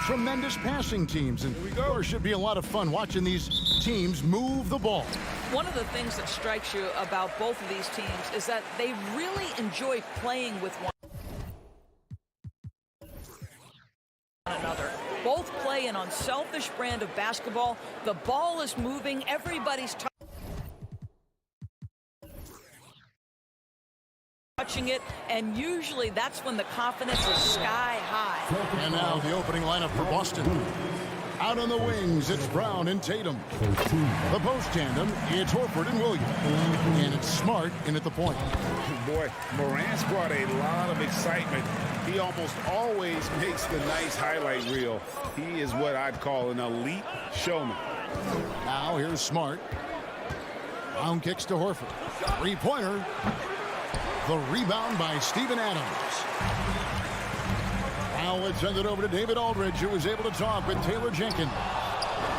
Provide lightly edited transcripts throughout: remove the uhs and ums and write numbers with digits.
Tremendous passing teams, and there should be a lot of fun watching these teams move the ball. One of the things that strikes you about both of these teams is that they really enjoy playing with one another. Both play an unselfish brand of basketball. The ball is moving, everybody's touching it, and usually that's when the confidence is sky high. And now the opening lineup for Boston. Out on the wings, it's Brown and Tatum. The post tandem, it's Horford and Williams. And it's Smart in at the point. Boy, Morant's brought a lot of excitement. He almost always makes the nice highlight reel. He is what I'd call an elite showman. Now here's Smart. Brown kicks to Horford. Three-pointer. The rebound by Steven Adams. Now let's send it over to David Aldridge, who was able to talk with Taylor Jenkins.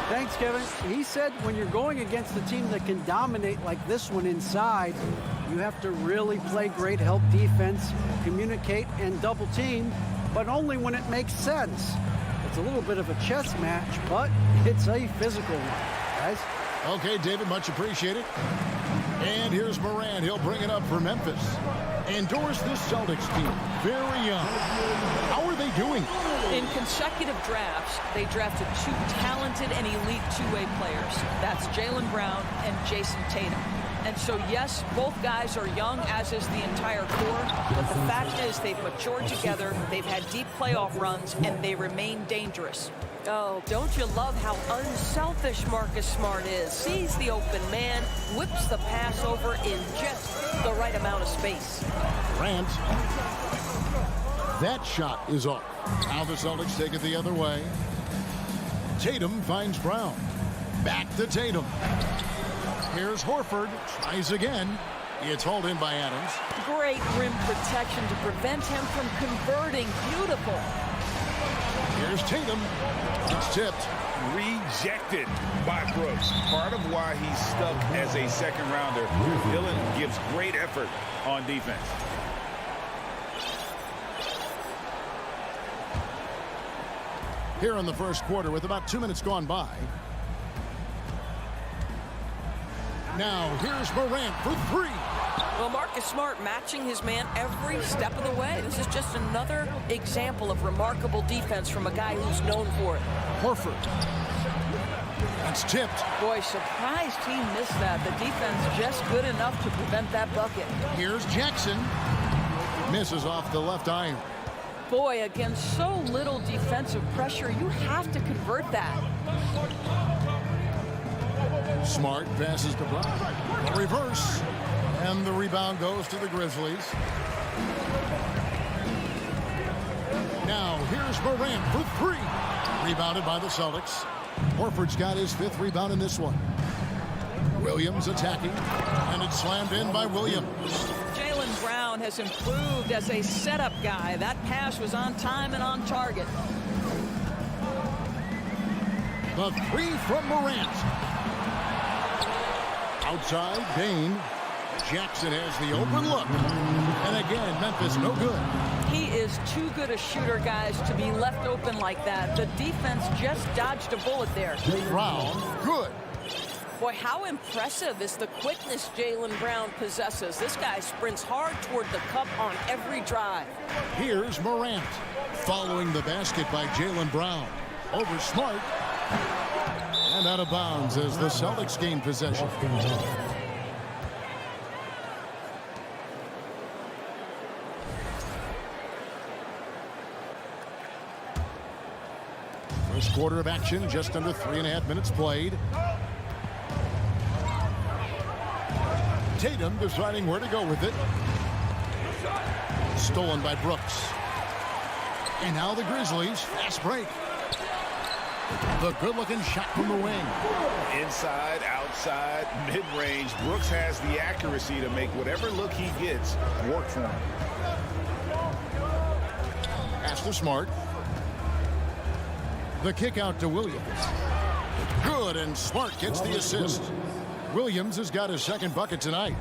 Thanks, Kevin. He said when you're going against a team that can dominate like this one inside, you have to really play great help defense, communicate, and double team, but only when it makes sense. It's a little bit of a chess match, but it's a physical one, guys. Okay, David, much appreciated. And here's Morant. He'll bring it up for Memphis. Endorse this Celtics team. Very young. How are they doing? In consecutive drafts, they drafted two talented and elite two-way players. That's Jaylen Brown and Jason Tatum. And so, yes, both guys are young, as is the entire core. But the fact is they've matured together, they've had deep playoff runs, and they remain dangerous. Oh, don't you love how unselfish Marcus Smart is? Sees the open man, whips the pass over in just the right amount of space. Grant. That shot is off. Now the Celtics take it the other way. Tatum finds Brown. Back to Tatum. Here's Horford. Tries again. It's hauled in by Adams. Great rim protection to prevent him from converting. Beautiful. Here's Tatum. It's tipped. Rejected by Brooks. Part of why he's stuck as a second rounder. Dillon gives great effort on defense. Here in the first quarter with about 2 minutes gone by. Now here's Morant for three. Well, Marcus Smart matching his man every step of the way. This is just another example of remarkable defense from a guy who's known for it. Horford. That's tipped. Boy, surprised he missed that. The defense just good enough to prevent that bucket. Here's Jackson. Misses off the left iron. Boy, against so little defensive pressure, you have to convert that. Smart passes to Brown. Reverse. And the rebound goes to the Grizzlies. Now here's Morant for three. Rebounded by the Celtics. Horford's got his fifth rebound in this one. Williams attacking. And it's slammed in by Williams. Jaylen Brown has improved as a setup guy. That pass was on time and on target. The three from Morant. Outside, Dane. Jackson has the open look. And again, Memphis no good. He is too good a shooter, guys, to be left open like that. The defense just dodged a bullet there. Brown, good. Boy, how impressive is the quickness Jaylen Brown possesses. This guy sprints hard toward the cup on every drive. Here's Morant. Following the basket by Jaylen Brown. Over Smart. And out of bounds as the Celtics gain possession. First quarter of action, just under 3.5 minutes played. Tatum deciding where to go with it. Stolen by Brooks. And now the Grizzlies, fast break. The good-looking shot from the wing. Inside, outside, mid-range. Brooks has the accuracy to make whatever look he gets work for him. Pass to Smart. The kick out to Williams. Good, and Smart gets the assist. Williams has got his second bucket tonight.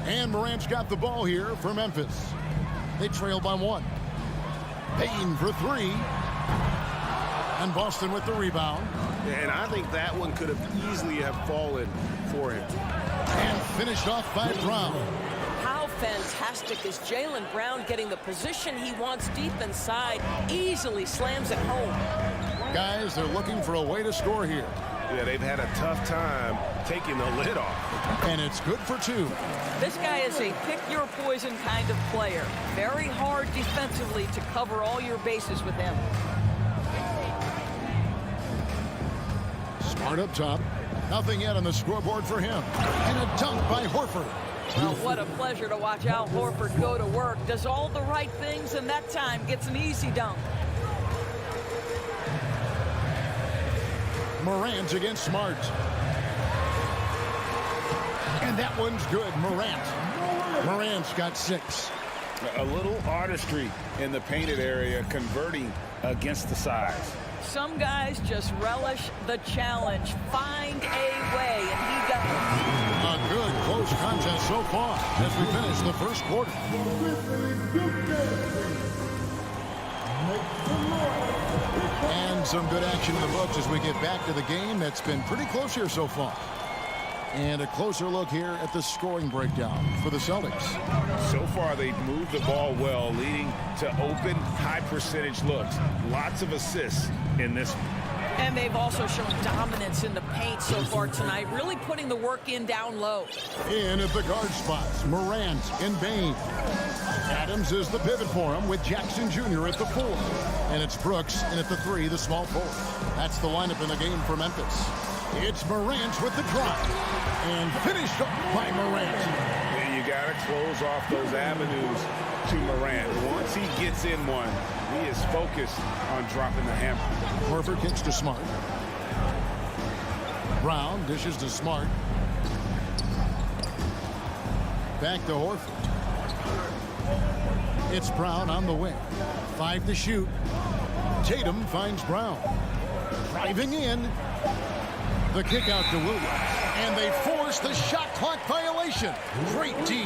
And Morant's got the ball here for Memphis. They trail by 1. Payne for 3. And Boston with the rebound. And I think that one could have easily have fallen for him. And finished off by Brown. How fantastic is Jaylen Brown getting the position he wants deep inside, easily slams it home. Guys, they're looking for a way to score here. Yeah, they've had a tough time taking the lid off. And it's good for 2. This guy is a pick-your-poison kind of player. Very hard defensively to cover all your bases with him. Smart up top. Nothing yet on the scoreboard for him. And a dunk by Horford. Well, what a pleasure to watch Al Horford go to work. Does all the right things, and that time gets an easy dunk. Morant against Smart. And that one's good. Morant's got 6. A little artistry in the painted area, converting against the size. Some guys just relish the challenge. Find a way, and he does. A good close contest so far as we finish the first quarter. And some good action in the books as we get back to the game that's been pretty close here so far. And a closer look here at the scoring breakdown for the Celtics. So far, they've moved the ball well, leading to open, high-percentage looks. Lots of assists in this one. And they've also shown dominance in the paint so far tonight, really putting the work in down low. In at the guard spots, Morant and Bane. Adams is the pivot for him with Jackson Jr. at the 4. And it's Brooks in at the 3, the small forward. That's the lineup in the game for Memphis. It's Morant with the drive. And finished off by Morant. And you got to close off those avenues to Morant. Once he gets in one, he is focused on dropping the hammer. Horford kicks to Smart. Brown dishes to Smart. Back to Horford. It's Brown on the wing. 5 to shoot. Tatum finds Brown. Driving in. The kick out to Williams. And they force the shot clock violation. Great D.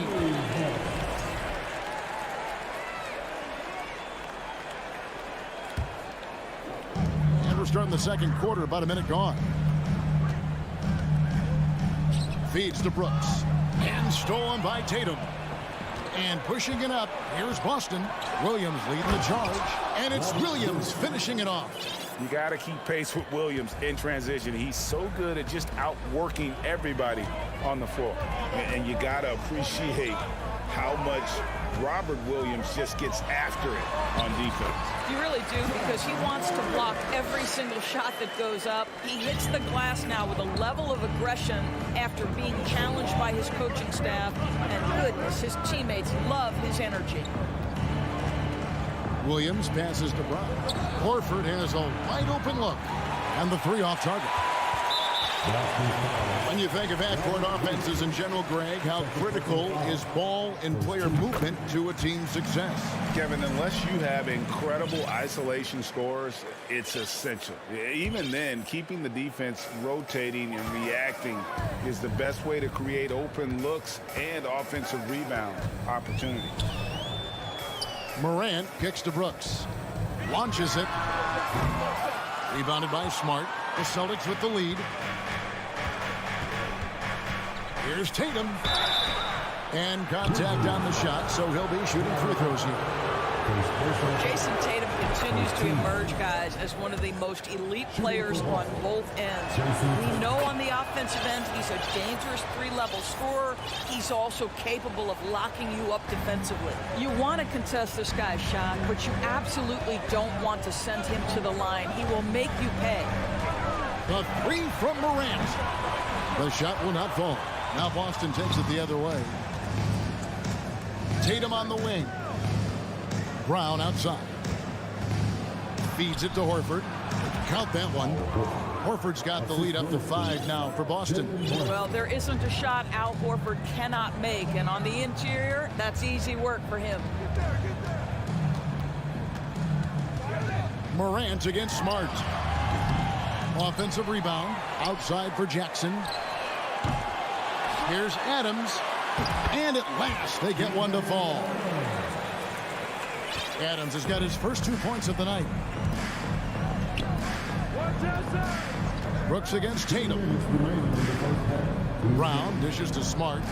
And we're starting the second quarter, about a minute gone. Feeds to Brooks. And stolen by Tatum. And pushing it up, here's Boston. Williams leading the charge. And it's Williams finishing it off. You got to keep pace with Williams in transition. He's so good at just outworking everybody on the floor. And you got to appreciate how much Robert Williams just gets after it on defense. You really do, because he wants to block every single shot that goes up. He hits the glass now with a level of aggression after being challenged by his coaching staff. And goodness, his teammates love his energy. Williams passes to Brown. Horford has a wide open look. And the 3 off target. When you think of half-court offenses in general, Greg, how critical is ball and player movement to a team's success? Kevin, unless you have incredible isolation scores, it's essential. Even then, keeping the defense rotating and reacting is the best way to create open looks and offensive rebound opportunities. Morant kicks to Brooks. Launches it. Rebounded by Smart. The Celtics with the lead. Here's Tatum. And contact on the shot, so he'll be shooting free throws here. Jason Tatum continues to emerge, guys, as one of the most elite players on both ends. We know on the offensive end he's a dangerous three-level scorer. He's also capable of locking you up defensively. You want to contest this guy's shot, but you absolutely don't want to send him to the line. He will make you pay. The three from Morant. The shot will not fall. Now Boston takes it the other way. Tatum on the wing. Brown outside. Feeds it to Horford. Count that one. Horford's got the lead up to 5 now for Boston. Well, there isn't a shot Al Horford cannot make, and on the interior, that's easy work for him. Morant against Smart. Offensive rebound. Outside for Jackson. Here's Adams. And at last, they get one to fall. Adams has got his first 2 points of the night. Brooks against Tatum. Brown dishes to Smart.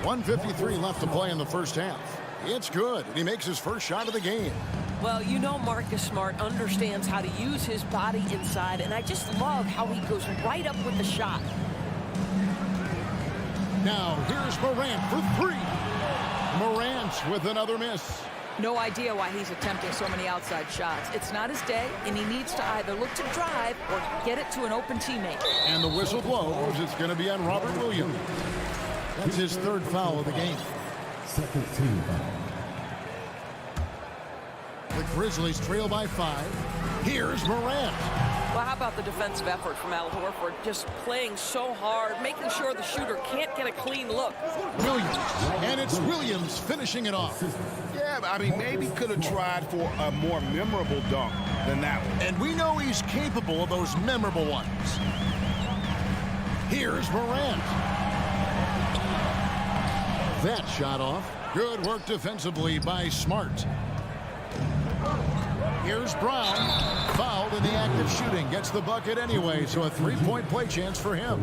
1:53 left to play in the first half. It's good. He makes his first shot of the game. Well, you know Marcus Smart understands how to use his body inside, and I just love how he goes right up with the shot. Now, here's Morant for 3. Morant with another miss. No idea why he's attempting so many outside shots. It's not his day, and he needs to either look to drive or get it to an open teammate. And the whistle blows. It's going to be on Robert Williams. That's his 3rd foul of the game. Second team foul. The Grizzlies trail by 5. Here's Morant. Well, how about the defensive effort from Al Horford? Just playing so hard, making sure the shooter can't get a clean look. Williams. And it's Williams finishing it off. Yeah, I mean, maybe could have tried for a more memorable dunk than that one. And we know he's capable of those memorable ones. Here's Morant. That shot off. Good work defensively by Smart. Here's Brown. Fouled in the act of shooting. Gets the bucket anyway, so a 3-point play chance for him.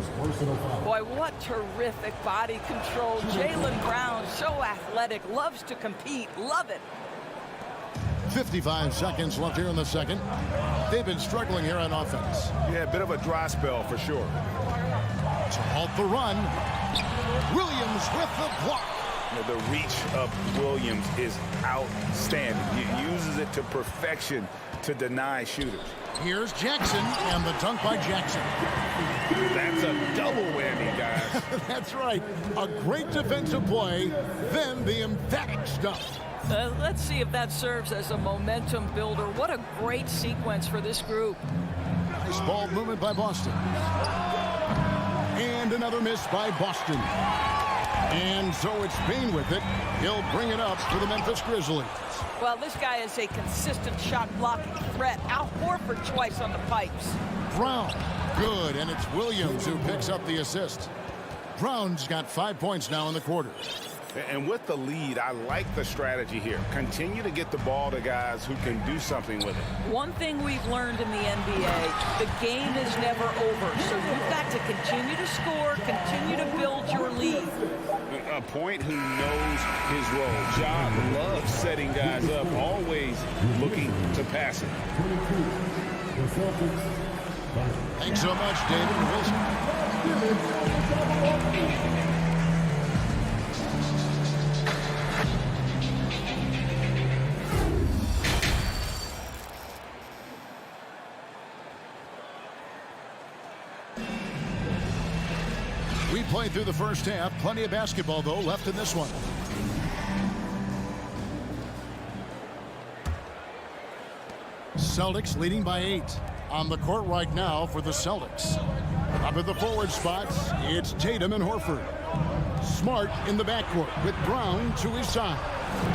Boy, what terrific body control. Jaylen Brown, so athletic, loves to compete. Love it. 55 seconds left here in the second. They've been struggling here on offense. Yeah, a bit of a dry spell for sure. To halt the run. Williams with the block. The reach of Williams is outstanding. He uses it to perfection to deny shooters. Here's Jackson, and the dunk by Jackson. That's a double whammy, guys. That's right. A great defensive play, then the emphatic stuff. Let's see if that serves as a momentum builder. What a great sequence for this group. Nice ball movement by Boston. And another miss by Boston. And so it's Payne with it. He'll bring it up for the Memphis Grizzlies. Well, this guy is a consistent shot-blocking threat. Al Horford twice on the pipes. Brown, good, and it's Williams who picks up the assist. Brown's got 5 points now in the quarter. And with the lead, I like the strategy here. Continue to get the ball to guys who can do something with it. One thing we've learned in the NBA, the game is never over. So you've got to continue to score, continue to build your lead. A point who knows his role. Ja loves setting guys up, always looking to pass it. Thanks so much, David Wilson. We played through the first half. Plenty of basketball, though, left in this one. Celtics leading by 8. On the court right now for the Celtics. Up at the forward spots, it's Tatum and Horford. Smart in the backcourt with Brown to his side.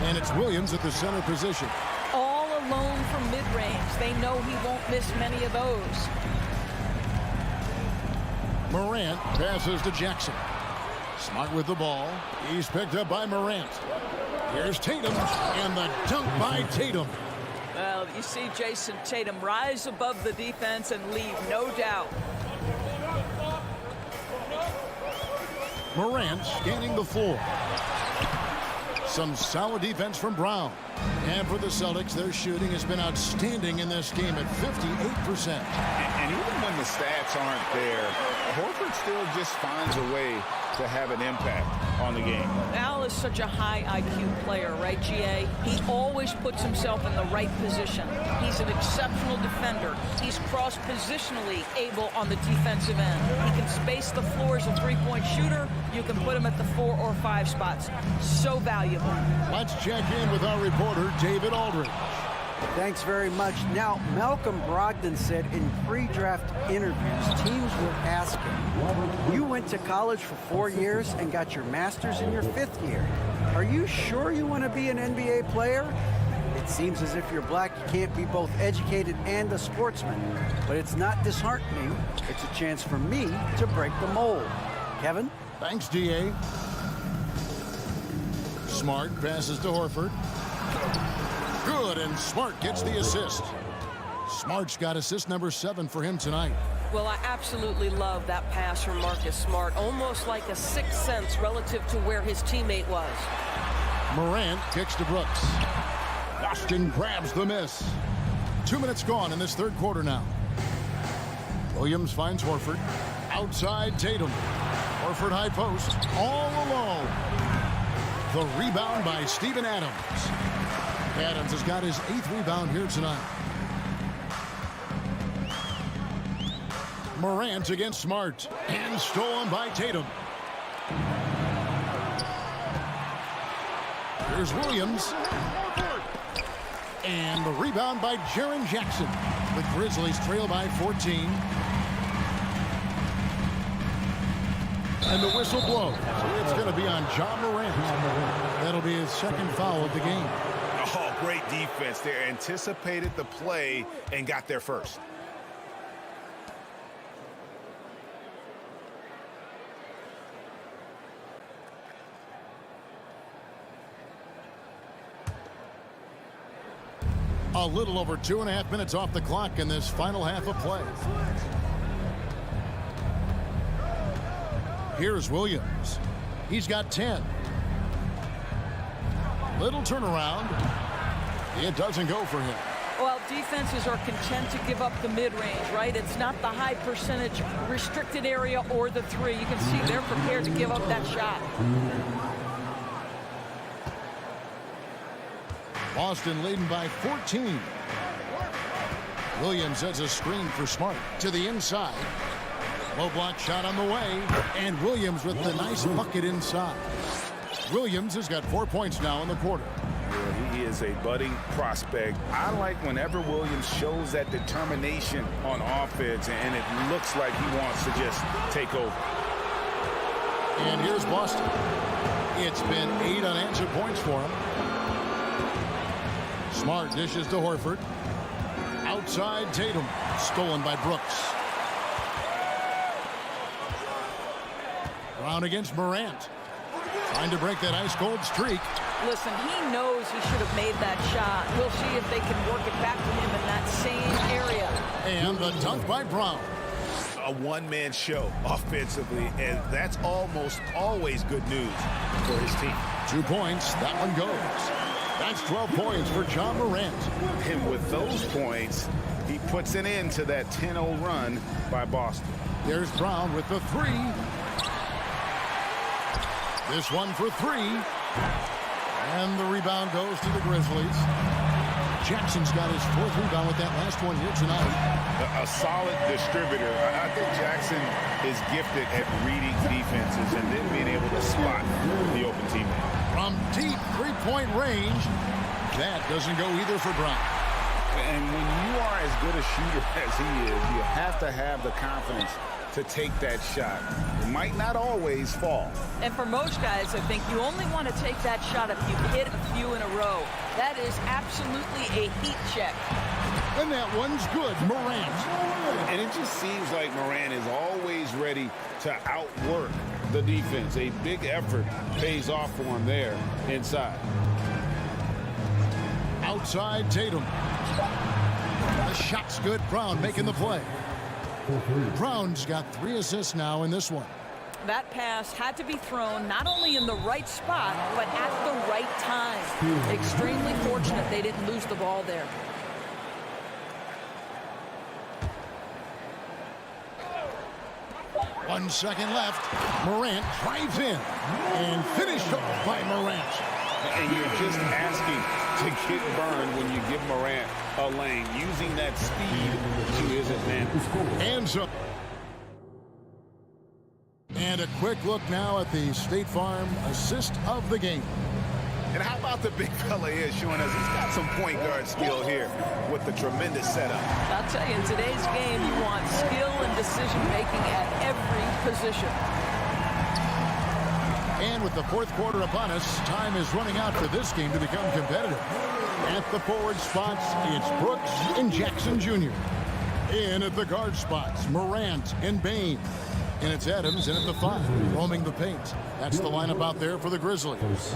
And it's Williams at the center position. All alone from mid-range. They know he won't miss many of those. Morant passes to Jackson. Smart with the ball. He's picked up by Morant. Here's Tatum, and the dunk by Tatum. Well, you see Jason Tatum rise above the defense and leave, no doubt. Morant scanning the floor. Some solid defense from Brown. And for the Celtics, their shooting has been outstanding in this game at 58%. And even when the stats aren't there, Horford still just finds a way to have an impact on the game. Al is such a high IQ player, right, GA? He always puts himself in the right position. He's an exceptional defender. He's cross-positionally able on the defensive end. He can space the floor as a three-point shooter. You can put him at the 4 or 5 spots. So valuable. Let's check in with our reporter, David Aldridge. Thanks very much. Now, Malcolm Brogdon said in pre-draft interviews, teams were asking, you went to college for 4 years and got your master's in your 5th year. Are you sure you want to be an NBA player? It seems as if you're black, you can't be both educated and a sportsman. But it's not disheartening. It's a chance for me to break the mold. Kevin? Thanks, DA. Smart passes to Horford. Good, and Smart gets the assist. Smart's got assist number 7 for him tonight. Well, I absolutely love that pass from Marcus Smart. Almost like a sixth sense relative to where his teammate was. Morant kicks to Brooks. Boston grabs the miss. 2 minutes gone in this third quarter now. Williams finds Horford. Outside Tatum. Horford high post. All alone. The rebound by Steven Adams. Adams has got his 8th rebound here tonight. Morant against Smart. And stolen by Tatum. Here's Williams. And the rebound by Jaren Jackson. The Grizzlies trail by 14. And the whistle blows. It's going to be on John Morant. That'll be his 2nd foul of the game. Oh, great defense. They anticipated the play and got there first. A little over 2.5 minutes off the clock in this final half of play. Here's Williams. He's got 10. Little turnaround. It doesn't go for him. Well, defenses are content to give up the mid-range, right? It's not the high percentage restricted area or the 3. You can see they're prepared to give up that shot. Boston leading by 14. Williams has a screen for Smart to the inside. Low block shot on the way. And Williams with the nice bucket inside. Williams has got 4 points now in the quarter. Yeah, he is a budding prospect. I like whenever Williams shows that determination on offense, and it looks like he wants to just take over. And here's Boston. It's been 8 unanswered points for him. Smart dishes to Horford. Outside Tatum. Stolen by Brooks. Brown against Morant. Trying to break that ice-cold streak. Listen, he knows he should have made that shot. We'll see if they can work it back to him in that same area. And the dunk by Brown. A one-man show offensively, and that's almost always good news for his team. 2 points. That one goes. That's 12 points for John Morant. And with those points, he puts an end to that 10-0 run by Boston. There's Brown with the 3. This one for 3. And the rebound goes to the Grizzlies. Jackson's got his 4th rebound with that last one here tonight. A solid distributor. I think Jackson is gifted at reading defenses and then being able to spot the open teammate. From deep 3-point range, that doesn't go either for Brown. And when you are as good a shooter as he is, you have to have the confidence to take that shot. It might not always fall. And for most guys, I think you only want to take that shot if you hit a few in a row. That is absolutely a heat check. And that one's good. Morant. And it just seems like Morant is always ready to outwork the defense. A big effort pays off for him there inside. Outside Tatum. The shot's good. Brown making the play. Brown's got 3 assists now in this one. That pass had to be thrown not only in the right spot, but at the right time. Extremely fortunate they didn't lose the ball there. One second left. Morant drives in and finished off by Morant. And you're just asking to get burned when you give Morant a lane, using that speed to his advantage. Hands up. And a quick look now at the State Farm assist of the game. And how about the big fella here showing us he's got some point guard skill here with the tremendous setup. I'll tell you, in today's game, you want skill and decision-making at every position. And with the fourth quarter upon us, time is running out for this game to become competitive. At the forward spots, it's Brooks and Jackson Jr. In at the guard spots, Morant and Bain. And it's Adams in at the 5, roaming the paint. That's the lineup out there for the Grizzlies. First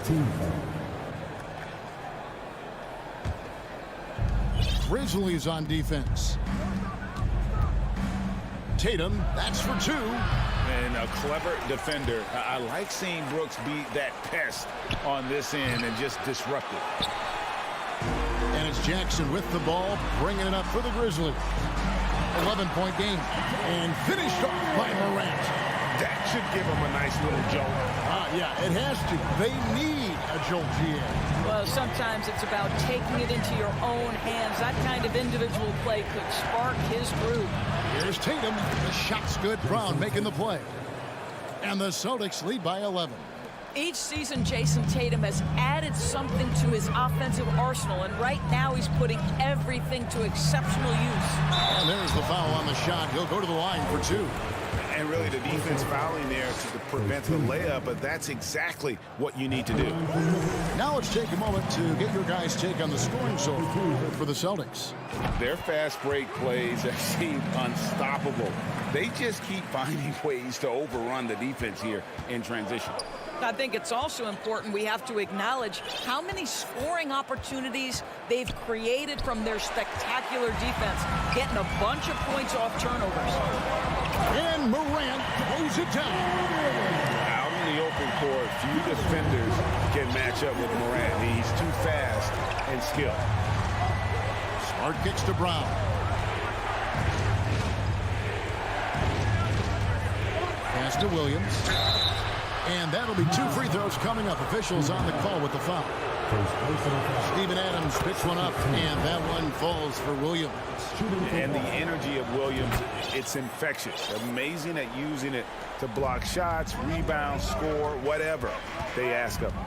team foul. Grizzlies on defense. Tatum, that's for 2. And a clever defender. I like seeing Brooks be that pest on this end and just disrupt it. And it's Jackson with the ball, bringing it up for the Grizzlies. 11-point game. And finished off by Morant. That should give him a nice little jolt. Yeah, it has to. They need a jolt, GA. Well, sometimes it's about taking it into your own hands. That kind of individual play could spark his groove. Here's Tatum. The shot's good. Brown making the play. And the Celtics lead by 11. Each season, Jason Tatum has added something to his offensive arsenal, and right now he's putting everything to exceptional use. And there's the foul on the shot. He'll go to the line for 2. And really the defense fouling there to prevent the layup, but that's exactly what you need to do. Now let's take a moment to get your guys' take on the scoring so far for the Celtics. Their fast break plays have seemed unstoppable. They just keep finding ways to overrun the defense here in transition. I think it's also important we have to acknowledge how many scoring opportunities they've created from their spectacular defense, getting a bunch of points off turnovers. And Morant throws it down. Out in the open court, few defenders can match up with Morant. He's too fast and skilled. Smart kicks to Brown. Pass to Williams. And that'll be 2 free throws coming up. Officials on the call with the foul. Steven Adams picks one up, and that one falls for Williams. And the energy of Williams, it's infectious. Amazing at using it to block shots, rebound, score, whatever they ask of him.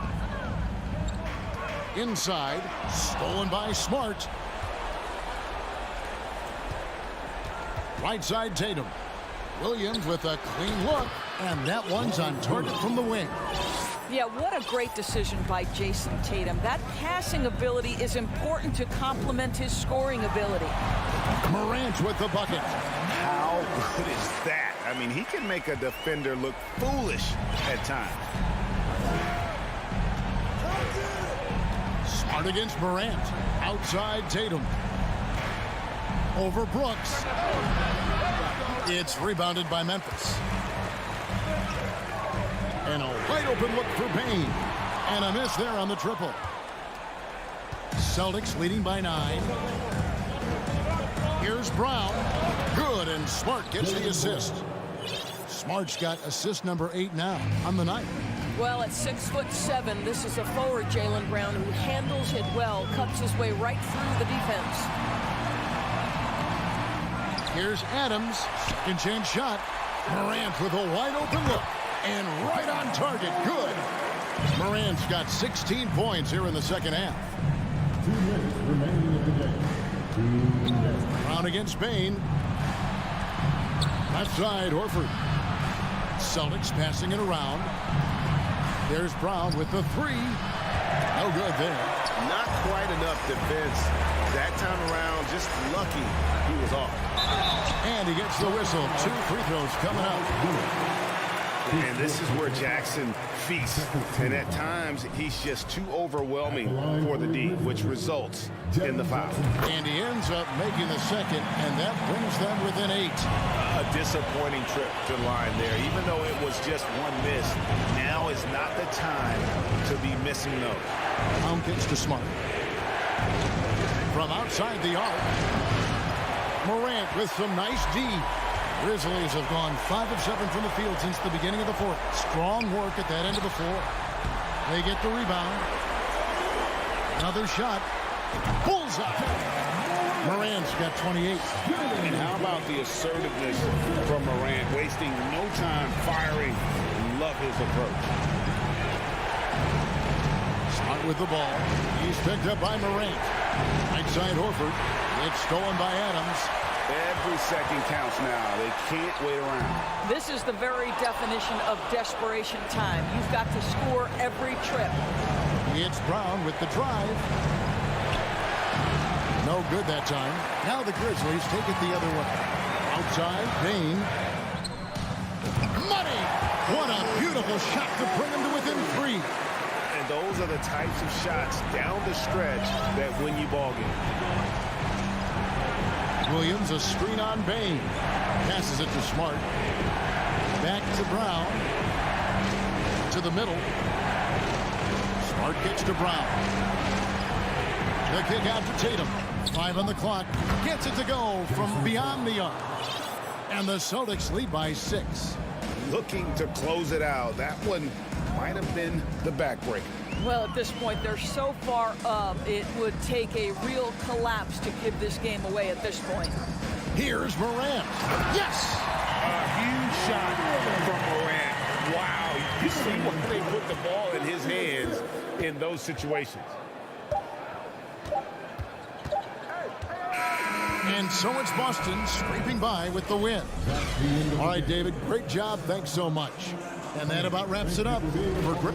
Inside, stolen by Smart. Right side, Tatum. Williams with a clean look, and that one's on target from the wing. Yeah, what a great decision by Jason Tatum. That passing ability is important to complement his scoring ability. Morant with the bucket. How good is that? I mean, he can make a defender look foolish at times. Smart against Morant. Outside Tatum. Over Brooks. It's rebounded by Memphis. And a wide open look for Bain. And a miss there on the triple. Celtics leading by 9. Here's Brown. Good, and Smart gets the assist. Smart's got assist number 8 now on the night. Well, at 6'7", this is a forward, Jaylen Brown, who handles it well, cuts his way right through the defense. Here's Adams. Second chance shot. Morant with a wide open look. And right on target. Good. Morant's got 16 points here in the second half. against Bain. Left side, Horford. Celtics passing it around. There's Brown with the three. No good there. Not quite enough defense that time around. Just lucky he was off. And he gets the whistle. 2 free throws coming up. And this is where Jackson feasts. And at times, he's just too overwhelming for the D, which results in the foul. And he ends up making the second, and that brings them within 8. A disappointing trip to the line there. Even though it was just one miss, now is not the time to be missing those. Brown kicks to Smart. From outside the arc, Morant with some nice D. Grizzlies have gone 5 of 7 from the field since the beginning of the fourth. Strong work at that end of the floor. They get the rebound. Another shot. Bullseye. Morant's got 28. And how about the assertiveness from Morant, wasting no time firing. Love his approach. Smart with the ball. He's picked up by Morant. Right side Horford. It's stolen by Adams. Every second counts now. They can't wait around. This is the very definition of desperation time. You've got to score every trip. It's Brown with the drive. No good that time. Now the Grizzlies take it the other way. Outside, Bain. Money! What a beautiful shot to bring him to within 3. And those are the types of shots down the stretch that win you ball games. Williams, a screen on Bain. Passes it to Smart. Back to Brown. To the middle. Smart kicks to Brown. The kick out to Tatum. 5 on the clock. Gets it to go from beyond the arc. And the Celtics lead by 6. Looking to close it out. That one might have been the backbreaker. Well, at this point, they're so far up, it would take a real collapse to give this game away at this point. Here's Morant. Yes! A huge shot from Morant. Wow, you see why they put the ball in his hands in those situations. And so it's Boston scraping by with the win. All right, David, great job. Thanks so much. And that about wraps it up for Greg.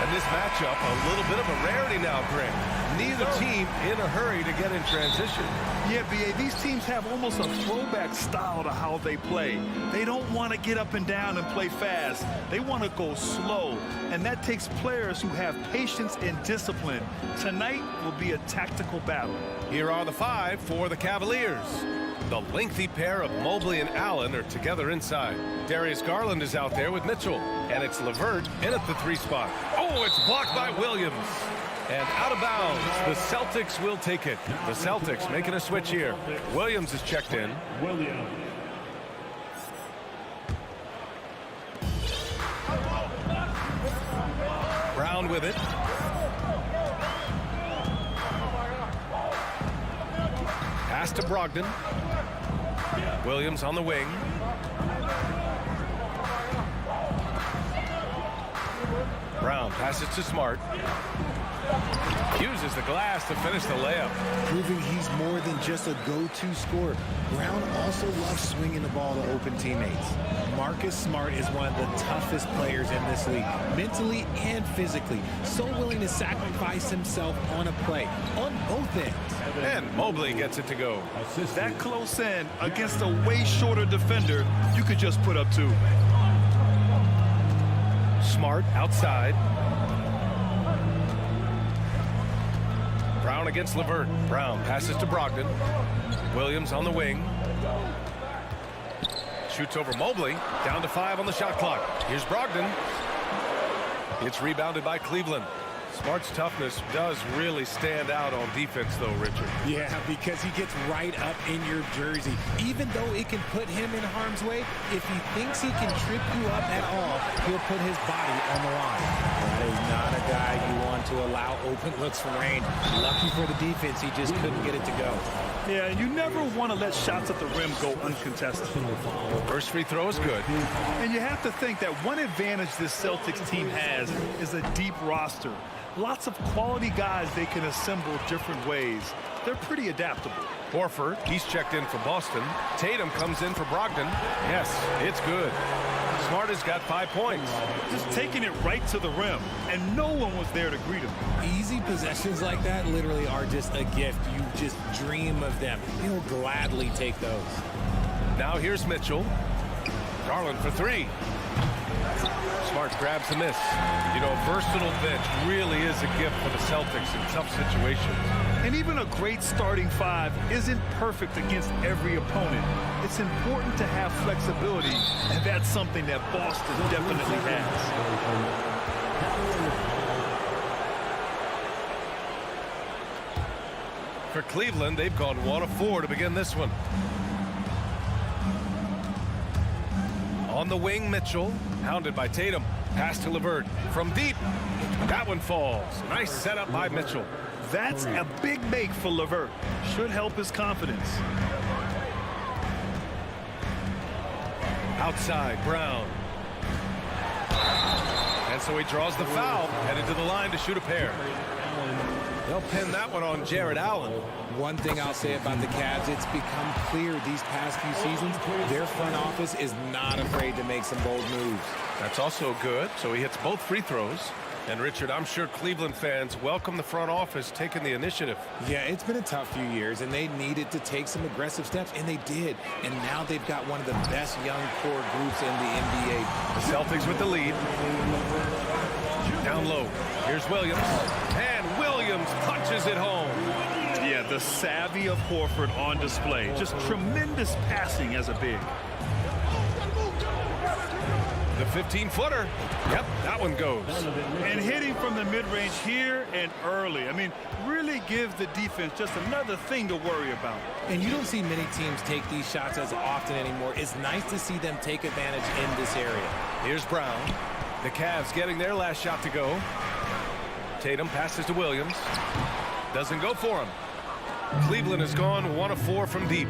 And this matchup, a little bit of a rarity now, Greg. Neither team in a hurry to get in transition. Yeah, B.A., these teams have almost a throwback style to how they play. They don't want to get up and down and play fast. They want to go slow, and that takes players who have patience and discipline. Tonight will be a tactical battle. Here are the five for the Cavaliers. The lengthy pair of Mobley and Allen are together inside. Darius Garland is out there with Mitchell. And it's LeVert in at the 3 spot. Oh, it's blocked by Williams. And out of bounds, the Celtics will take it. The Celtics making a switch here. Williams is checked in. Brown with it. Pass to Brogdon. Williams on the wing. Brown passes to Smart. Uses the glass to finish the layup. Proving he's more than just a go-to scorer. Brown also loves swinging the ball to open teammates. Marcus Smart is one of the toughest players in this league, mentally and physically. So willing to sacrifice himself on a play, on both ends. And Mobley gets it to go. That close in against a way shorter defender, you could just put up 2. Smart outside. Brown against LeVert. Brown passes to Brogdon. Williams on the wing. Shoots over Mobley. Down to 5 on the shot clock. Here's Brogdon. It's rebounded by Cleveland. Smart's toughness does really stand out on defense, though, Richard. Yeah, because he gets right up in your jersey. Even though it can put him in harm's way, if he thinks he can trip you up at all, he'll put his body on the line. That is not a guy you want to allow open looks from range. Lucky for the defense, he just couldn't get it to go. Yeah, you never want to let shots at the rim go uncontested. First free throw is good. And you have to think that one advantage this Celtics team has is a deep roster. Lots of quality guys they can assemble different ways. They're pretty adaptable. Horford, he's checked in for Boston. Tatum comes in for Brogdon. Yes, it's good. Smart has got 5 points. Just taking it right to the rim, and no one was there to greet him. Easy possessions like that literally are just a gift. You just dream of them. He'll gladly take those. Now here's Mitchell. Garland for 3. Smart grabs the miss. You know, a versatile bench really is a gift for the Celtics in tough situations. And even a great starting 5 isn't perfect against every opponent. It's important to have flexibility, and that's something that Boston definitely has. For Cleveland, they've gone 1 of 4 to begin this one. On the wing, Mitchell, hounded by Tatum. Pass to LeVert from deep. That one falls. Nice setup by Mitchell. That's a big make for LeVert. Should help his confidence. Outside, Brown. And so he draws the foul, headed to the line to shoot a pair. They'll pin that one on Jared Allen. One thing I'll say about the Cavs, it's become clear these past few seasons, their front office is not afraid to make some bold moves. That's also good. So he hits both free throws. And Richard, I'm sure Cleveland fans welcome the front office taking the initiative. Yeah, it's been a tough few years, and they needed to take some aggressive steps, and they did. And now they've got one of the best young core groups in the NBA. The Celtics with the lead. Down low. Here's Williams. And Williams punches it home. Yeah, the savvy of Horford on display. Just tremendous passing as a big. The 15-footer. Yep, that one goes. And hitting from the mid-range here and early. I mean, really gives the defense just another thing to worry about. And you don't see many teams take these shots as often anymore. It's nice to see them take advantage in this area. Here's Brown. The Cavs getting their last shot to go. Tatum passes to Williams. Doesn't go for him. Cleveland has gone 1 of 4 from deep.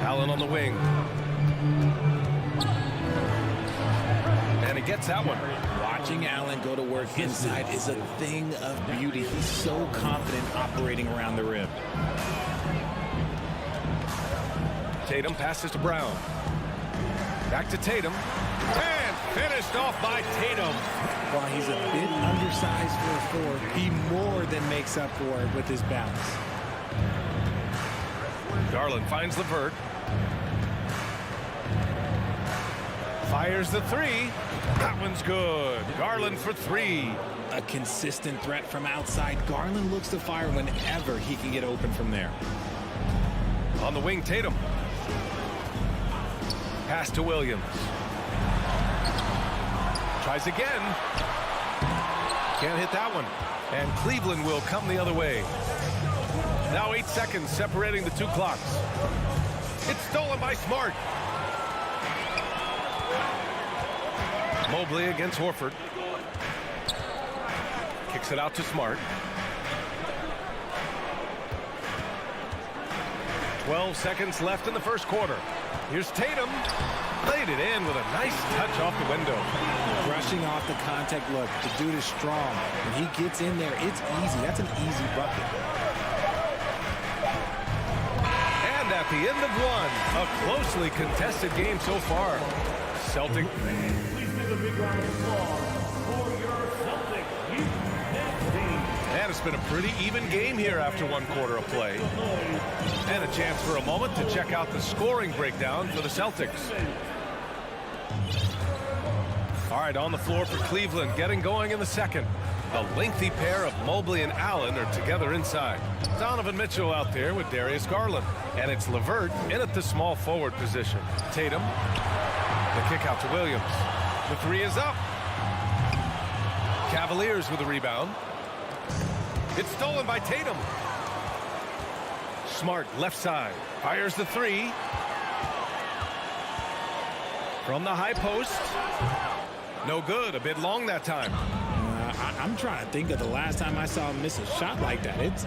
Allen on the wing. And he gets that one. Watching Allen go to work inside is a thing of beauty. He's so confident operating around the rim. Tatum passes to Brown. Back to Tatum. And finished off by Tatum. While he's a bit undersized for a forward, he more than makes up for it with his bounce. Garland finds LeVert. Fires the three. That one's good. Garland for 3. A consistent threat from outside. Garland looks to fire whenever he can get open from there. On the wing, Tatum. Pass to Williams. Tries again. Can't hit that one. And Cleveland will come the other way. Now 8 seconds separating the 2 clocks. It's stolen by Smart. Mobley against Horford. Kicks it out to Smart. 12 seconds left in the first quarter. Here's Tatum. Laid it in with a nice touch off the window. Brushing off the contact look. The dude is strong. When he gets in there, it's easy. That's an easy bucket. And at the end of one, a closely contested game so far. Celtic. And it's been a pretty even game here after 1 quarter of play. And a chance for a moment to check out the scoring breakdown for the Celtics. All right, on the floor for Cleveland, getting going in the second. A lengthy pair of Mobley and Allen are together inside. Donovan Mitchell out there with Darius Garland. And it's LeVert in at the small forward position. Tatum. The kick out to Williams. The 3 is up. Cavaliers with a rebound. It's stolen by Tatum. Smart left side. Fires the 3. From the high post. No good. A bit long that time. I'm trying to think of the last time I saw him miss a shot like that. It's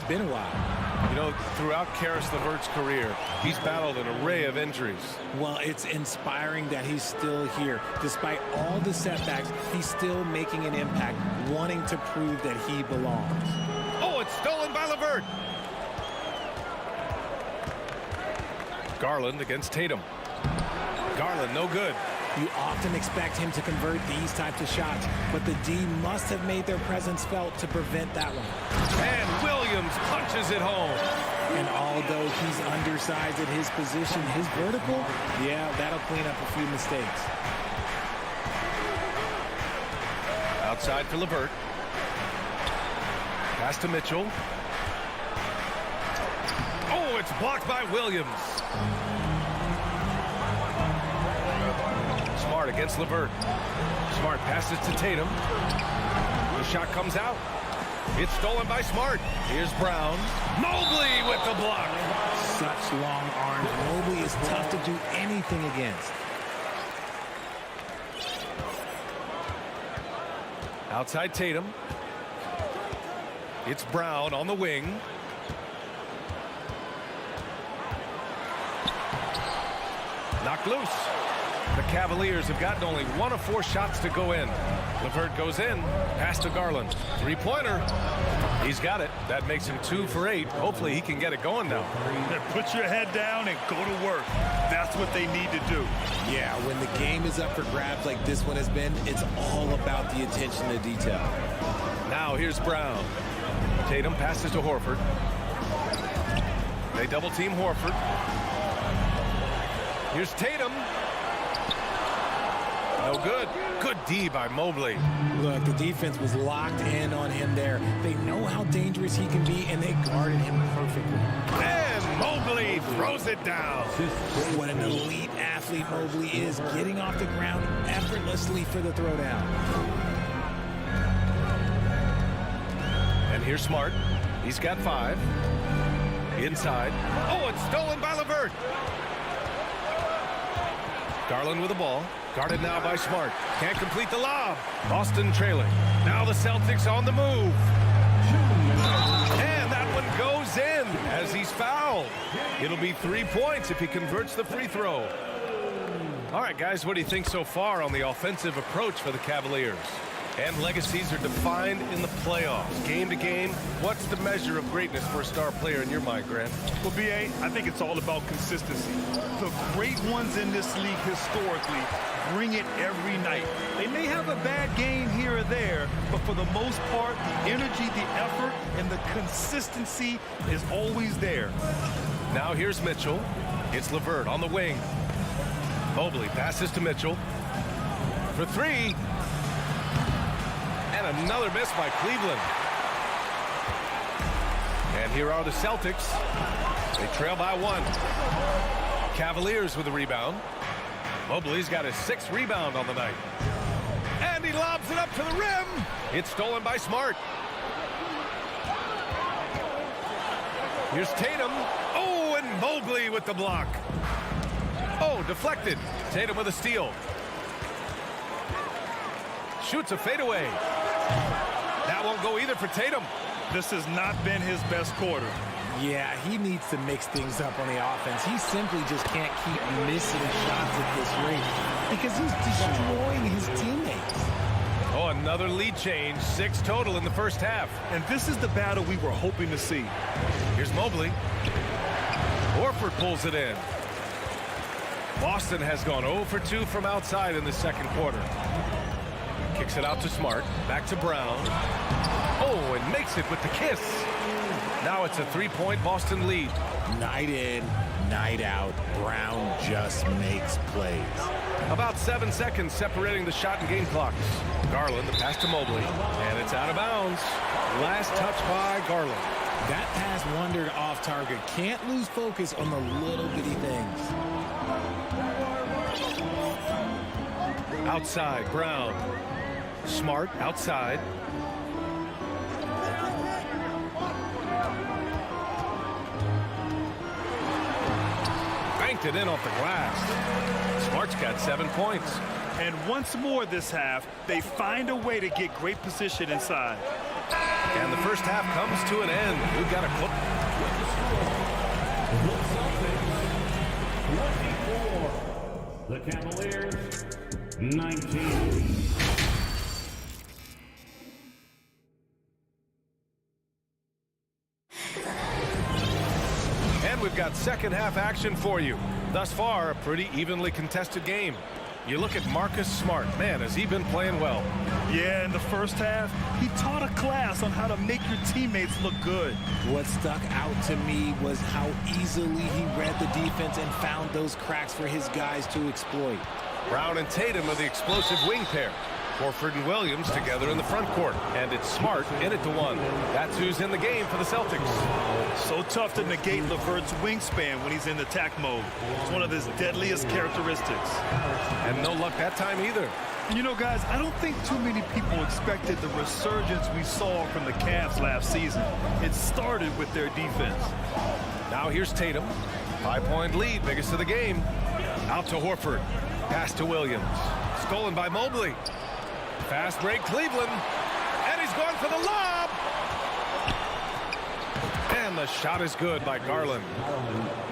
been a while. You know, throughout Karis LeVert's career, he's battled an array of injuries. Well, it's inspiring that he's still here. Despite all the setbacks, he's still making an impact, wanting to prove that he belongs. Oh, it's stolen by LeVert. Garland against Tatum. Garland, no good. You often expect him to convert these types of shots, but the D must have made their presence felt to prevent that one. And Williams punches it home. And although he's undersized at his position, his vertical, yeah, that'll clean up a few mistakes. Outside for LeVert. Pass to Mitchell. Oh, it's blocked by Williams. Smart against LeVert. Smart passes to Tatum. The shot comes out. It's stolen by Smart. Here's Brown. Mobley with the block. Such long arms. Mobley is tough to do anything against. Outside Tatum. It's Brown on the wing. Knocked loose. The Cavaliers have gotten only 1 of 4 shots to go in. LeVert goes in. Pass to Garland. 3-pointer. He's got it. That makes him 2 for 8. Hopefully he can get it going now. Put your head down and go to work. That's what they need to do. Yeah, when the game is up for grabs like this one has been, it's all about the attention to detail. Now here's Brown. Tatum passes to Horford. They double team Horford. Here's Tatum. No good. Good D by Mobley. Look, the defense was locked in on him there. They know how dangerous he can be, and they guarded him perfectly. And Mobley throws it down. What an elite athlete athlete Mobley is, getting off the ground effortlessly for the throwdown. And here's Smart. He's got 5. Inside. Oh, it's stolen by LeVert. Garland with the ball. Guarded now by Smart. Can't complete the lob. Boston trailing. Now the Celtics on the move. And that one goes in as he's fouled. It'll be 3 points if he converts the free throw. All right, guys, what do you think so far on the offensive approach for the Cavaliers? And legacies are defined in the playoffs. Game to game, what's the measure of greatness for a star player in your mind, Grant? Well, B.A., I think it's all about consistency. The great ones in this league historically bring it every night. They may have a bad game here or there, but for the most part, the energy, the effort, and the consistency is always there. Now here's Mitchell. It's LeVert on the wing. Mobley passes to Mitchell. For 3. And another miss by Cleveland. And here are the Celtics. They trail by 1. Cavaliers with the rebound. Mobley's got his 6th rebound on the night. And he lobs it up to the rim. It's stolen by Smart. Here's Tatum. Oh, and Mobley with the block. Oh, deflected. Tatum with a steal. Shoots a fadeaway. That won't go either for Tatum. This has not been his best quarter. Yeah, he needs to mix things up on the offense. He simply just can't keep missing shots at this rate because he's destroying his teammates. Oh, another lead change. 6 total in the first half. And this is the battle we were hoping to see. Here's Mobley. Horford pulls it in. Boston has gone 0 for 2 from outside in the second quarter. Kicks it out to Smart. Back to Brown. Oh, and makes it with the kiss. Now it's a 3-point Boston lead. Night in, night out, Brown just makes plays. About 7 seconds separating the shot and game clocks. Garland, the pass to Mobley. And it's out of bounds. Last touch by Garland. That pass wandered off target. Can't lose focus on the little bitty things. Outside, Brown. Smart outside. Banked it in off the glass. Smart's got 7 points. And once more this half, they find a way to get great position inside. And the first half comes to an end. We've got a clip. 24. The Cavaliers, 19. And we've got second half action for you. Thus far, a pretty evenly contested game. You look at Marcus Smart. Man, has he been playing well. Yeah, in the first half, he taught a class on how to make your teammates look good. What stuck out to me was how easily he read the defense and found those cracks for his guys to exploit. Brown and Tatum are the explosive wing pair. Horford and Williams together in the front court. And it's Smart in it to 1. That's who's in the game for the Celtics. So tough to negate LeVert's wingspan when he's in attack mode. It's one of his deadliest characteristics. And no luck that time either. You know, guys, I don't think too many people expected the resurgence we saw from the Cavs last season. It started with their defense. Now here's Tatum. 5-point lead, biggest of the game. Out to Horford. Pass to Williams. Stolen by Mobley. Fast break Cleveland. And he's going for the lob. And the shot is good by Garland.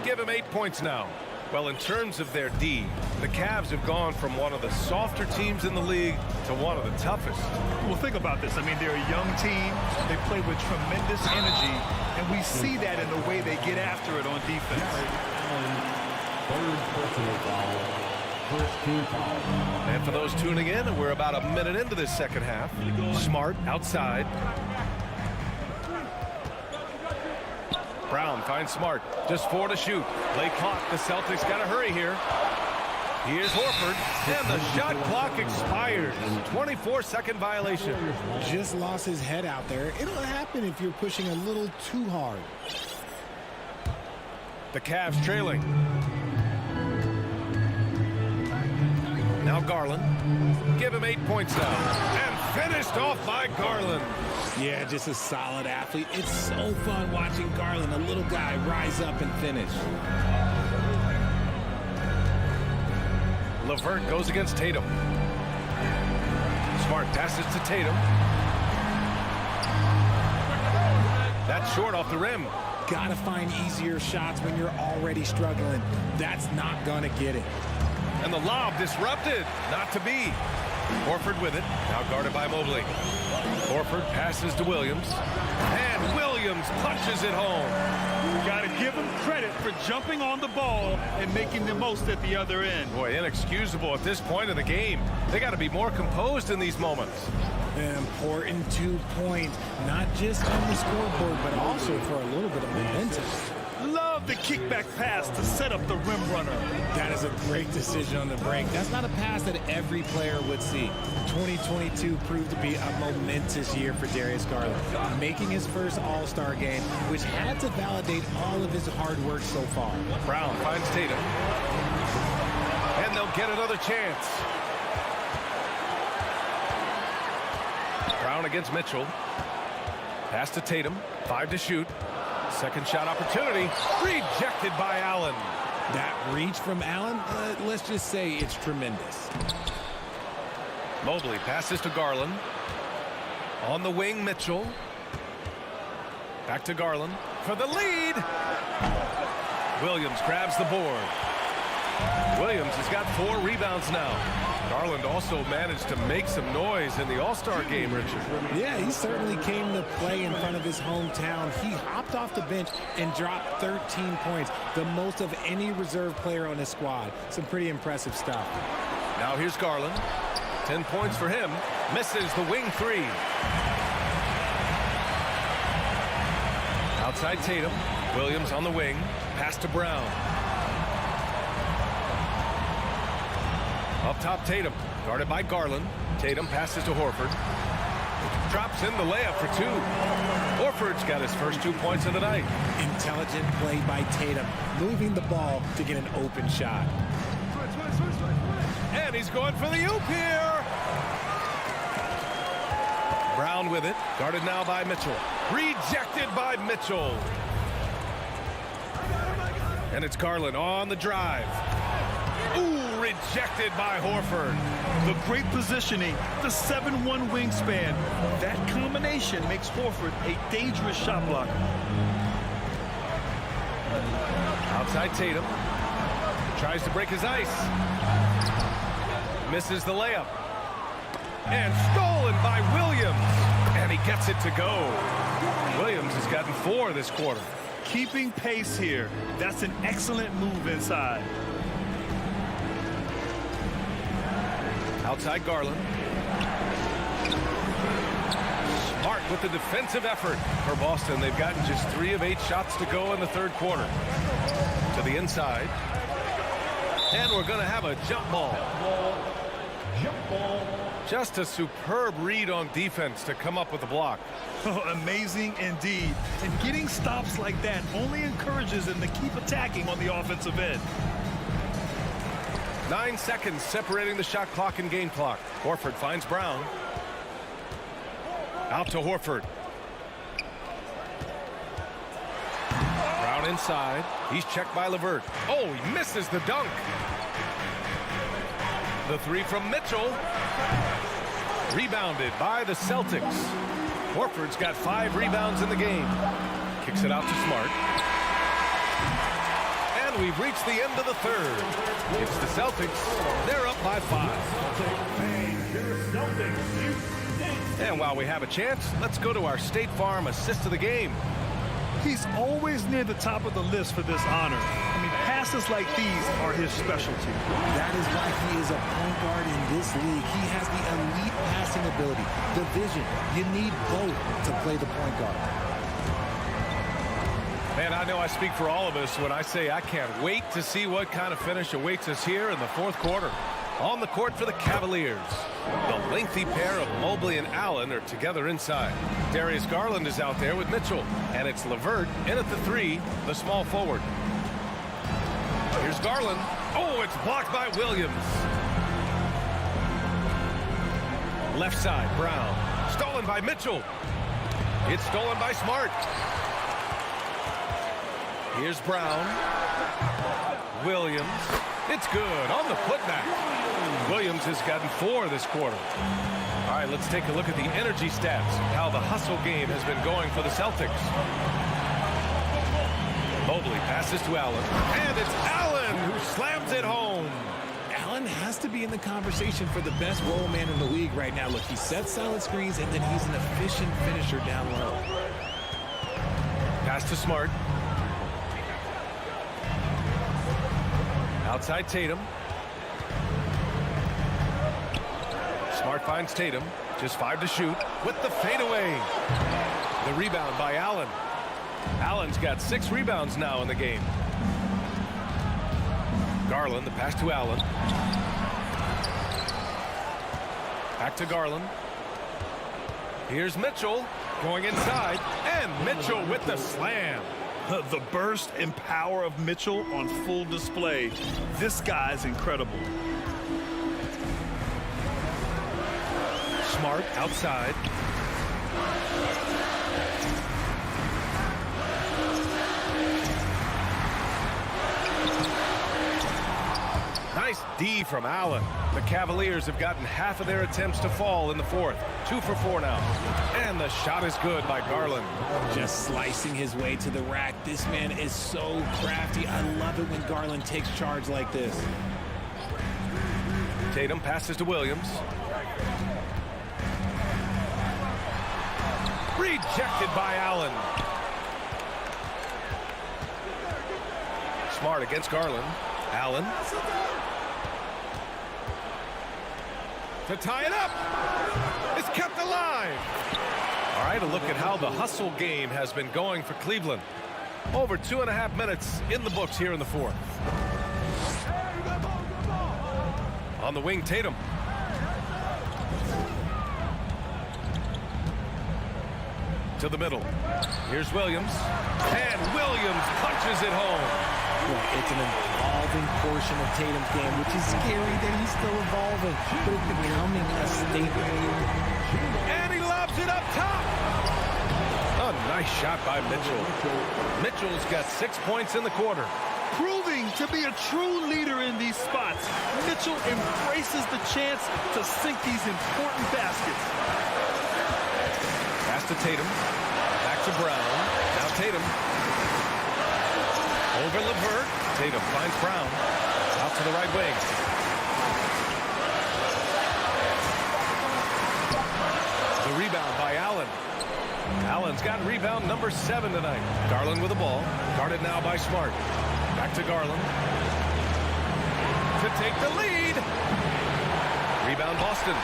Give him 8 points now. Well, in terms of their D, the Cavs have gone from one of the softer teams in the league to one of the toughest. Well, think about this. I mean, they're a young team. They play with tremendous energy, and we see that in the way they get after it on defense. Third personal foul. First team foul. And for those tuning in, we're about a minute into this second half. Smart outside. Brown finds Smart. Just 4 to shoot. Late clock. The Celtics got to hurry here. Here's Horford. And the shot clock expires. 24-second violation. Just lost his head out there. It'll happen if you're pushing a little too hard. The Cavs trailing. Now Garland. Give him 8 points now. And finished off by Garland. Yeah, just a solid athlete. It's so fun watching Garland, a little guy, rise up and finish. LeVert goes against Tatum. Smart passes to Tatum. That's short off the rim. Gotta find easier shots when you're already struggling. That's not gonna get it. And the lob disrupted. Not to be. Horford with it. Now guarded by Mobley. Horford passes to Williams. And Williams punches it home. Got to give him credit for jumping on the ball and making the most at the other end. Boy, inexcusable at this point in the game. They got to be more composed in these moments. An important 2 points, not just on the scoreboard, but also for a little bit of momentum. Love the kickback pass to set up the rim runner. That is a great decision on the break. That's not a pass that every player would see. 2022 proved to be a momentous year for Darius Garland, making his first All-Star game, which had to validate all of his hard work so far. Brown finds Tatum. And they'll get another chance. Brown against Mitchell. Pass to Tatum. 5 to shoot. Second shot opportunity. Rejected by Allen. That reach from Allen, let's just say it's tremendous. Mobley passes to Garland. On the wing, Mitchell. Back to Garland for the lead. Williams grabs the board. Williams has got 4 rebounds now. Garland also managed to make some noise in the All-Star game, Richard. Yeah, he certainly came to play in front of his hometown. He hopped off the bench and dropped 13 points, the most of any reserve player on his squad. Some pretty impressive stuff. Now here's Garland. 10 points for him. Misses the wing 3. Outside Tatum. Williams on the wing. Pass to Brown. Up top, Tatum. Guarded by Garland. Tatum passes to Horford. Drops in the layup for 2. Horford's got his first 2 points of the night. Intelligent play by Tatum, moving the ball to get an open shot. And he's going for the oop here. Brown with it. Guarded now by Mitchell. Rejected by Mitchell. And it's Garland on the drive. Ooh, rejected by Horford. The great positioning, the 7'1" wingspan. That combination makes Horford a dangerous shot blocker. Outside Tatum. Tries to break his ice. Misses the layup. And stolen by Williams. And he gets it to go. Williams has gotten 4 this quarter. Keeping pace here. That's an excellent move inside. Outside Garland. Smart with the defensive effort for Boston. They've gotten just 3 of 8 shots to go in the third quarter. To the inside. And we're going to have a jump ball. Just a superb read on defense to come up with a block. Oh, amazing indeed. And getting stops like that only encourages them to keep attacking on the offensive end. 9 seconds separating the shot clock and game clock. Horford finds Brown. Out to Horford. Brown inside. He's checked by LeVert. Oh, he misses the dunk. The 3 from Mitchell. Rebounded by the Celtics. Horford's got 5 rebounds in the game. Kicks it out to Smart. And we've reached the end of the third. It's the Celtics. They're up by 5. And while we have a chance, let's go to our State Farm assist of the game. He's always near the top of the list for this honor. I mean, passes like these are his specialty. That is why he is a point guard in this league. He has the elite passing ability, the vision. You need both to play the point guard. Man, I know I speak for all of us when I say I can't wait to see what kind of finish awaits us here in the fourth quarter. On the court for the Cavaliers, the lengthy pair of Mobley and Allen are together inside. Darius Garland is out there with Mitchell, and it's LeVert in at the 3, the small forward. Here's Garland. Oh, it's blocked by Williams. Left side, Brown. Stolen by Mitchell. It's stolen by Smart. Here's Brown. Williams. It's good on the putback. Williams has gotten 4 this quarter. All right, let's take a look at the energy stats, how the hustle game has been going for the Celtics. Mobley passes to Allen, and it's Allen who slams it home. Allen has to be in the conversation for the best roll man in the league right now. Look, he sets solid screens, and then he's an efficient finisher down low. Pass to Smart. Outside Tatum. Smart finds Tatum. Just 5 to shoot with the fadeaway. The rebound by Allen. Allen's got 6 rebounds now in the game. Garland, the pass to Allen. Back to Garland. Here's Mitchell going inside, and Mitchell with the slam. The burst and power of Mitchell on full display. This guy's incredible. Smart outside. Nice D from Allen. The Cavaliers have gotten half of their attempts to fall in the fourth. 2 for 4 now. And the shot is good by Garland. Just slicing his way to the rack. This man is so crafty. I love it when Garland takes charge like this. Tatum passes to Williams. Rejected by Allen. Smart against Garland. Allen. To tie it up. It's kept alive. All right, a look at how the hustle game has been going for Cleveland. Over 2.5 minutes in the books here in the fourth. On the wing, Tatum. To the middle. Here's Williams. And Williams punches it home. Well, it's an evolving portion of Tatum's game, which is scary that he's still evolving, but it's becoming a staple. And he lobs it up top. A nice shot by Mitchell. Mitchell's got 6 points in the quarter. Proving to be a true leader in these spots. Mitchell embraces the chance to sink these important baskets. Pass to Tatum. Back to Brown. Now Tatum. Over LeVert. Tatum finds Brown. Out to the right wing. The rebound by Allen. Allen's got rebound number 7 tonight. Garland with the ball. Guarded now by Smart. Back to Garland. To take the lead. Rebound Boston.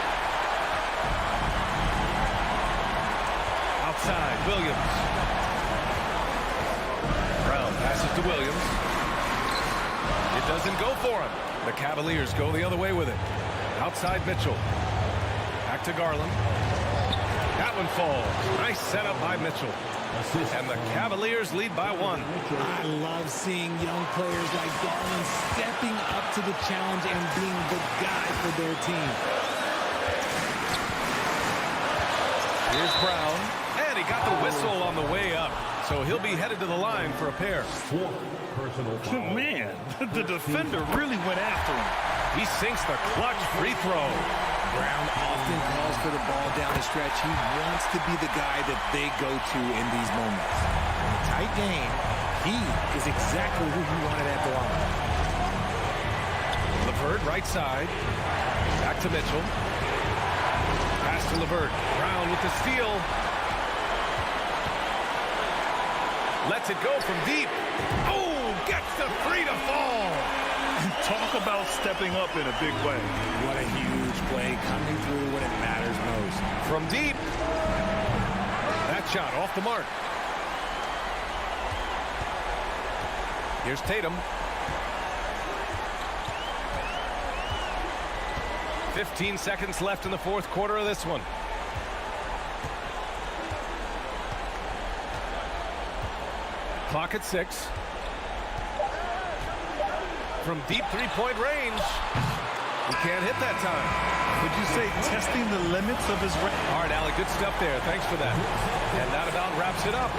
Outside, Williams. Brown passes to Williams. It doesn't go for him. The Cavaliers go the other way with it. Outside Mitchell. Back to Garland. That one falls. Nice setup by Mitchell. And the Cavaliers lead by 1. I love seeing young players like Garland stepping up to the challenge and being the guy for their team. Here's Brown. And he got the whistle on the way up. So he'll be headed to the line for a pair. Man, the defender really went after him. He sinks the clutch free throw. Brown often calls for the ball down the stretch. He wants to be the guy that they go to in these moments. In a tight game, he is exactly who he wanted at the line. LeVert, right side. Back to Mitchell. Pass to LeVert. Brown with the steal. Lets it go from deep. Oh, gets the 3 to fall. Talk about stepping up in a big way. What a huge play, coming through when it matters most. From deep. That shot off the mark. Here's Tatum. 15 seconds left in the fourth quarter of this one. Clock at 6. From deep 3-point range. He can't hit that time. Would you say testing the limits of his range? All right, Allie, good stuff there. Thanks for that. And that about wraps it up.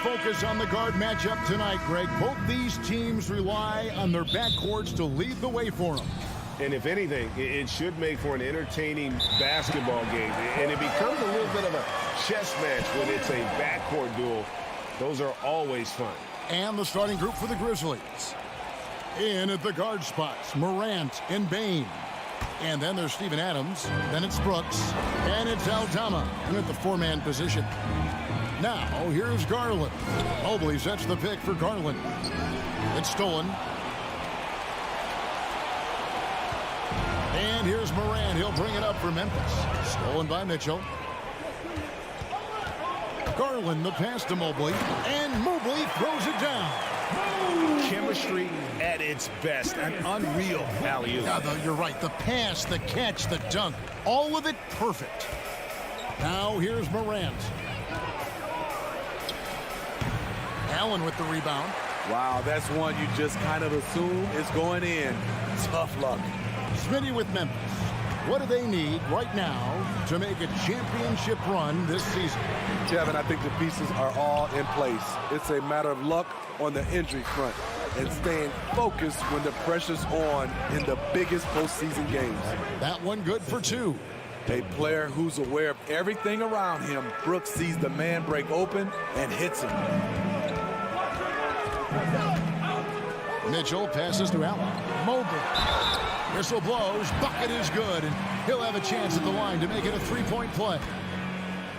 focus on the guard matchup tonight, Greg. Both these teams rely on their backcourts to lead the way for them. And if anything, it should make for an entertaining basketball game. And it becomes a little bit of a chess match when it's a backcourt duel. Those are always fun. And the starting group for the Grizzlies. In at the guard spots, Morant and Bane. And then there's Steven Adams. Then it's Brooks. And it's Aldama at the four-man position. Now, here's Garland. Mobley sets the pick for Garland. It's stolen. And here's Morant. He'll bring it up for Memphis. Stolen by Mitchell. Garland, the pass to Mobley. And Mobley throws it down. Chemistry at its best. An unreal alley-oop. Yeah, you're right. The pass, the catch, the dunk. All of it perfect. Now here's Morant. Allen with the rebound. Wow, that's one you just kind of assume is going in. Tough luck. Smitty with Memphis. What do they need right now to make a championship run this season? Kevin, I think the pieces are all in place. It's a matter of luck on the injury front and staying focused when the pressure's on in the biggest postseason games. That one good for two. A player who's aware of everything around him. Brooks sees the man break open and hits him. Mitchell passes to Allen. Mobley. Whistle blows. Bucket is good. And he'll have a chance at the line to make it a three-point play.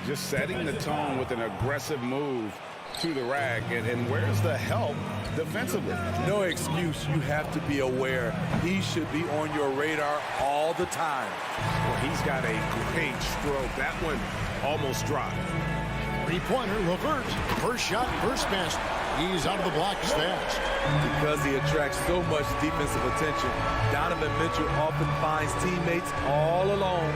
Just setting the tone with an aggressive move to the rack. And where's the help defensively? No excuse. You have to be aware. He should be on your radar all the time. Well, he's got a great stroke. That one almost dropped. Three-pointer, LeVert. First shot, first basket. He's out of the blocks fast. Because he attracts so much defensive attention, Donovan Mitchell often finds teammates all alone.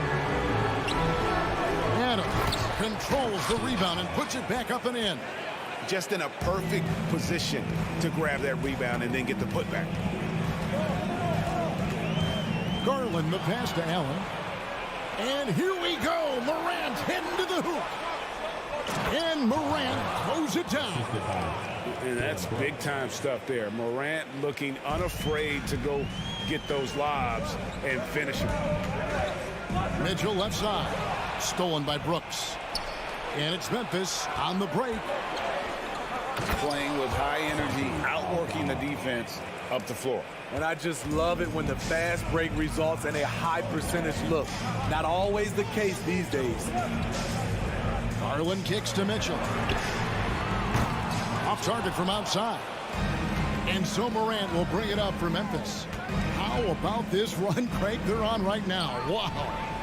Adams controls the rebound and puts it back up and in. Just in a perfect position to grab that rebound and then get the putback. Garland, the pass to Allen. And here we go. Morant heading to the hoop. And Morant throws it down. And that's big-time stuff there. Morant looking unafraid to go get those lobs and finish them. Mitchell left side. Stolen by Brooks. And it's Memphis on the break. Playing with high energy, outworking the defense up the floor. And I just love it when the fast break results in a high percentage look. Not always the case these days. Garland kicks to Mitchell. Off target from outside. And so Morant will bring it up for Memphis. How about this run, Craig, they're on right now? Wow.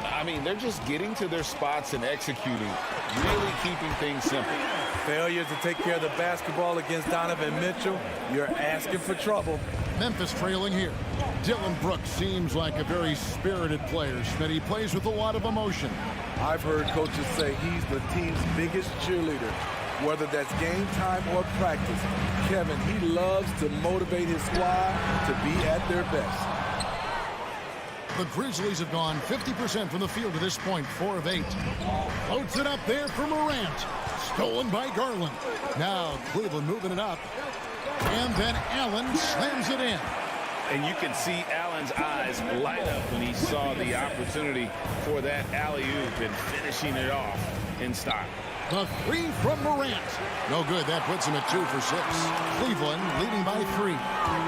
I mean, they're just getting to their spots and executing, really keeping things simple. Failure to take care of the basketball against Donovan Mitchell, you're asking for trouble. Memphis trailing here. Dillon Brooks seems like a very spirited player. Smitty plays with a lot of emotion. I've heard coaches say he's the team's biggest cheerleader, whether that's game time or practice. Kevin, he loves to motivate his squad to be at their best. The Grizzlies have gone 50% from the field to this point, 4 of 8. Floats it up there for Morant. Stolen by Garland. Now Cleveland moving it up. And then Allen slams it in. And you can see Allen's eyes light up when he saw the opportunity for that alley-oop and finishing it off in style. The three from Morant. No good. That puts him at 2 for 6. Cleveland leading by 3.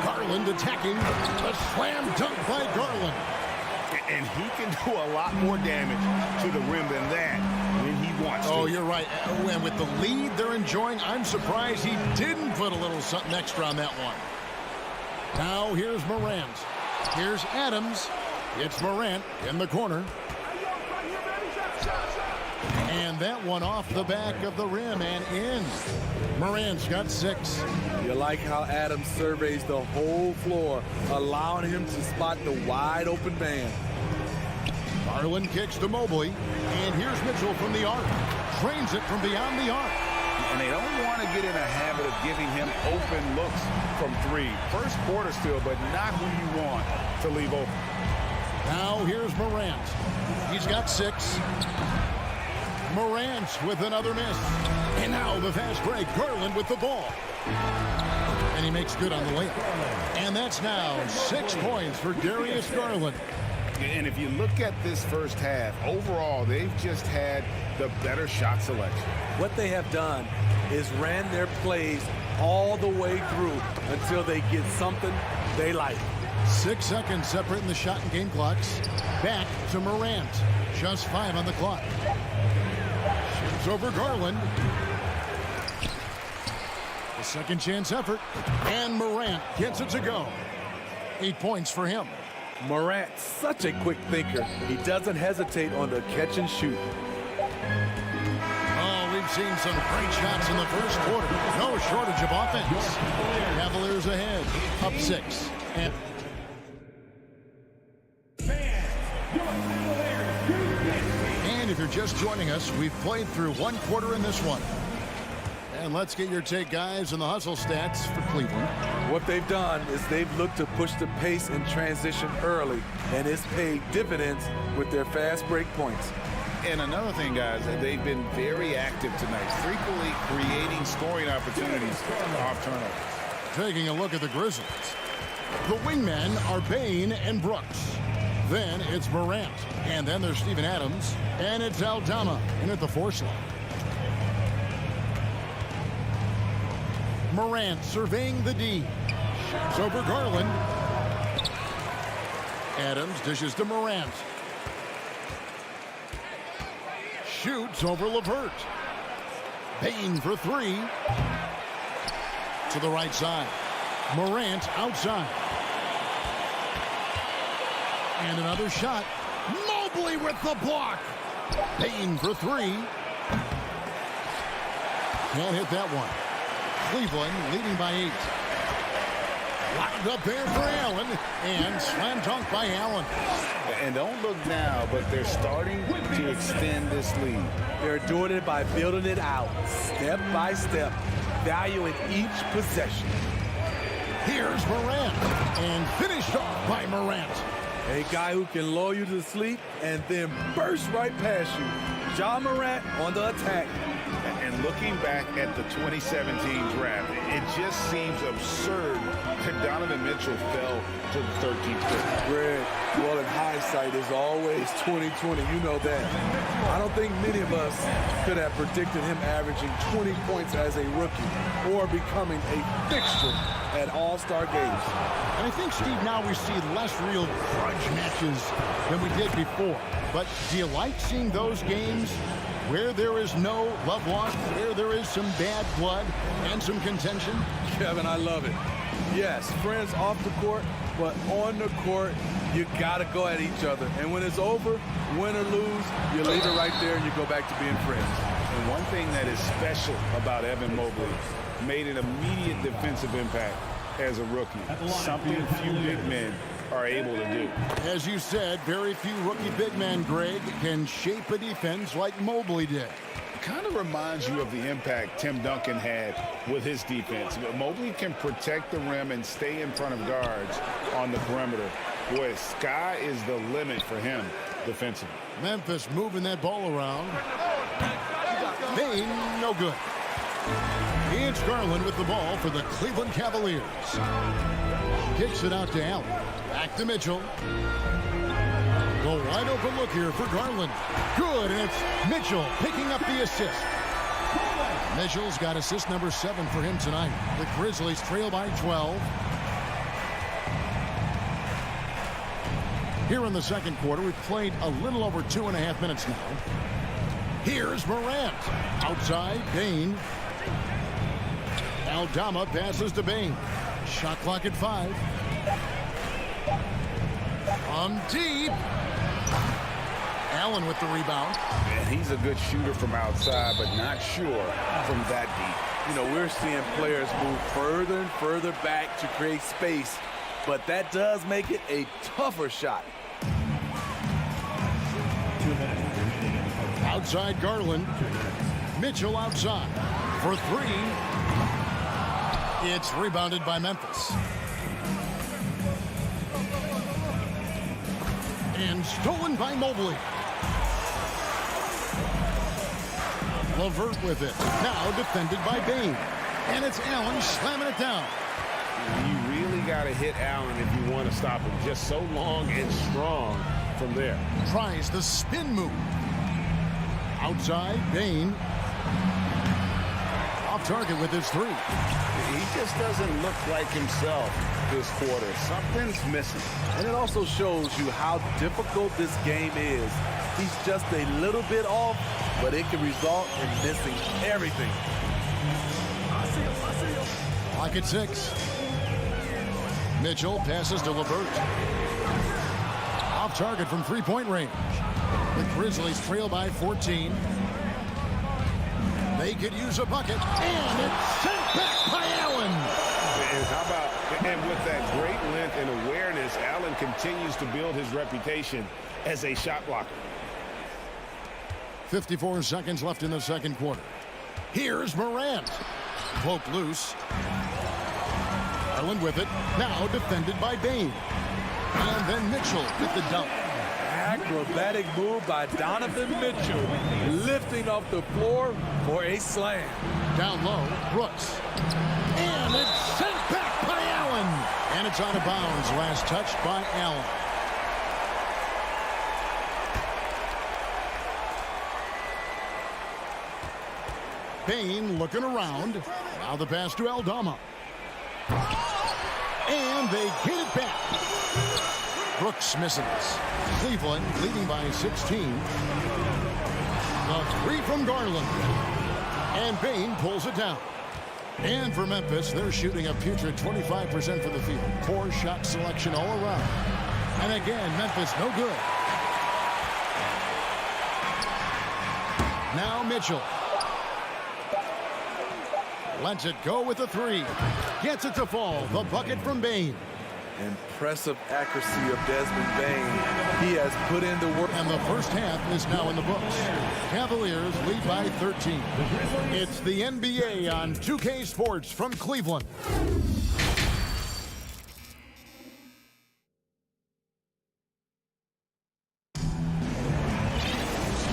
Garland attacking. A slam dunk by Garland. And he can do a lot more damage to the rim than that when he wants to. Oh, you're right. And with the lead they're enjoying, I'm surprised he didn't put a little something extra on that one. Now here's Morant. Here's Adams. It's Morant in the corner. And that one off the back of the rim and in. Morant's got 6. You like how Adams surveys the whole floor, allowing him to spot the wide open man. Garland kicks to Mobley. And here's Mitchell from the arc. Trains it from beyond the arc. And they don't want to get in a habit of giving him open looks from 3. First quarter still, but not who you want to leave open. Now here's Morant. He's got 6. Morant with another miss. And now the fast break. Garland with the ball. And he makes good on the layup. And that's now 6 points for Darius Garland. And if you look at this first half, overall, they've just had the better shot selection. What they have done is ran their plays all the way through until they get something they like. 6 seconds separating the shot and game clocks. Back to Morant. Just 5 on the clock. Shoots over Garland. A second chance effort. And Morant gets it to go. 8 points for him. Morant, such a quick thinker. He doesn't hesitate on the catch and shoot. Oh, we've seen some great shots in the first quarter. No shortage of offense. Cavaliers ahead, up 6. And if you're just joining us, we've played through 1 quarter in this one. And let's get your take, guys, on the hustle stats for Cleveland. What they've done is they've looked to push the pace and transition early, and it's paid dividends with their fast break points. And another thing, guys, they've been very active tonight, frequently creating scoring opportunities off turnovers. Taking a look at the Grizzlies. The wingmen are Bane and Brooks. Then it's Morant. And then there's Steven Adams. And it's Aldama in at the 4 slot. Morant surveying the D. Shoots over Garland. Adams dishes to Morant. Shoots over LeVert. Bane for 3. To the right side. Morant outside. And another shot. Mobley with the block. Bane for 3. Can't hit that one. Cleveland leading by 8. Locked up there for Allen. And slam dunk by Allen. And don't look now, but they're starting to extend this lead. They're doing it by building it out, step by step, valuing each possession. Here's Morant. And finished off by Morant. A guy who can lull you to sleep and then burst right past you. Ja Morant on the attack. And looking back at the 2017 draft, it just seems absurd that Donovan Mitchell fell to the 13th pick. Greg, well, in hindsight is always 2020. You know that. I don't think many of us could have predicted him averaging 20 points as a rookie or becoming a fixture at All-Star games. And I think, Steve, now we see less real grudge matches than we did before. But do you like seeing those games where there is no love lost, where there is some bad blood and some contention? Kevin, I love it. Yes, friends off the court, but on the court, you got to go at each other. And when it's over, win or lose, you leave it right there and you go back to being friends. And one thing that is special about Evan Mobley, made an immediate defensive impact as a rookie, something few big men are able to do. As you said, very few rookie big men, Greg, can shape a defense like Mobley did. Kind of reminds you of the impact Tim Duncan had with his defense. But Mobley can protect the rim and stay in front of guards on the perimeter. Boy, sky is the limit for him defensively. Memphis moving that ball around. Bane, no good. It's Garland with the ball for the Cleveland Cavaliers. Kicks it out to Allen. Back to Mitchell. The wide open look here for Garland. Good, and it's Mitchell picking up the assist. Mitchell's got assist number 7 for him tonight. The Grizzlies trail by 12. Here in the second quarter, we've played a little over 2.5 minutes now. Here's Morant. Outside, Bane. Aldama passes to Bane. Shot clock at 5. From deep. Allen with the rebound. And he's a good shooter from outside, but not sure from that deep. You know, we're seeing players move further and further back to create space, but that does make it a tougher shot. Outside Garland. Mitchell outside for 3. It's rebounded by Memphis. And stolen by Mobley. LeVert with it. Now defended by Bane. And it's Allen slamming it down. You really got to hit Allen if you want to stop him. Just so long and strong from there. Tries the spin move. Outside, Bane. Off target with his three. He just doesn't look like himself this quarter. Something's missing. And it also shows you how difficult this game is. He's just a little bit off, but it can result in missing everything. Lock at 6. Mitchell passes to LeVert. Off target from three-point range. The Grizzlies trail by 14. They could use a bucket. And it's sent back by Allen. And how about, and with that great length and awareness, Allen continues to build his reputation as a shot blocker. 54 seconds left in the second quarter. Here's Morant. Cloak loose. Garland with it. Now defended by Bane. And then Mitchell with the dunk. Acrobatic move by Donovan Mitchell. Lifting off the floor for a slam. Down low, Brooks. And it's sent back by Allen. And it's out of bounds. Last touch by Allen. Bane looking around. Now the pass to Aldama. And they get it back. Brooks misses. Cleveland leading by 16. The three from Garland. And Bane pulls it down. And for Memphis, they're shooting a putrid 25% from the field. Poor shot selection all around. And again, Memphis no good. Now Mitchell. Lets it go with a three. Gets it to fall. The bucket from Bane. Impressive accuracy of Desmond Bane. He has put in the work. And the first half is now in the books. Cavaliers lead by 13. It's the NBA on 2K Sports from Cleveland.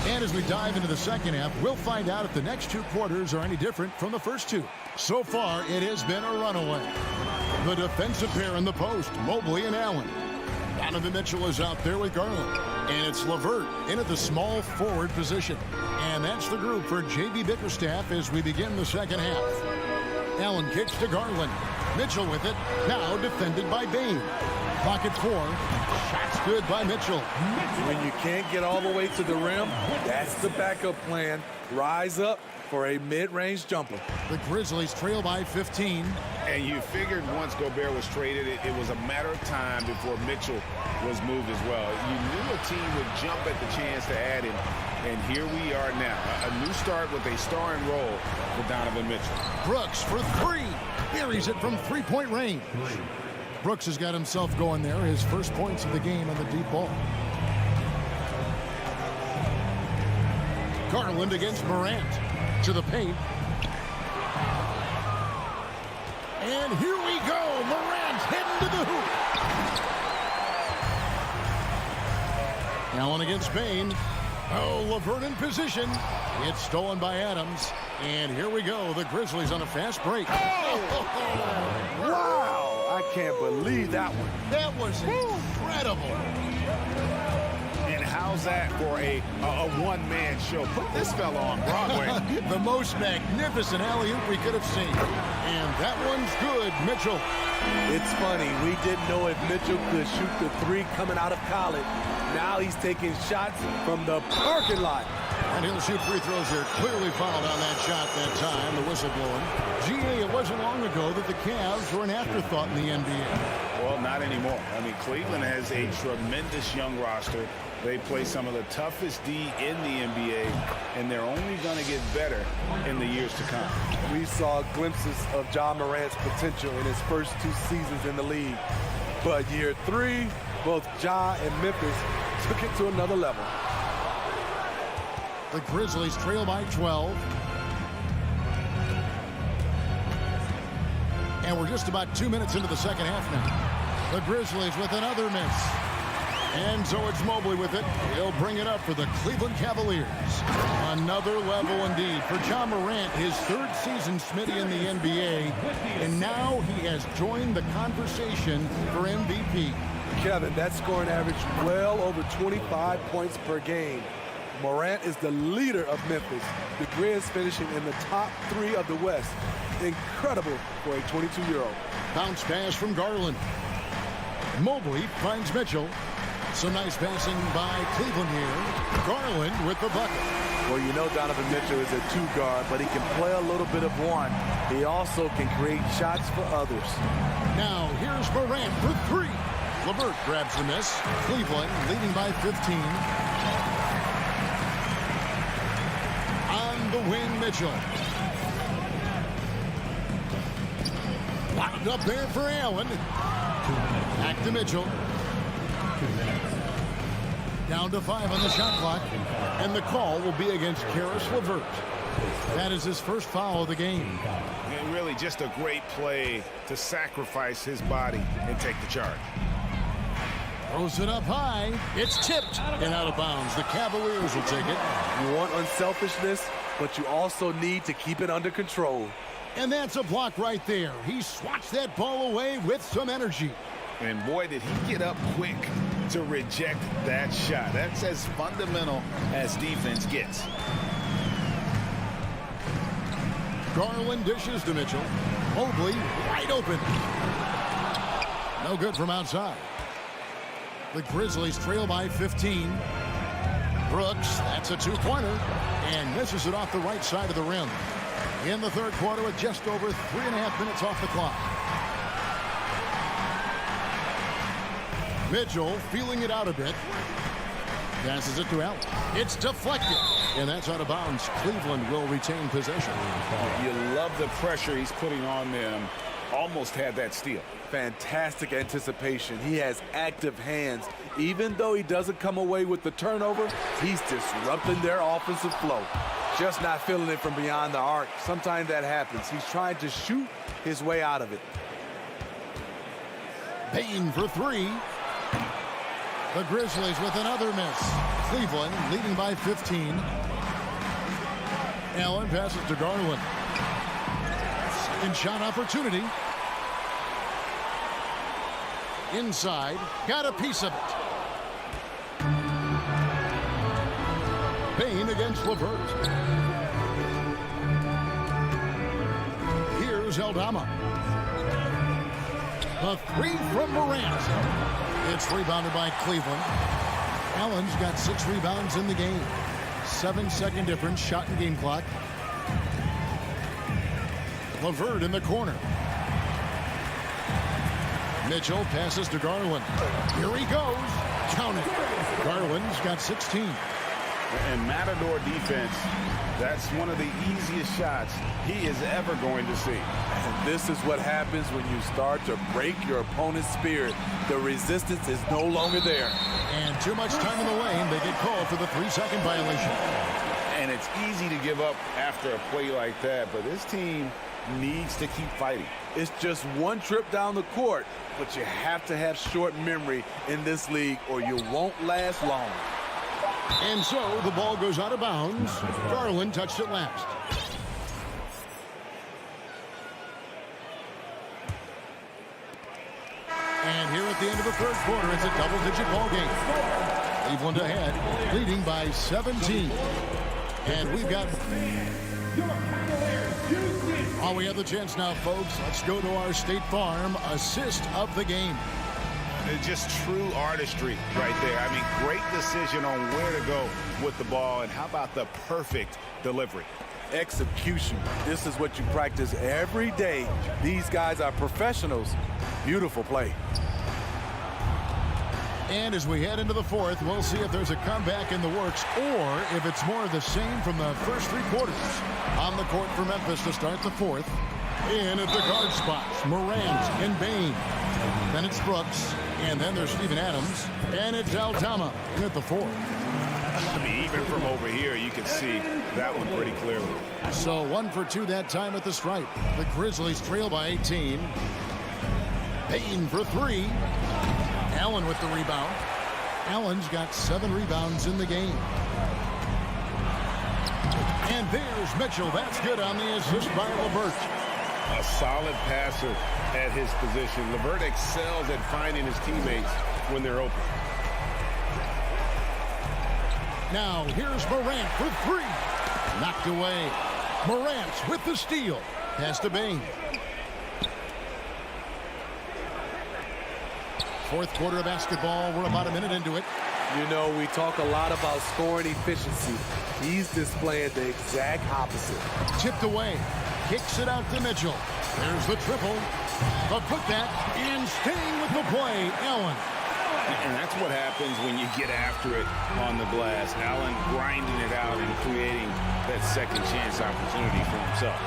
And as we dive into the second half, we'll find out if the next two quarters are any different from the first two. So far, it has been a runaway. The defensive pair in the post, Mobley and Allen. Donovan Mitchell is out there with Garland. And it's LeVert in at the small forward position. And that's the group for J.B. Bickerstaff as we begin the second half. Allen kicks to Garland. Mitchell with it. Now defended by Bane. Pocket 4. Shots good by Mitchell. When you can't get all the way to the rim, that's the backup plan. Rise up for a mid-range jumper. The Grizzlies trail by 15. And you figured once Gobert was traded, it was a matter of time before Mitchell was moved as well. You knew a team would jump at the chance to add him. And here we are now. A new start with a starring role for Donovan Mitchell. Brooks for three. Buries it from three-point range. Brooks has got himself going there. His first points of the game on the deep ball. Garland against Morant. To the paint. And here we go. Morant heading to the hoop. Allen against Bane. Oh, LeVert in position. It's stolen by Adams. And here we go. The Grizzlies on a fast break. Oh! Wow! I can't believe that one. That was incredible. And how's that for a one-man show? Put this fella on Broadway. The most magnificent alley-oop we could have seen. And that one's good, Mitchell. It's funny. We didn't know if Mitchell could shoot the three coming out of college. Now he's taking shots from the parking lot. And he'll shoot free throws here. Clearly fouled on that shot that time. The whistle blowing. GA, it wasn't long ago that the Cavs were an afterthought in the NBA. Well, not anymore. I mean, Cleveland has a tremendous young roster. They play some of the toughest D in the NBA, and they're only going to get better in the years to come. We saw glimpses of Ja Morant's potential in his first 2 seasons in the league. But year 3, both Ja and Memphis took it to another level. The Grizzlies trail by 12. And we're just about 2 minutes into the second half now. The Grizzlies with another miss. And so it's Mobley with it. He'll bring it up for the Cleveland Cavaliers. Another level indeed for John Morant, his third season Smitty in the NBA. And now he has joined the conversation for MVP. Kevin, that scoring average well over 25 points per game. Morant is the leader of Memphis. The Grizz finishing in the top 3 of the West. Incredible for a 22-year-old. Bounce pass from Garland. Mobley finds Mitchell. Some nice passing by Cleveland here. Garland with the bucket. Well, you know Donovan Mitchell is a 2-guard, but he can play a little bit of one. He also can create shots for others. Now here's Morant for 3. LeVert grabs the miss. Cleveland leading by 15. On the wing, Mitchell. Locked up there for Allen. Back to Mitchell. Down to 5 on the shot clock. And the call will be against Karis LeVert. That is his first foul of the game. And really just a great play to sacrifice his body and take the charge. Throws it up high. It's tipped and out of bounds. The Cavaliers will take it. You want unselfishness, but you also need to keep it under control. And that's a block right there. He swats that ball away with some energy. And boy, did he get up quick to reject that shot. That's as fundamental as defense gets. Garland dishes to Mitchell. Mobley wide open. No good from outside. The Grizzlies trail by 15. Brooks, that's a 2-pointer, and misses it off the right side of the rim. In the third quarter with just over 3.5 minutes off the clock. Mitchell feeling it out a bit. Passes it to Allen. It's deflected, and that's out of bounds. Cleveland will retain possession. You love the pressure he's putting on them. Almost had that steal. Fantastic anticipation. He has active hands. Even though he doesn't come away with the turnover, he's disrupting their offensive flow. Just not feeling it from beyond the arc. Sometimes that happens. He's trying to shoot his way out of it. Payne for 3. The Grizzlies with another miss. Cleveland leading by 15. Allen passes to Garland. Second shot opportunity. Inside. Got a piece of it. Payne against LeVert. Here's Aldama. A 3 from Morant. It's rebounded by Cleveland. Allen's got 6 rebounds in the game. 7-second difference, shot and game clock. LeVert in the corner. Mitchell passes to Garland. Here he goes. Count it. Garland's got 16. And Matador defense, that's one of the easiest shots he is ever going to see. And this is what happens when you start to break your opponent's spirit. The resistance is no longer there. And too much time in the lane. They get called for the 3-second violation. And it's easy to give up after a play like that, but this team needs to keep fighting. It's just one trip down the court, but you have to have short memory in this league or you won't last long. And so the ball goes out of bounds. Garland touched it last. And here at the end of the third quarter, it's a double-digit ball game. Cleveland ahead, leading by 17. And we've got... Oh, we have the chance now, folks. Let's go to our State Farm assist of the game. Just true artistry right there. I mean, great decision on where to go with the ball, and how about the perfect delivery? Execution. This is what you practice every day. These guys are professionals. Beautiful play. And as we head into the fourth, we'll see if there's a comeback in the works or if it's more of the same from the first 3 quarters. On the court for Memphis to start the fourth. In at the guard spots, Morant and Bane. Then it's Brooks, and then there's Steven Adams, and it's Aldama at the 4th. I mean, even from over here, you can see that one pretty clearly. So 1 for 2 that time at the stripe. The Grizzlies trail by 18. Payne for 3. Allen with the rebound. Allen's got 7 rebounds in the game. And there's Mitchell. That's good on the assist by LeVert. A solid passer at his position. LeVert excels at finding his teammates when they're open. Now here's Morant for 3. Knocked away. Morant with the steal. Pass to Bain. Fourth quarter of basketball. We're about a minute into it. You know, we talk a lot about scoring efficiency. He's displaying the exact opposite. Tipped away. Kicks it out to Mitchell. There's the triple. The putback. And staying with the play, Allen. And that's what happens when you get after it on the glass. Allen grinding it out and creating that second chance opportunity for himself.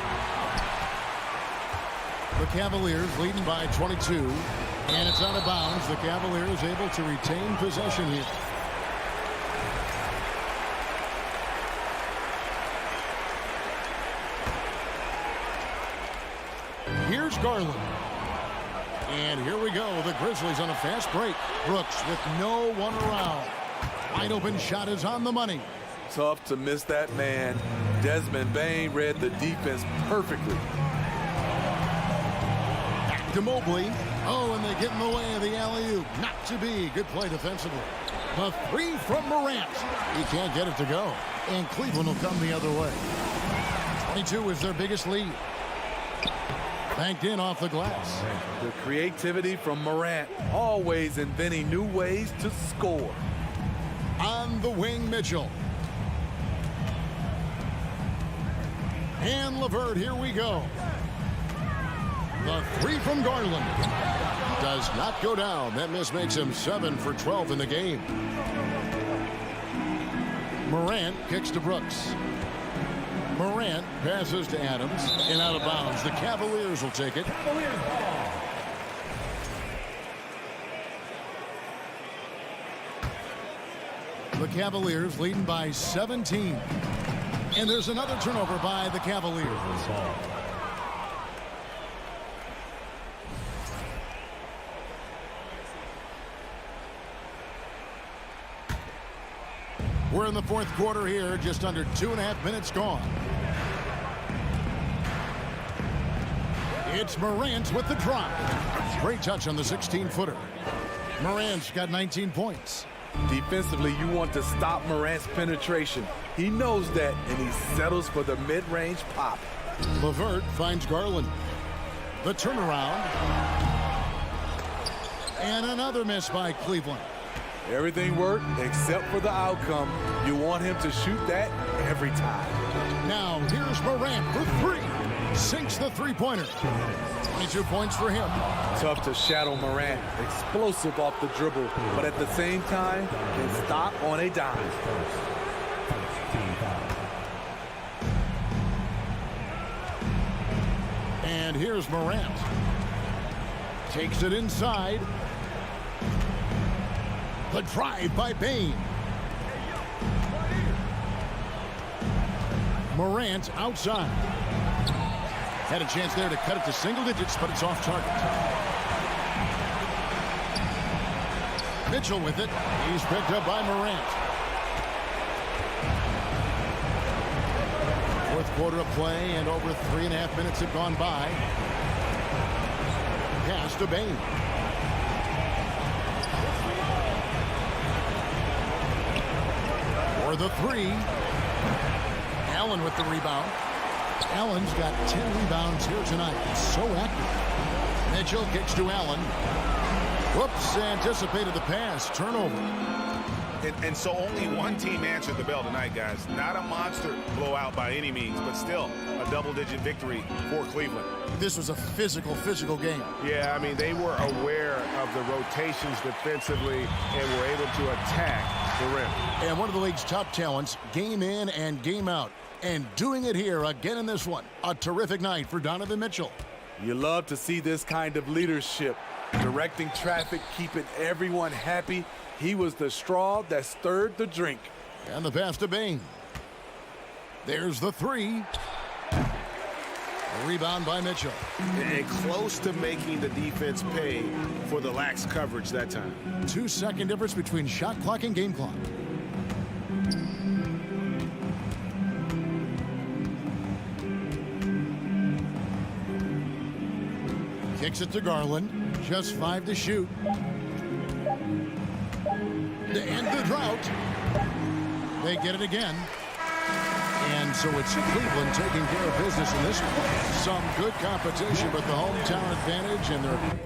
The Cavaliers leading by 22. And it's out of bounds. The Cavaliers able to retain possession here. Here's Garland. And here we go. The Grizzlies on a fast break. Brooks with no one around. Wide open shot is on the money. Tough to miss that man. Desmond Bain read the defense perfectly. Back to Mobley. Oh, and they get in the way of the alley-oop. Not to be. Good play defensively. The 3 from Morant. He can't get it to go. And Cleveland will come the other way. 22 is their biggest lead. Banked in off the glass. The creativity from Morant, always inventing new ways to score. On the wing, Mitchell. And LeVert, here we go. The 3 from Garland does not go down. That miss makes him 7 for 12 in the game. Morant kicks to Brooks. Morant passes to Adams and out of bounds. The Cavaliers will take it. The Cavaliers leading by 17. And there's another turnover by the Cavaliers. We're in the fourth quarter here, just under 2.5 minutes gone. It's Morant with the drop. Great touch on the 16-footer. Morant's got 19 points. Defensively, you want to stop Morant's penetration. He knows that, and he settles for the mid-range pop. LeVert finds Garland. The turnaround. And another miss by Cleveland. Everything worked except for the outcome. You want him to shoot that every time. Now here's Morant for 3. Sinks the three-pointer. 22 points for him. Tough to shadow Morant. Explosive off the dribble, but at the same time, can stop on a dime. And here's Morant. Takes it inside. The drive by Bain. Morant outside. Had a chance there to cut it to single digits, but it's off target. Mitchell with it. He's picked up by Morant. Fourth quarter of play, and over 3.5 minutes have gone by. Pass to Bain. For the 3. Allen with the rebound. Allen's got 10 rebounds here tonight. So active. Mitchell kicks to Allen. Whoops, anticipated the pass. Turnover. And so only one team answered the bell tonight, guys. Not a monster blowout by any means, but still a double-digit victory for Cleveland. This was a physical game. Yeah, I mean, they were aware of the rotations defensively and were able to attack the rim. And one of the league's top talents, game in and game out. And doing it here again in this one. A terrific night for Donovan Mitchell. You love to see this kind of leadership. Directing traffic, keeping everyone happy. He was the straw that stirred the drink. And the pass to Bain. There's the 3. A rebound by Mitchell. And close to making the defense pay for the lax coverage that time. 2-second difference between shot clock and game clock. Kicks it to Garland. Just 5 to shoot. To end the drought. They get it again. And so it's Cleveland taking care of business in this one. Some good competition, but the hometown advantage, and they're...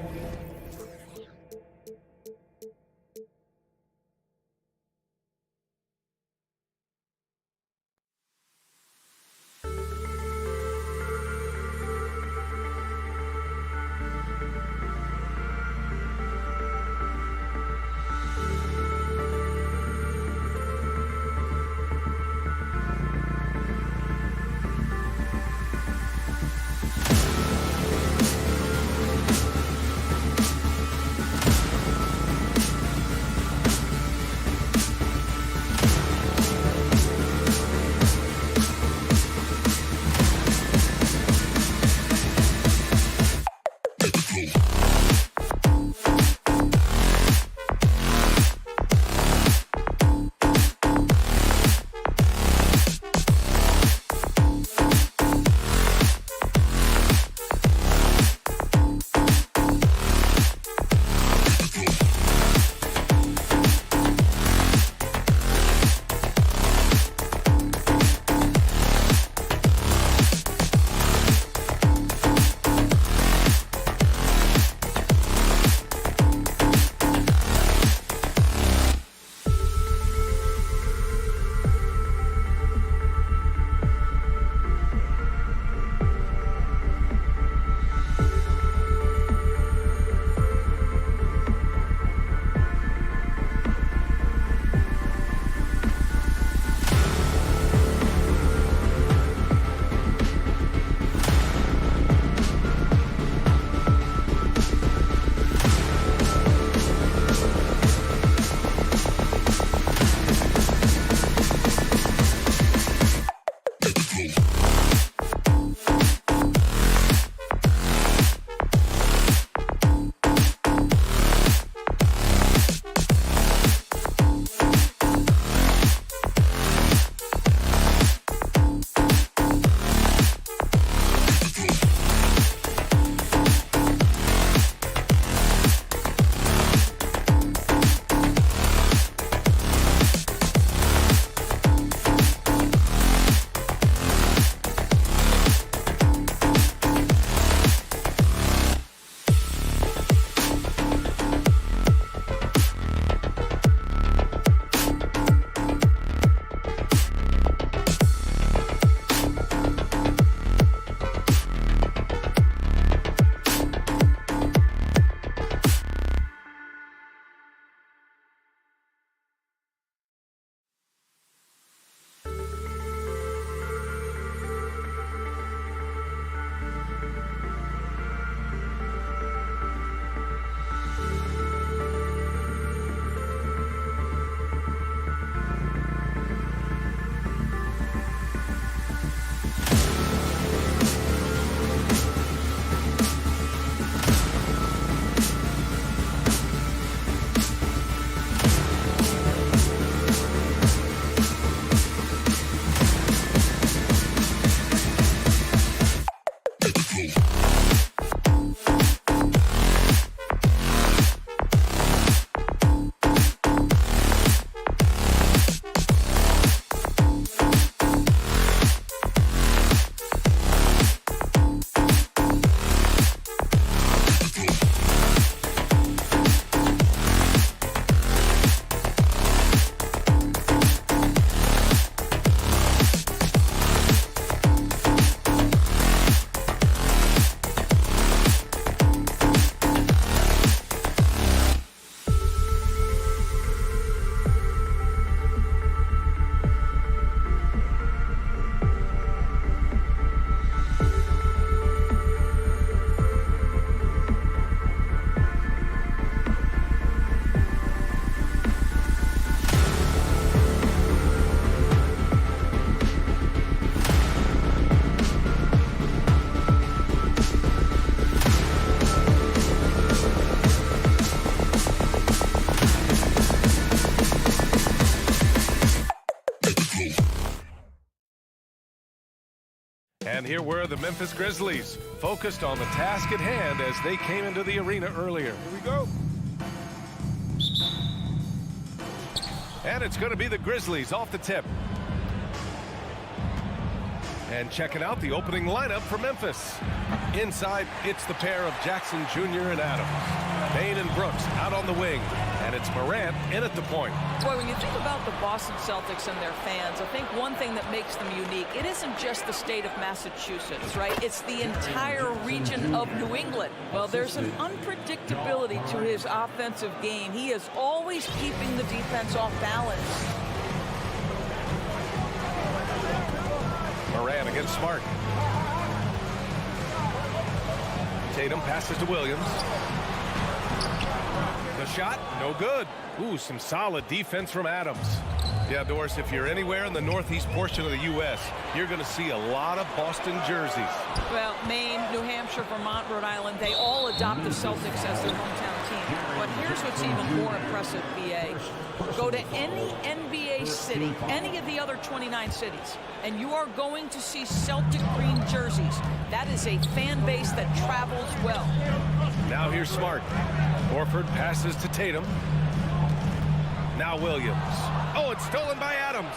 And here were the Memphis Grizzlies, focused on the task at hand as they came into the arena earlier. Here we go. And it's going to be the Grizzlies off the tip. And checking out the opening lineup for Memphis. Inside, it's the pair of Jackson Jr. and Adams. Bane and Brooks out on the wing. And it's Morant in at the point. Boy, when you think about the Boston Celtics and their fans, I think one thing that makes them unique, it isn't just the state of Massachusetts, right? It's the entire region of New England. Well, there's an unpredictability to his offensive game. He is always keeping the defense off balance. Morant against Smart. Tatum passes to Williams. The shot, no good. Ooh, some solid defense from Adams. Yeah, Doris, if you're anywhere in the northeast portion of the U.S., you're going to see a lot of Boston jerseys. Well, Maine, New Hampshire, Vermont, Rhode Island, they all adopt the Celtics as their hometown team. But here's what's even more impressive, BA. Go to any NBA city, any of the other 29 cities, and you are going to see Celtic green jerseys. That is a fan base that travels well. Now here's Smart. Horford passes to Tatum. Now Williams. Oh, it's stolen by Adams.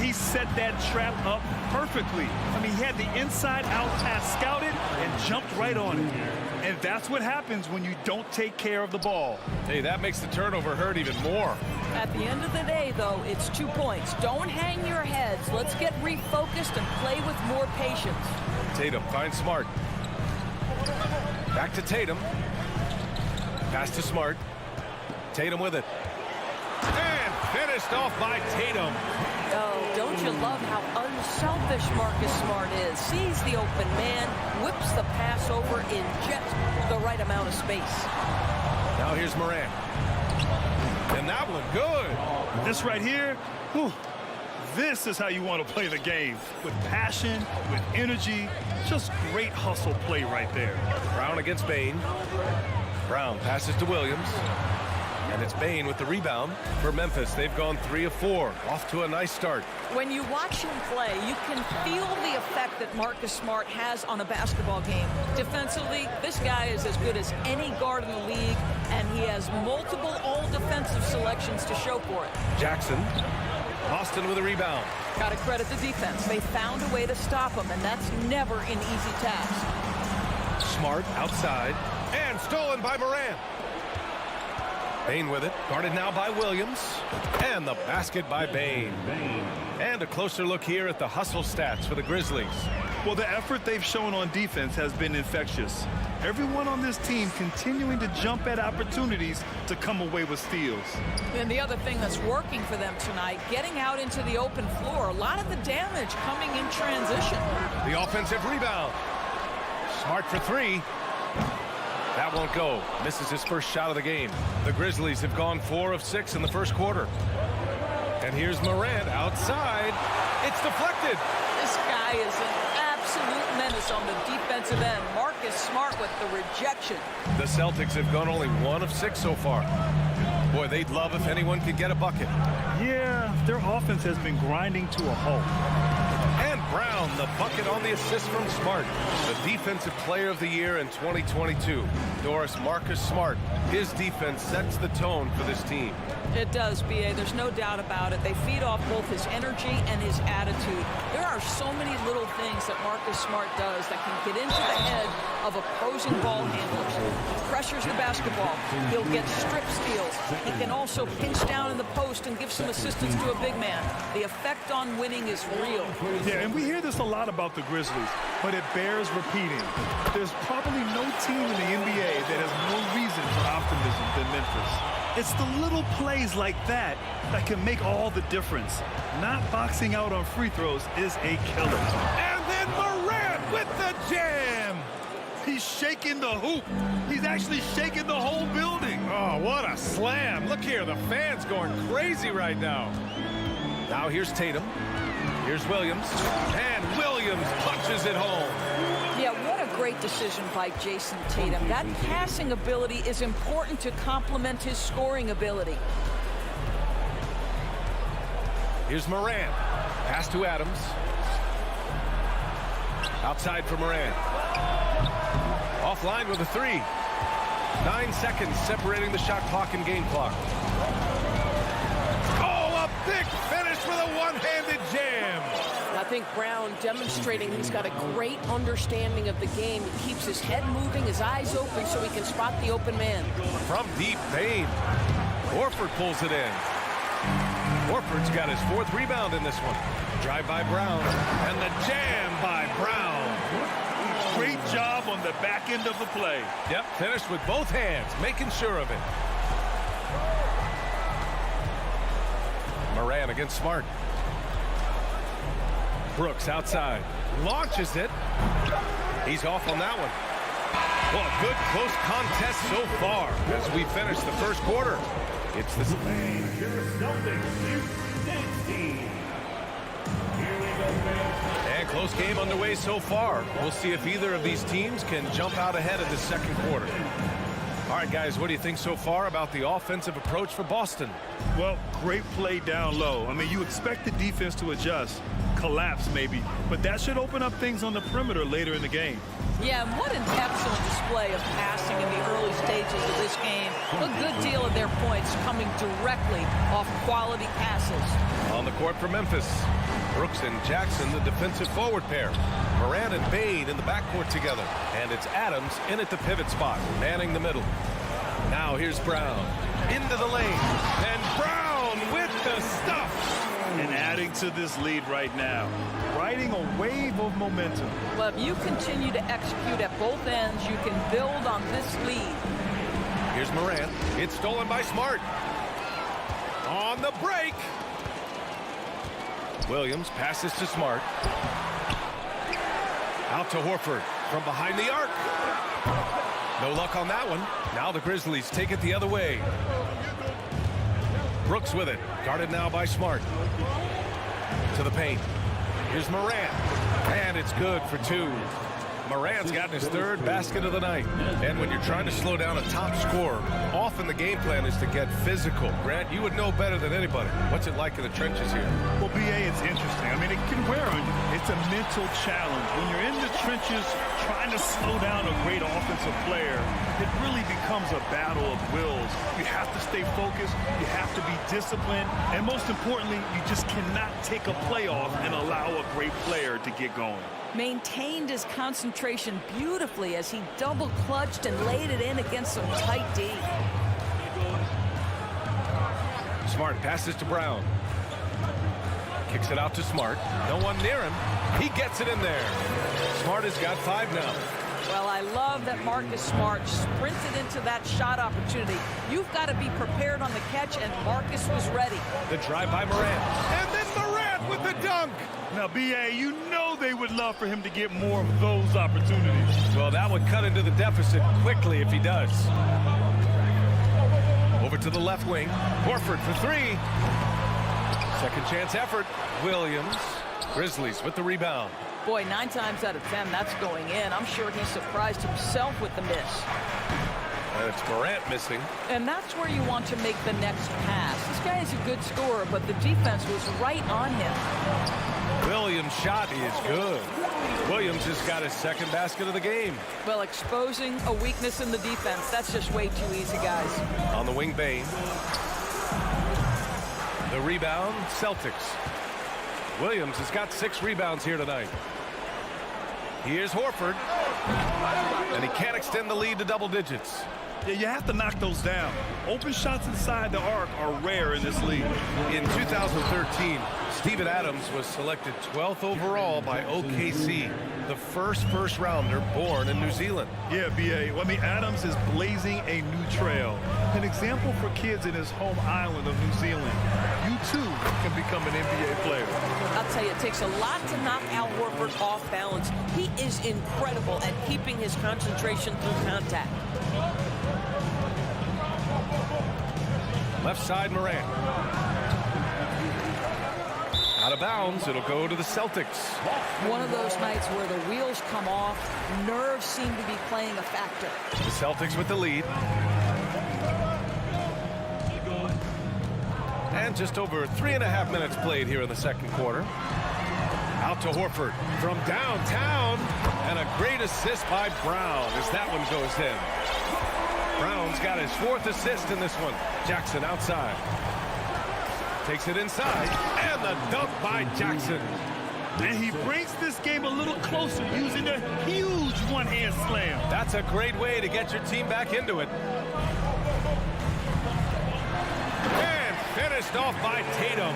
He set that trap up perfectly. I mean, he had the inside-out pass scouted and jumped right on it. And that's what happens when you don't take care of the ball. Hey, that makes the turnover hurt even more. At the end of the day, though, it's 2 points. Don't hang your heads. Let's get refocused and play with more patience. Tatum finds Smart. Back to Tatum. Pass to Smart. Tatum with it. And finished off by Tatum. Oh, don't you love how unselfish Marcus Smart is? Sees the open man, whips the pass over in just the right amount of space. Now here's Morant. And that one good. This right here, whew, this is how you want to play the game. With passion, with energy, just great hustle play right there. Brown against Bane. Brown passes to Williams. And it's Bane with the rebound for Memphis. They've gone 3 of 4. Off to a nice start. When you watch him play, you can feel the effect that Marcus Smart has on a basketball game. Defensively, this guy is as good as any guard in the league, and he has multiple all-defensive selections to show for it. Jackson. Boston with a rebound. Got to credit the defense. They found a way to stop him, and that's never an easy task. Smart outside. And stolen by Morant. Bane with it, guarded now by Williams, and the basket by Bane. And a closer look here at the hustle stats for the Grizzlies. Well, the effort they've shown on defense has been infectious. Everyone on this team continuing to jump at opportunities to come away with steals. And the other thing that's working for them tonight, getting out into the open floor, a lot of the damage coming in transition. The offensive rebound. Smart for 3. That won't go. Misses his first shot of the game. The Grizzlies have gone 4 of 6 in the first quarter. And here's Morant outside. It's deflected. This guy is an absolute menace on the defensive end. Marcus Smart with the rejection. The Celtics have gone only 1 of 6 so far. Boy, they'd love if anyone could get a bucket. Yeah, their offense has been grinding to a halt. And Brown, the bucket on the assist from Smart. The Defensive Player of the Year in 2022. Doris, Marcus Smart. His defense sets the tone for this team. It does, B.A. There's no doubt about it. They feed off both his energy and his attitude. There are so many little things that Marcus Smart does that can get into the head of opposing ball handlers. He pressures the basketball. He'll get strip steals. He can also pinch down in the post and give some assistance to a big man. The effect on winning is real. Yeah, and we hear this a lot about the Grizzlies, but it bears repeating. There's probably no team in the NBA that has more reason for optimism than Memphis. It's the little plays like that that can make all the difference. Not boxing out on free throws is a killer. And then Morant with the jam. He's shaking the hoop. He's actually shaking the whole building. Oh, what a slam. Look here, the fans going crazy right now. Now here's Tatum. Here's Williams. And Williams punches it home. Yeah, what a great decision by Jason Tatum. That passing ability is important to complement his scoring ability. Here's Morant. Pass to Adams. Outside for Morant. Offline with a 3. 9 seconds separating the shot clock and game clock. Oh, a big finish with a one-handed jam. I think Brown demonstrating he's got a great understanding of the game. He keeps his head moving, his eyes open so he can spot the open man. From deep Payne. Horford pulls it in. Horford's got his 4th rebound in this one. Drive by Brown. And the jam by Brown. Great job on the back end of the play. Yep, finished with both hands, making sure of it. Moran against Smart. Brooks outside. Launches it. He's off on that one. Well, a good close contest so far as we finish the first quarter. It's the and close game underway so far. We'll see if either of these teams can jump out ahead of the second quarter. All right, guys, what do you think so far about the offensive approach for Boston? Well, great play down low. I mean, you expect the defense to adjust, collapse maybe, but that should open up things on the perimeter later in the game. Yeah, and what an excellent display of passing in the early stages of this game. A good deal of their points coming directly off quality passes. On the court for Memphis, Brooks and Jackson, the defensive forward pair. Moran and Bade in the backcourt together. And it's Adams in at the pivot spot, manning the middle. Now here's Brown. Into the lane. And Brown with the stuff. And adding to this lead right now. Riding a wave of momentum. Well, if you continue to execute at both ends, you can build on this lead. Here's Moran. It's stolen by Smart. On the break. Williams passes to Smart. Out to Horford from behind the arc. No luck on that one. Now the Grizzlies take it the other way. Brooks with it. Guarded now by Smart. To the paint. Here's Moran. And it's good for 2. Moran's gotten his 3rd basket of the night. And when you're trying to slow down a top scorer, often the game plan is to get physical. Grant, you would know better than anybody. What's it like in the trenches here? Well, BA, it's interesting. I mean, it can wear on you. It's a mental challenge. When you're in the trenches trying to slow down a great offensive player, it really becomes a battle of wills. You have to stay focused. You have to be disciplined. And most importantly, you just cannot take a play off and allow a great player to get going. Maintained his concentration beautifully as he double clutched and laid it in against some tight D. Smart passes to Brown. Kicks it out to Smart. No one near him. He gets it in there. Smart has got 5 now. Well, I love that Marcus Smart sprinted into that shot opportunity. You've got to be prepared on the catch, and Marcus was ready. The drive by Morant. And then Morant with the dunk. Now, BA, you know they would love for him to get more of those opportunities. Well, that would cut into the deficit quickly if he does. Over to the left wing. Horford for 3. Second chance effort. Williams. Grizzlies with the rebound. Boy, 9 times out of 10, that's going in. I'm sure he surprised himself with the miss. And it's Morant missing. And that's where you want to make the next pass. This guy is a good scorer, but the defense was right on him. Williams' shot is good. Williams has got his 2nd basket of the game. Well, exposing a weakness in the defense, that's just way too easy, guys. On the wing, Bane. The rebound, Celtics. Williams has got 6 rebounds here tonight. Here's Horford. And he can't extend the lead to double digits. Yeah, you have to knock those down. Open shots inside the arc are rare in this league. In 2013, Steven Adams was selected 12th overall by OKC, the first rounder born in New Zealand. Yeah, BA. Well, I mean, Adams is blazing a new trail. An example for kids in his home island of New Zealand. You, too, can become an NBA player. I'll tell you, it takes a lot to knock Al Horford off balance. He is incredible at keeping his concentration through contact. Left side, Morant. Out of bounds, it'll go to the Celtics. One of those nights where the wheels come off, nerves seem to be playing a factor. The Celtics with the lead. And just over 3.5 minutes played here in the second quarter. Out to Horford from downtown. And a great assist by Brown as that one goes in. Brown's got his 4th assist in this one. Jackson outside. Takes it inside. And the dunk by Jackson. And he brings this game a little closer using a huge one-hand slam. That's a great way to get your team back into it. And finished off by Tatum.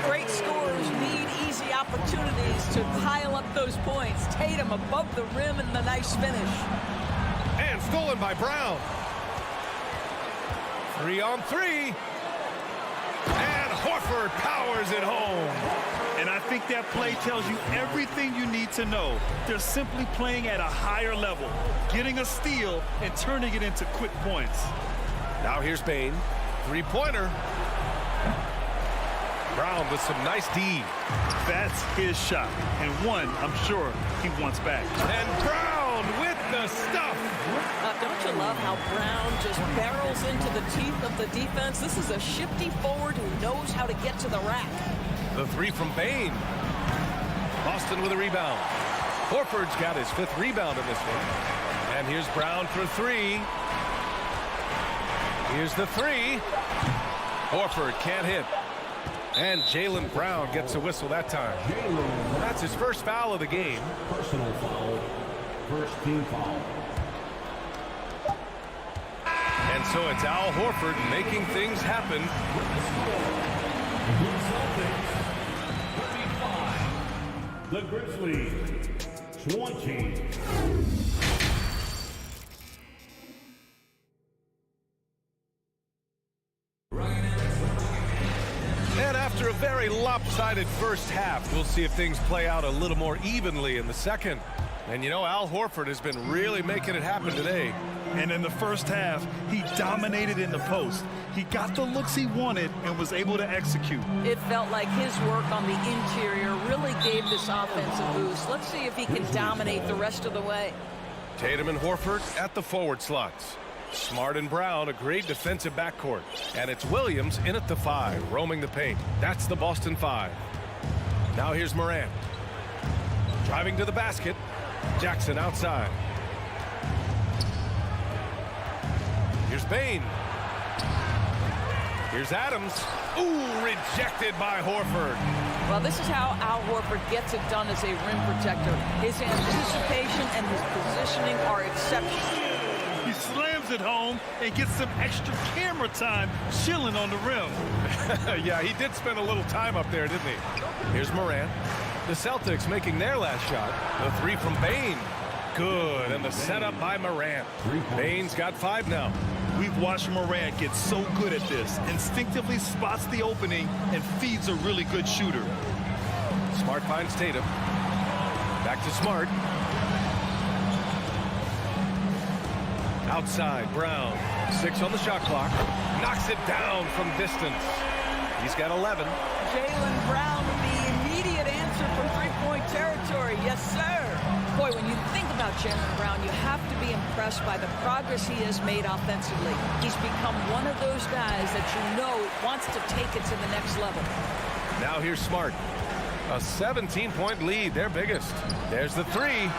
Great scorers need easy opportunities to pile up those points. Tatum above the rim and the nice finish. And stolen by Brown. 3-on-3. And Horford powers it home. And I think that play tells you everything you need to know. They're simply playing at a higher level, getting a steal and turning it into quick points. Now here's Bane. 3-pointer. Brown with some nice D. That's his shot, and one I'm sure he wants back. And Brown with the stuff. Don't you love how Brown just barrels into the teeth of the defense? This is a shifty forward who knows how to get to the rack. The 3 from Bane. Boston with a rebound. Horford's got his 5th rebound in this one. And here's Brown for 3. Here's the 3. Horford can't hit. And Jaylen Brown gets a whistle that time. That's his first foul of the game. Personal foul. First team foul. And so it's Al Horford making things happen. The Grizzlies, 20. And after a very lopsided first half, we'll see if things play out a little more evenly in the second. And you know, Al Horford has been really making it happen today. And in the first half, he dominated in the post. He got the looks he wanted and was able to execute. It felt like his work on the interior really gave this offense a boost. Let's see if he can dominate the rest of the way. Tatum and Horford at the forward slots. Smart and Brown, a great defensive backcourt. And it's Williams in at the 5, roaming the paint. That's the Boston 5. Now here's Morant. Driving to the basket. Jackson outside. Here's Bane. Here's Adams. Ooh, rejected by Horford. Well, this is how Al Horford gets it done as a rim protector. His anticipation and his positioning are exceptional. He slams it home and gets some extra camera time chilling on the rim. Yeah, he did spend a little time up there, didn't he? Here's Morant. The Celtics making their last shot. The 3 from Bane. Good, and the setup by Morant. Bane's got 5 now. We've watched Morant get so good at this. Instinctively spots the opening and feeds a really good shooter. Smart finds Tatum. Back to Smart. Outside, Brown. 6 on the shot clock. Knocks it down from distance. He's got 11. Jaylen Brown with the immediate answer from three-point territory. Yes, sir. Boy, when you think about Jaylen Brown, you have to be impressed by the progress he has made offensively. He's become one of those guys that you know wants to take it to the next level. Now here's Smart. A 17-point lead, their biggest. There's the 3.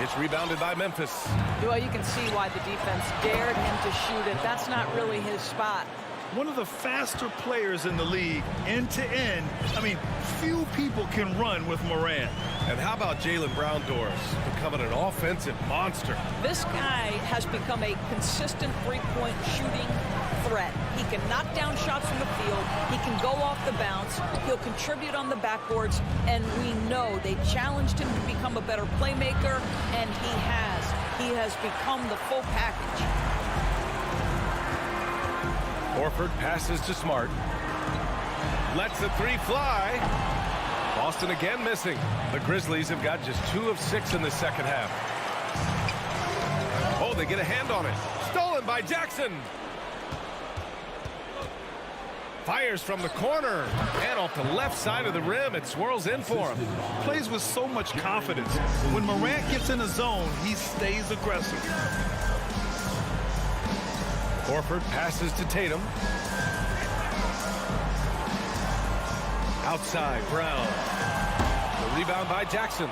It's rebounded by Memphis. Well, you can see why the defense dared him to shoot it. That's not really his spot. One of the faster players in the league, end to end. I mean, few people can run with Morant. And how about Jaylen Brown, Doris, becoming an offensive monster? This guy has become a consistent three-point shooting threat. He can knock down shots from the field. He can go off the bounce. He'll contribute on the backboards. And we know they challenged him to become a better playmaker, and he has. He has become the full package. Horford passes to Smart. Lets the 3 fly. Boston again missing. The Grizzlies have got just 2 of 6 in the second half. Oh, they get a hand on it. Stolen by Jackson. Fires from the corner. And off the left side of the rim, it swirls in for him. Plays with so much confidence. When Morant gets in the zone, he stays aggressive. Horford passes to Tatum. Outside, Brown. Rebound by Jackson.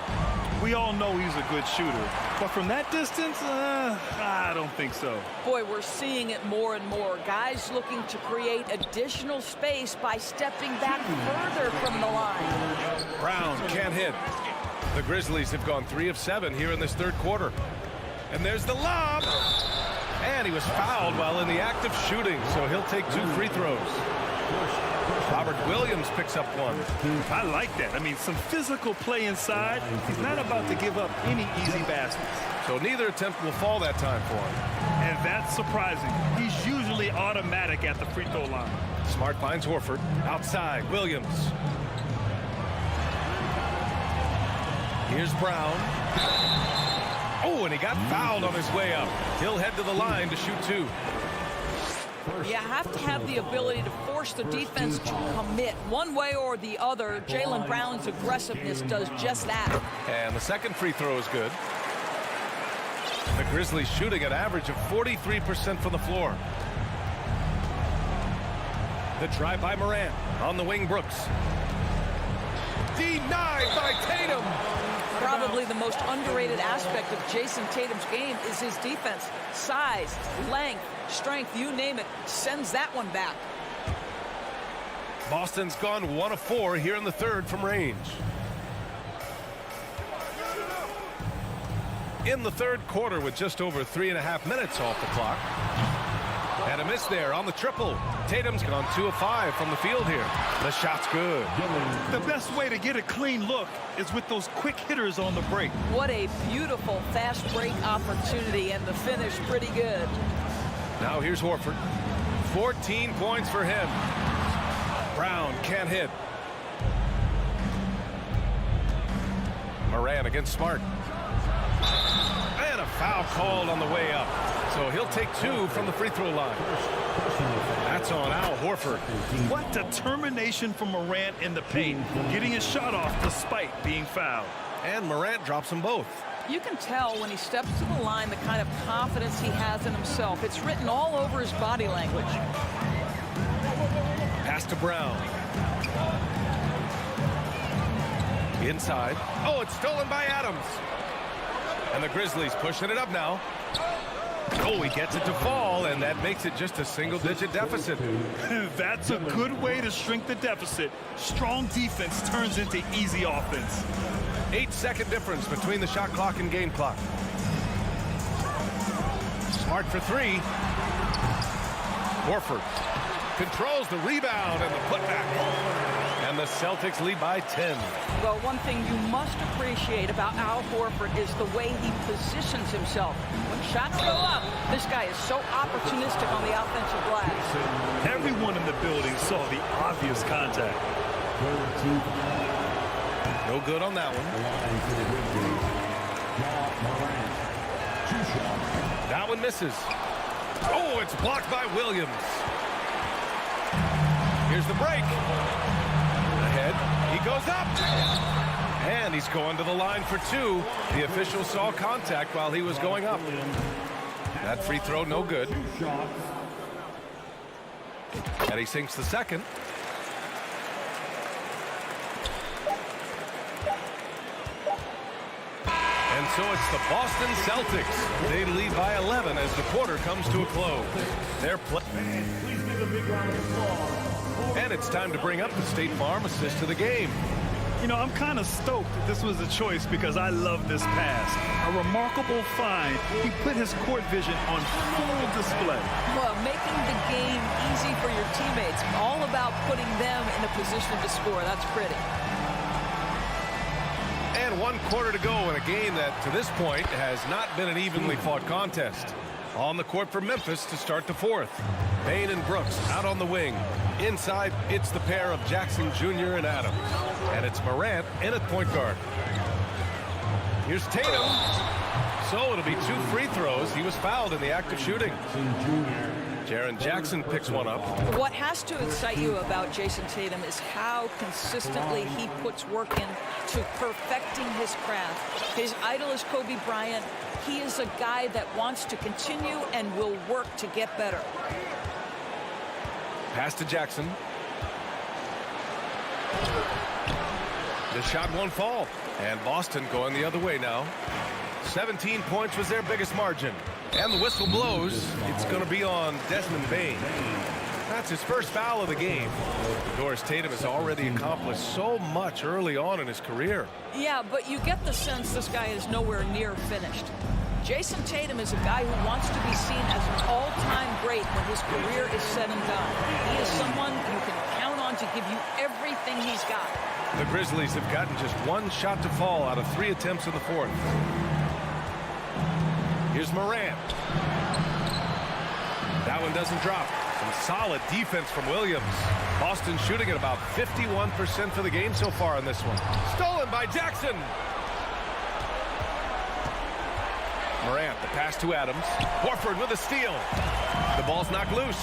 We all know he's a good shooter, but from that distance, I don't think so. Boy, we're seeing it more and more. Guys looking to create additional space by stepping back further from the line. Brown can't hit. The Grizzlies have gone 3 of 7 here in this third quarter. And there's the lob. And he was fouled while in the act of shooting, so he'll take 2 free throws. Robert Williams picks up 1. I like that. I mean, some physical play inside. He's not about to give up any easy baskets. So neither attempt will fall that time for him. And that's surprising. He's usually automatic at the free throw line. Smart finds Horford. Outside, Williams. Here's Brown. Oh, and he got fouled on his way up. He'll head to the line to shoot 2. You have to have the ability to force the defense to commit one way or the other. Jaylen Brown's aggressiveness does just that. And the second free throw is good. The Grizzlies shooting an average of 43% from the floor. The drive by Morant. On the wing, Brooks. Denied by Tatum. Probably the most underrated aspect of Jason Tatum's game is his defense. Size, length, strength, you name it, sends that one back. Boston's gone 1 of 4 here in the third from range. In the third quarter with just over 3.5 minutes off the clock. And a miss there on the triple. Tatum's gone 2 of 5 from the field here. The shot's good. The best way to get a clean look is with those quick hitters on the break. What a beautiful fast break opportunity, and the finish pretty good. Now here's Horford. 14 points for him. Brown can't hit. Morant against Smart. And a foul called on the way up. So he'll take 2 from the free throw line. That's on Al Horford. What determination from Morant in the paint, getting his shot off despite being fouled. And Morant drops them both. You can tell when he steps to the line the kind of confidence he has in himself. It's written all over his body language. Pass to Brown. Inside. Oh, it's stolen by Adams. And the Grizzlies pushing it up now. Oh, he gets it to fall, and that makes it just a single-digit deficit. That's a good way to shrink the deficit. Strong defense turns into easy offense. 8-second difference between the shot clock and game clock. Smart for 3. Horford controls the rebound and the putback. And the Celtics lead by 10. Well, one thing you must appreciate about Al Horford is the way he positions himself. When shots go up, this guy is so opportunistic on the offensive glass. Everyone in the building saw the obvious contact. No good on that one. That one misses. Oh, it's blocked by Williams. Here's the break. Ahead. He goes up. And he's going to the line for 2. The official saw contact while he was going up. That free throw, no good. And he sinks the second. And so it's the Boston Celtics. They lead by 11 as the quarter comes to a close. They're playing. And it's time to bring up the State Farm assist to the game. You know, I'm kind of stoked that this was a choice because I love this pass. A remarkable find. He put his court vision on full display. Well, making the game easy for your teammates. All about putting them in a position to score. That's pretty. And 1 quarter to go in a game that, to this point, has not been an evenly fought contest. On the court for Memphis to start the fourth. Payne and Brooks out on the wing. Inside, it's the pair of Jackson Jr. and Adams. And it's Morant in at point guard. Here's Tatum. So it'll be 2 free throws. He was fouled in the act of shooting. Jaren Jackson picks one up. What has to excite you about Jason Tatum is how consistently he puts work in to perfecting his craft. His idol is Kobe Bryant. He is a guy that wants to continue and will work to get better. Pass to Jackson. The shot won't fall. And Boston going the other way now. 17 points was their biggest margin. And the whistle blows. It's going to be on Desmond Bane. That's his first foul of the game. Doris Tatum has already accomplished so much early on in his career. Yeah, but you get the sense this guy is nowhere near finished. Jason Tatum is a guy who wants to be seen as an all-time great when his career is said and done. He is someone you can count on to give you everything he's got. The Grizzlies have gotten just one shot to fall out of 3 attempts in the fourth. Here's Morant. That one doesn't drop. Some solid defense from Williams. Boston shooting at about 51% for the game so far in this one. Stolen by Jackson. Morant, the pass to Adams. Horford with a steal. The ball's knocked loose.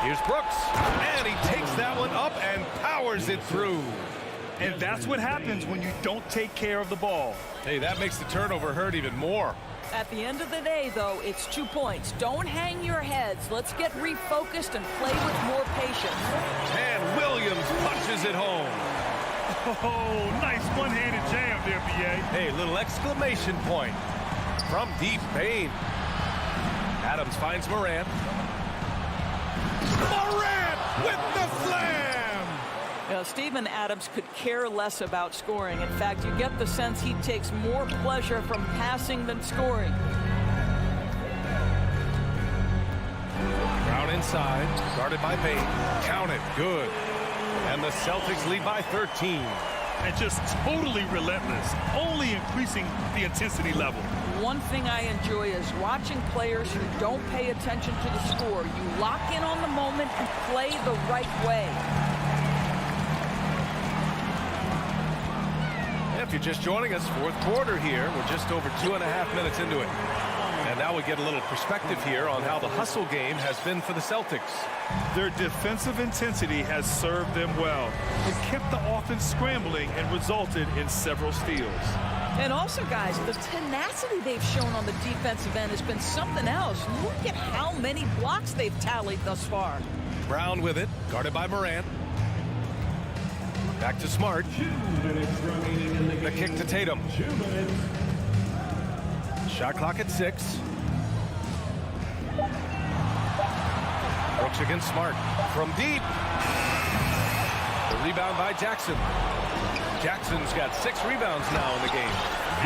Here's Brooks. And he takes that one up and powers it through. And that's what happens when you don't take care of the ball. Hey, that makes the turnover hurt even more. At the end of the day, though, it's 2 points. Don't hang your heads. Let's get refocused and play with more patience. And Williams punches it home. Oh, nice one-handed jam there, B.A. Hey, little exclamation point from deep Bane. Adams finds Morant. Morant with the slam! Steven Adams could care less about scoring. In fact, you get the sense he takes more pleasure from passing than scoring. Brown inside, guarded by Bane. Count it, good. And the Celtics lead by 13. And just totally relentless, only increasing the intensity level. One thing I enjoy is watching players who don't pay attention to the score. You lock in on the moment and play the right way. If you're just joining us, fourth quarter here. We're just over 2.5 minutes into it. And now we get a little perspective here on how the hustle game has been for the Celtics. Their defensive intensity has served them well. It kept the offense scrambling and resulted in several steals. And also, guys, the tenacity they've shown on the defensive end has been something else. Look at how many blocks they've tallied thus far. Brown with it, guarded by Morant. Back to Smart. 2 minutes remaining in the game. The kick to Tatum. 2 minutes. Shot clock at 6. Brooks against Smart. From deep. The rebound by Jackson. Jackson's got 6 rebounds now in the game.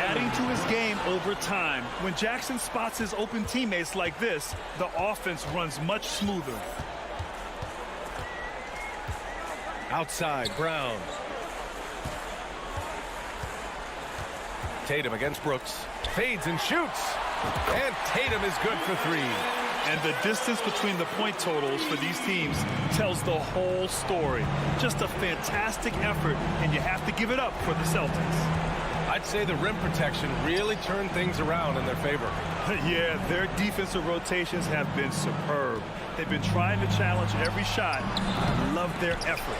Adding to his game over time. When Jackson spots his open teammates like this, the offense runs much smoother. Outside, Brown. Tatum against Brooks. Fades and shoots. And Tatum is good for 3. And the distance between the point totals for these teams tells the whole story. Just a fantastic effort, and you have to give it up for the Celtics. I'd say the rim protection really turned things around in their favor. Yeah, their defensive rotations have been superb. They've been trying to challenge every shot. I love their effort.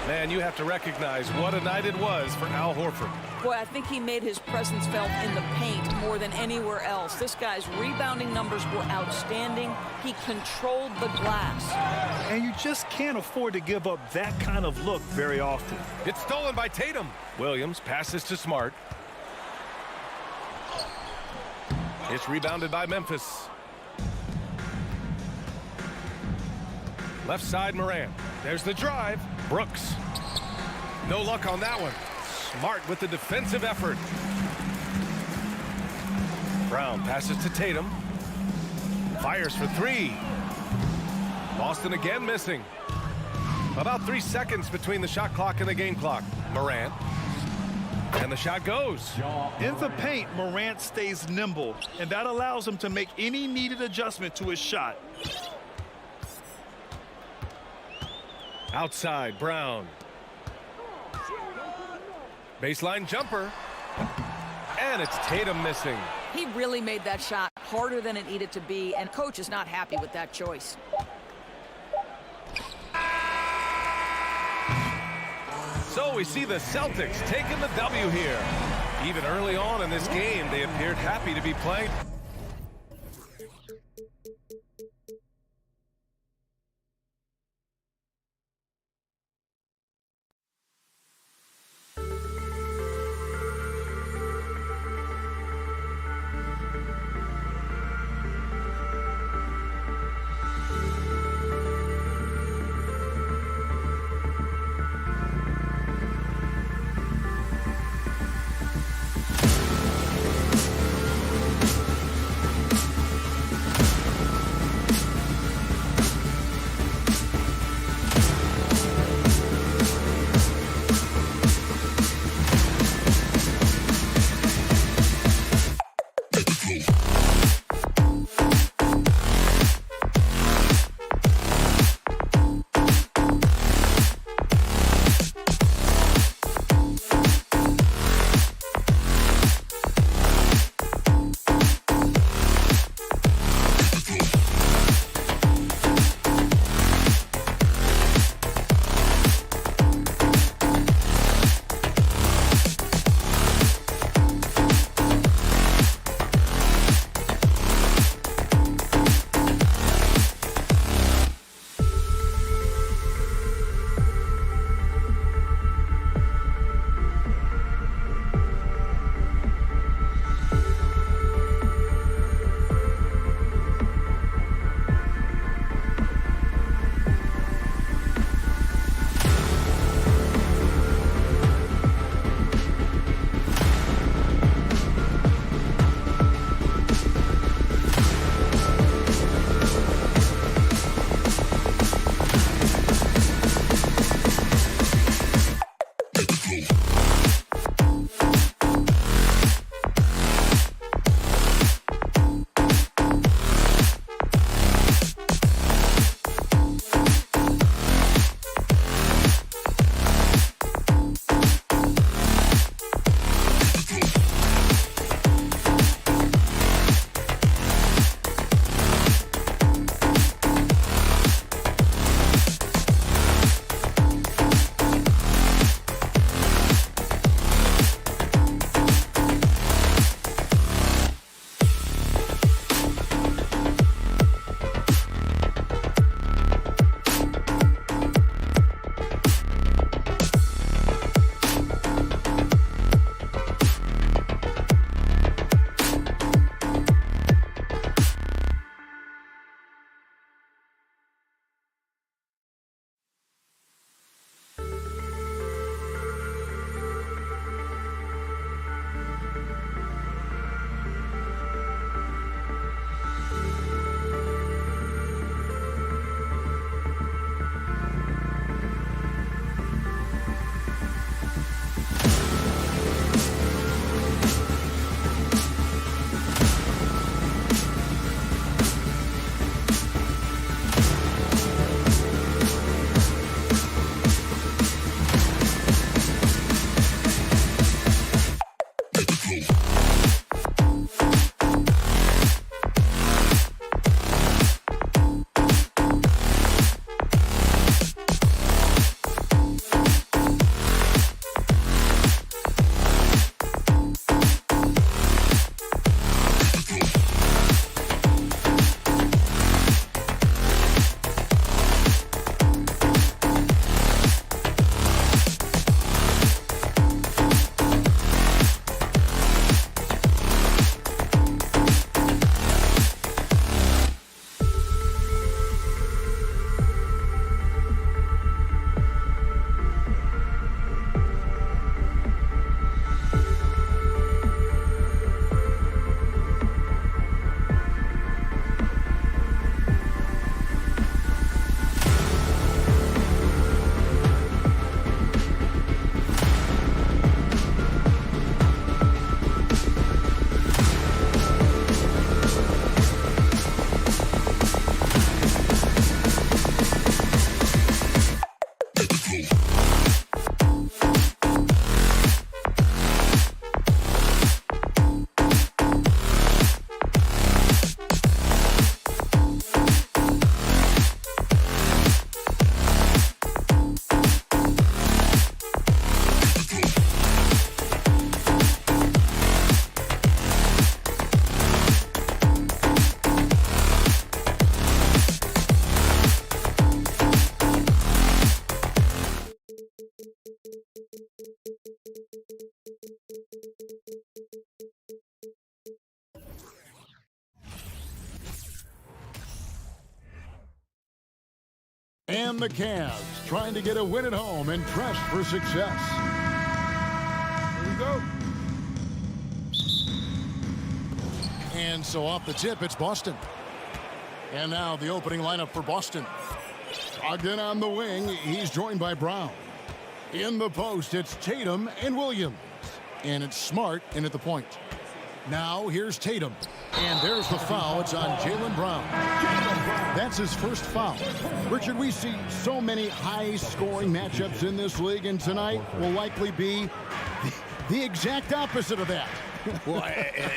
Man, you have to recognize what a night it was for Al Horford. Boy, I think he made his presence felt in the paint more than anywhere else. This guy's rebounding numbers were outstanding. He controlled the glass. And you just can't afford to give up that kind of look very often. It's stolen by Tatum. Williams passes to Smart. It's rebounded by Memphis. Left side, Morant. There's the drive. Brooks. No luck on that one. Smart with the defensive effort. Brown passes to Tatum. Fires for 3. Boston again missing. About 3 seconds between the shot clock and the game clock. Morant. And the shot goes. In the paint, Morant stays nimble, and that allows him to make any needed adjustment to his shot. Outside, Brown. Baseline jumper. And it's Tatum missing. He really made that shot harder than it needed to be, and coach is not happy with that choice. So we see the Celtics taking the W here. Even early on in this game, they appeared happy to be playing. And the Cavs trying to get a win at home and press for success. Here we go. And so off the tip, it's Boston. And now the opening lineup for Boston. Ogden on the wing. He's joined by Brown. In the post, it's Tatum and Williams. And it's Smart in at the point. Now here's Tatum. And there's the foul. It's on Jaylen Brown. That's his first foul. Richard, we see so many high-scoring matchups in this league, and tonight will likely be the exact opposite of that. Well,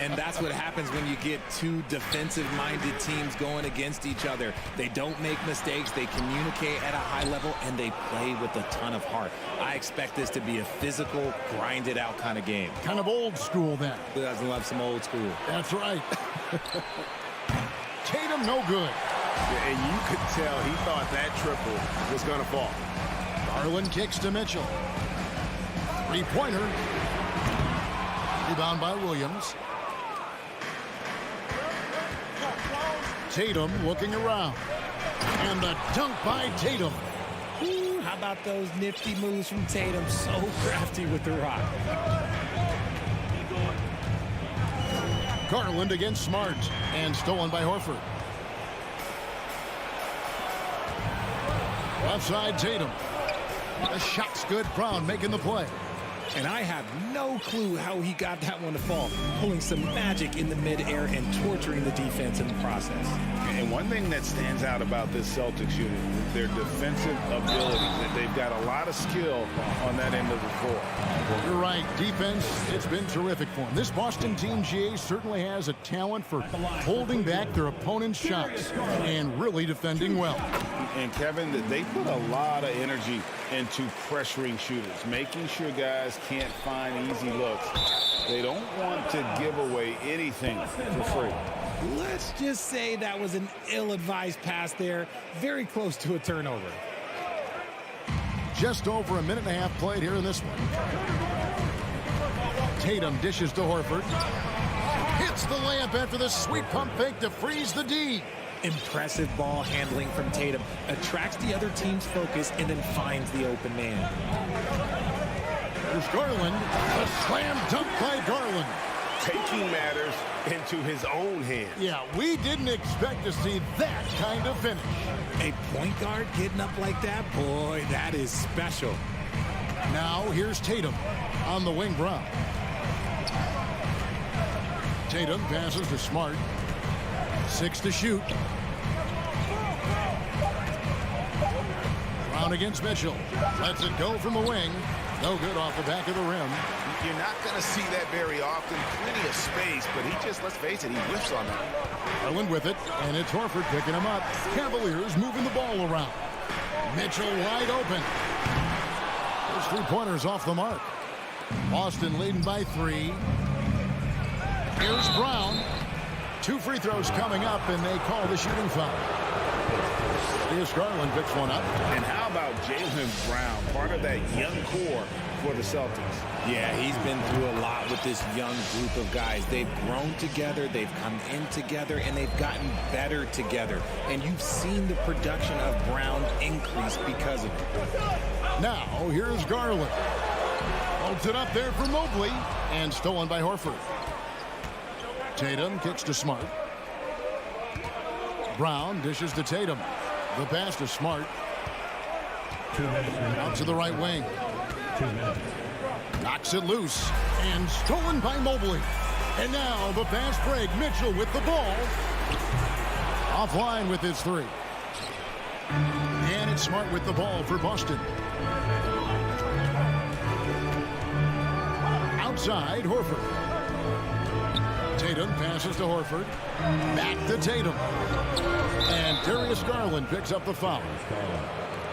and that's what happens when you get two defensive-minded teams going against each other. They don't make mistakes, they communicate at a high level, and they play with a ton of heart. I expect this to be a physical, grinded-out kind of game. Kind of old school, then. Who doesn't love some old school? That's right. Tatum, no good. Yeah, and you could tell he thought that triple was going to fall. Garland kicks to Mitchell. Three-pointer. Rebound by Williams. Tatum looking around. And the dunk by Tatum. Ooh, how about those nifty moves from Tatum? So crafty with the rock. Garland against Smart. And stolen by Horford. Left side, Tatum. The shot's good. Brown making the play. And I have no clue how he got that one to fall. Pulling some magic in the midair and torturing the defense in the process. And one thing that stands out about this Celtics unit, their defensive abilities. That they've got a lot of skill on that end of the floor. You're right. Defense, it's been terrific for them. This Boston team, GA, certainly has a talent for holding back their opponent's shots and really defending well. And Kevin, they put a lot of energy into pressuring shooters, making sure guys can't find easy looks. They don't want to give away anything for free. Let's just say that was an ill-advised pass there. Very close to a turnover. Just over a minute and a half played here in this one. Tatum dishes to Horford. Hits the layup after the sweet pump fake to freeze the D. Impressive ball handling from Tatum. Attracts the other team's focus and then finds the open man. There's Garland. A slam dunk by Garland. Taking matters into his own hands. Yeah, we didn't expect to see that kind of finish. A point guard getting up like that? Boy, that is special. Now here's Tatum on the wing. Brown. Tatum passes to Smart. 6 to shoot. Brown against Mitchell. Lets it go from the wing. No good off the back of the rim. You're not going to see that very often. Plenty of space, but he just, let's face it, he whiffs on that. Garland with it, and it's Horford picking him up. Cavaliers moving the ball around. Mitchell wide open. Those three-pointers off the mark. Boston leading by 3. Here's Brown. 2 free throws coming up, and they call the shooting foul. Here's Garland picks one up. And how about Jaylen Brown, part of that young core for the Celtics? Yeah, he's been through a lot with this young group of guys. They've grown together, they've come in together, and they've gotten better together. And you've seen the production of Brown increase because of it. Now, here's Garland. Holds it up there for Mobley, and stolen by Horford. Tatum kicks to Smart. Brown dishes to Tatum. The pass to Smart. 2 minutes. Out to the right wing. 2 minutes. Knocks it loose. And stolen by Mobley. And now the fast break. Mitchell with the ball. Offline with his 3. And it's Smart with the ball for Boston. Outside, Horford. Tatum passes to Horford. Back to Tatum. And Darius Garland picks up the foul.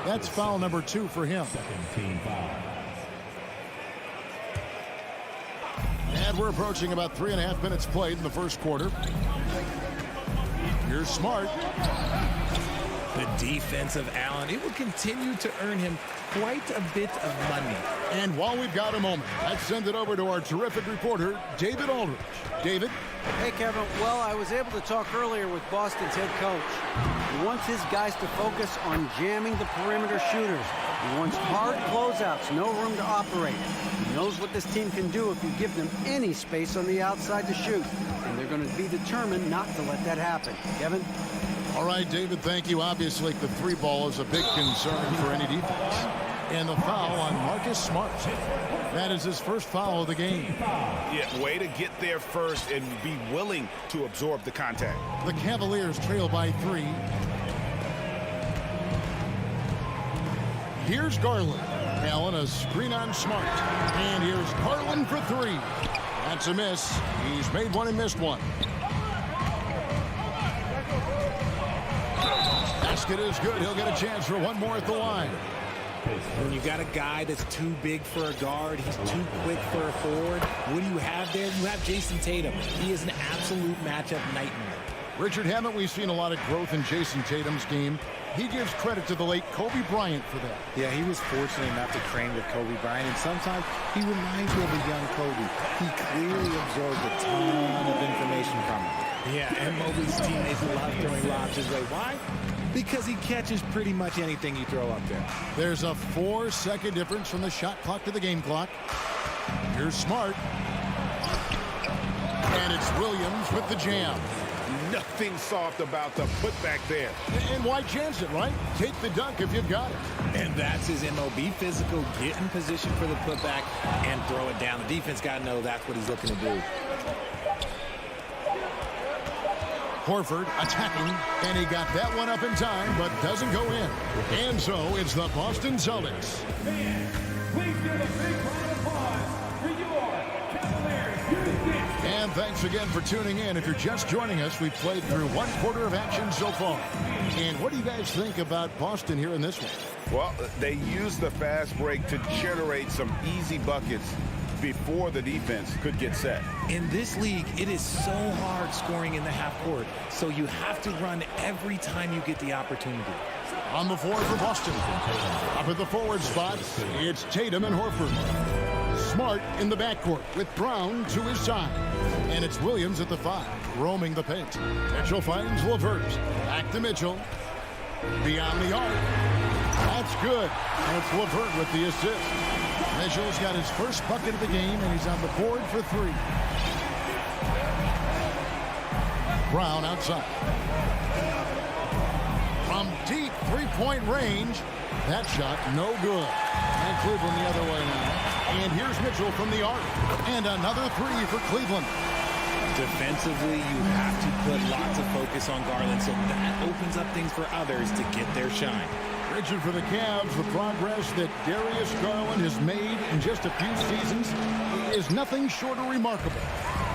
That's foul number 2 for him. Team foul. And we're approaching about 3.5 minutes played in the first quarter. Here's Smart. The defense of Allen, it will continue to earn him quite a bit of money. And while we've got a moment, let's send it over to our terrific reporter, David Aldridge. David? Hey, Kevin. Well, I was able to talk earlier with Boston's head coach. He wants his guys to focus on jamming the perimeter shooters. He wants hard closeouts, no room to operate. He knows what this team can do if you give them any space on the outside to shoot. And they're going to be determined not to let that happen. Kevin? All right, David, thank you. Obviously, the three ball is a big concern for any defense. And the foul on Marcus Smart. That is his first foul of the game. Yeah, way to get there first and be willing to absorb the contact. The Cavaliers trail by 3. Here's Garland. Allen, a screen on Smart. And here's Garland for 3. That's a miss. He's made one and missed one. Basket is good. He'll get a chance for one more at the line. When you got a guy that's too big for a guard, he's too quick for a forward, what do you have there? You have Jason Tatum. He is an absolute matchup nightmare. Richard, haven't we seen a lot of growth in Jason Tatum's game? He gives credit to the late Kobe Bryant for that. Yeah, he was fortunate enough to train with Kobe Bryant, and sometimes he reminds me of a young Kobe. He clearly absorbed a ton of information from him. Yeah, and Mobley's teammates love throwing lobs his way. Why? Because he catches pretty much anything you throw up there. There's a 4-second difference from the shot clock to the game clock. Here's Smart. And it's Williams with the jam. Nothing soft about the putback there. And why chance it, right? Take the dunk if you've got it. And that's his MO. Be physical, get in position for the putback, and throw it down. The defense got to know that's what he's looking to do. Horford attacking, and he got that one up in time, but doesn't go in. And so it's the Boston Celtics. Please give a big round of applause for your Cavaliers. And thanks again for tuning in. If you're just joining us, we've played through one quarter of action so far. And what do you guys think about Boston here in this one? Well, they used the fast break to generate some easy buckets before the defense could get set. In this league, it is so hard scoring in the half court, so you have to run every time you get the opportunity. On the floor for Boston. Up at the forward spot, it's Tatum and Horford. Smart in the backcourt with Brown to his side. And it's Williams at the 5, roaming the paint. Mitchell finds LeVert. Back to Mitchell. Beyond the arc. That's good. That's LeVert with the assist. Mitchell's got his first bucket of the game, and he's on the board for 3. Brown outside. From deep three-point range, that shot no good. And Cleveland the other way now. And here's Mitchell from the arc. And another 3 for Cleveland. Defensively, you have to put lots of focus on Garland, so that opens up things for others to get their shine. Richard, for the Cavs, the progress that Darius Garland has made in just a few seasons is nothing short of remarkable.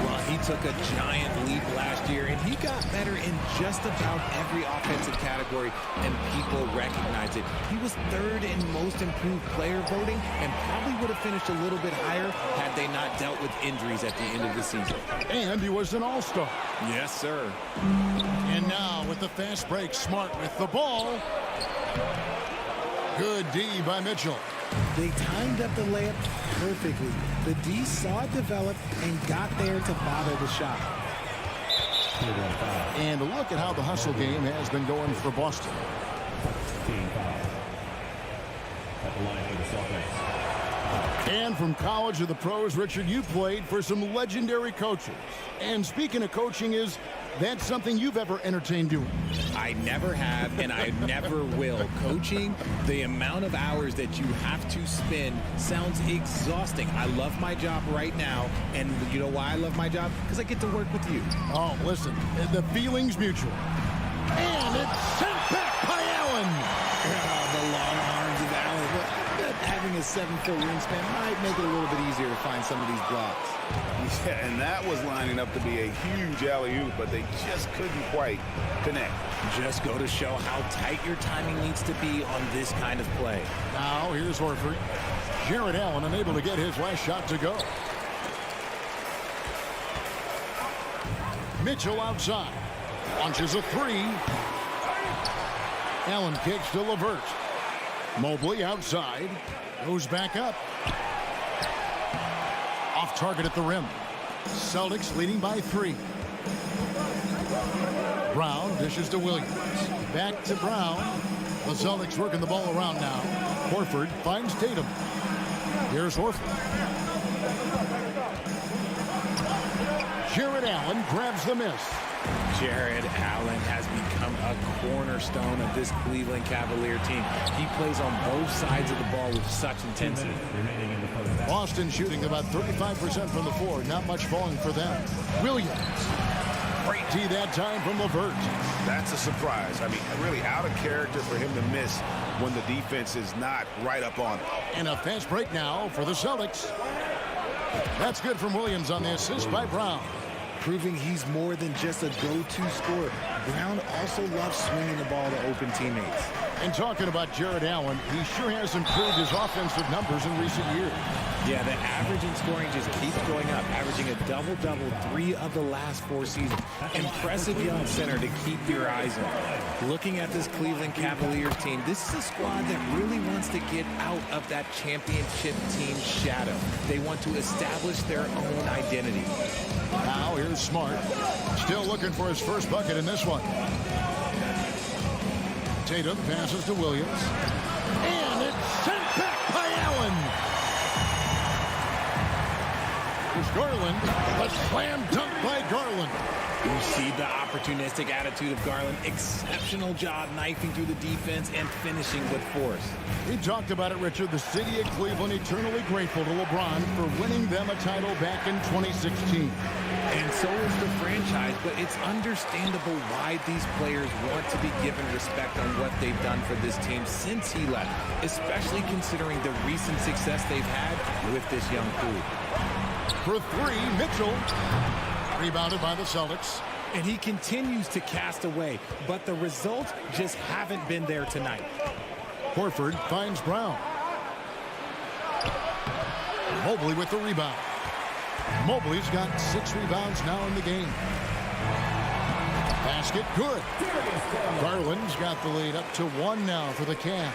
Well, he took a giant leap last year, and he got better in just about every offensive category, and people recognize it. He was 3rd in most improved player voting, and probably would have finished a little bit higher had they not dealt with injuries at the end of the season. And he was an all-star. Yes, sir. And now with the fast break, Smart with the ball. Good D by Mitchell. They timed up the layup perfectly. The D saw it develop and got there to bother the shot. And look at how the hustle game has been going for Boston. Team foul. At the line for the Celtics. And from college to the pros, Richard, you played for some legendary coaches. And speaking of coaching, is that something you've ever entertained doing? I never have, and I never will. Coaching, the amount of hours that you have to spend sounds exhausting. I love my job right now, and you know why I love my job? Because I get to work with you. Oh, listen, the feeling's mutual. And it's sent back by Allen. The long arms of Allen. Having a 7-foot wingspan might make it a little bit easier to find some of these blocks. Yeah, and that was lining up to be a huge alley-oop, but they just couldn't quite connect. Just go to show how tight your timing needs to be on this kind of play. Now here's Horford. Jared Allen unable to get his last shot to go. Mitchell outside. Launches a 3. Allen kicks to LeVert. Mobley outside. Goes back up. Off target at the rim. Celtics leading by 3. Brown dishes to Williams. Back to Brown. The Celtics working the ball around now. Horford finds Tatum. Here's Horford. Jared Allen grabs the miss. Jared Allen has become a cornerstone of this Cleveland Cavalier team. He plays on both sides of the ball with such intensity. Boston shooting about 35% from the floor. Not much falling for them. Williams. Great D that time from LeVert. That's a surprise. I mean, really out of character for him to miss when the defense is not right up on it. And a fast break now for the Celtics. That's good from Williams on the assist by Brown. Proving he's more than just a go-to scorer. Brown also loves swinging the ball to open teammates. And talking about Jared Allen, he sure has improved his offensive numbers in recent years. Yeah, the average in scoring just keeps going up, averaging a double-double 3 of the last 4 seasons. Impressive young center to keep your eyes on. Looking at this Cleveland Cavaliers team, this is a squad that really wants to get out of that championship team shadow. They want to establish their own identity. Now here's Smart. Still looking for his first bucket in this one. Tatum passes to Williams. And it's sent back by Allen. Here's Garland. A slam dunk by Garland. You see the opportunistic attitude of Garland. Exceptional job knifing through the defense and finishing with force. We talked about it, Richard. The city of Cleveland eternally grateful to LeBron for winning them a title back in 2016. And so is the franchise, but it's understandable why these players want to be given respect on what they've done for this team since he left, especially considering the recent success they've had with this young crew. For 3, Mitchell. Rebounded by the Celtics. And he continues to cast away, but the results just haven't been there tonight. Horford finds Brown. Mobley with the rebound. Mobley's got 6 rebounds now in the game. Basket good. Garland's got the lead up to 1 now for the Cavs.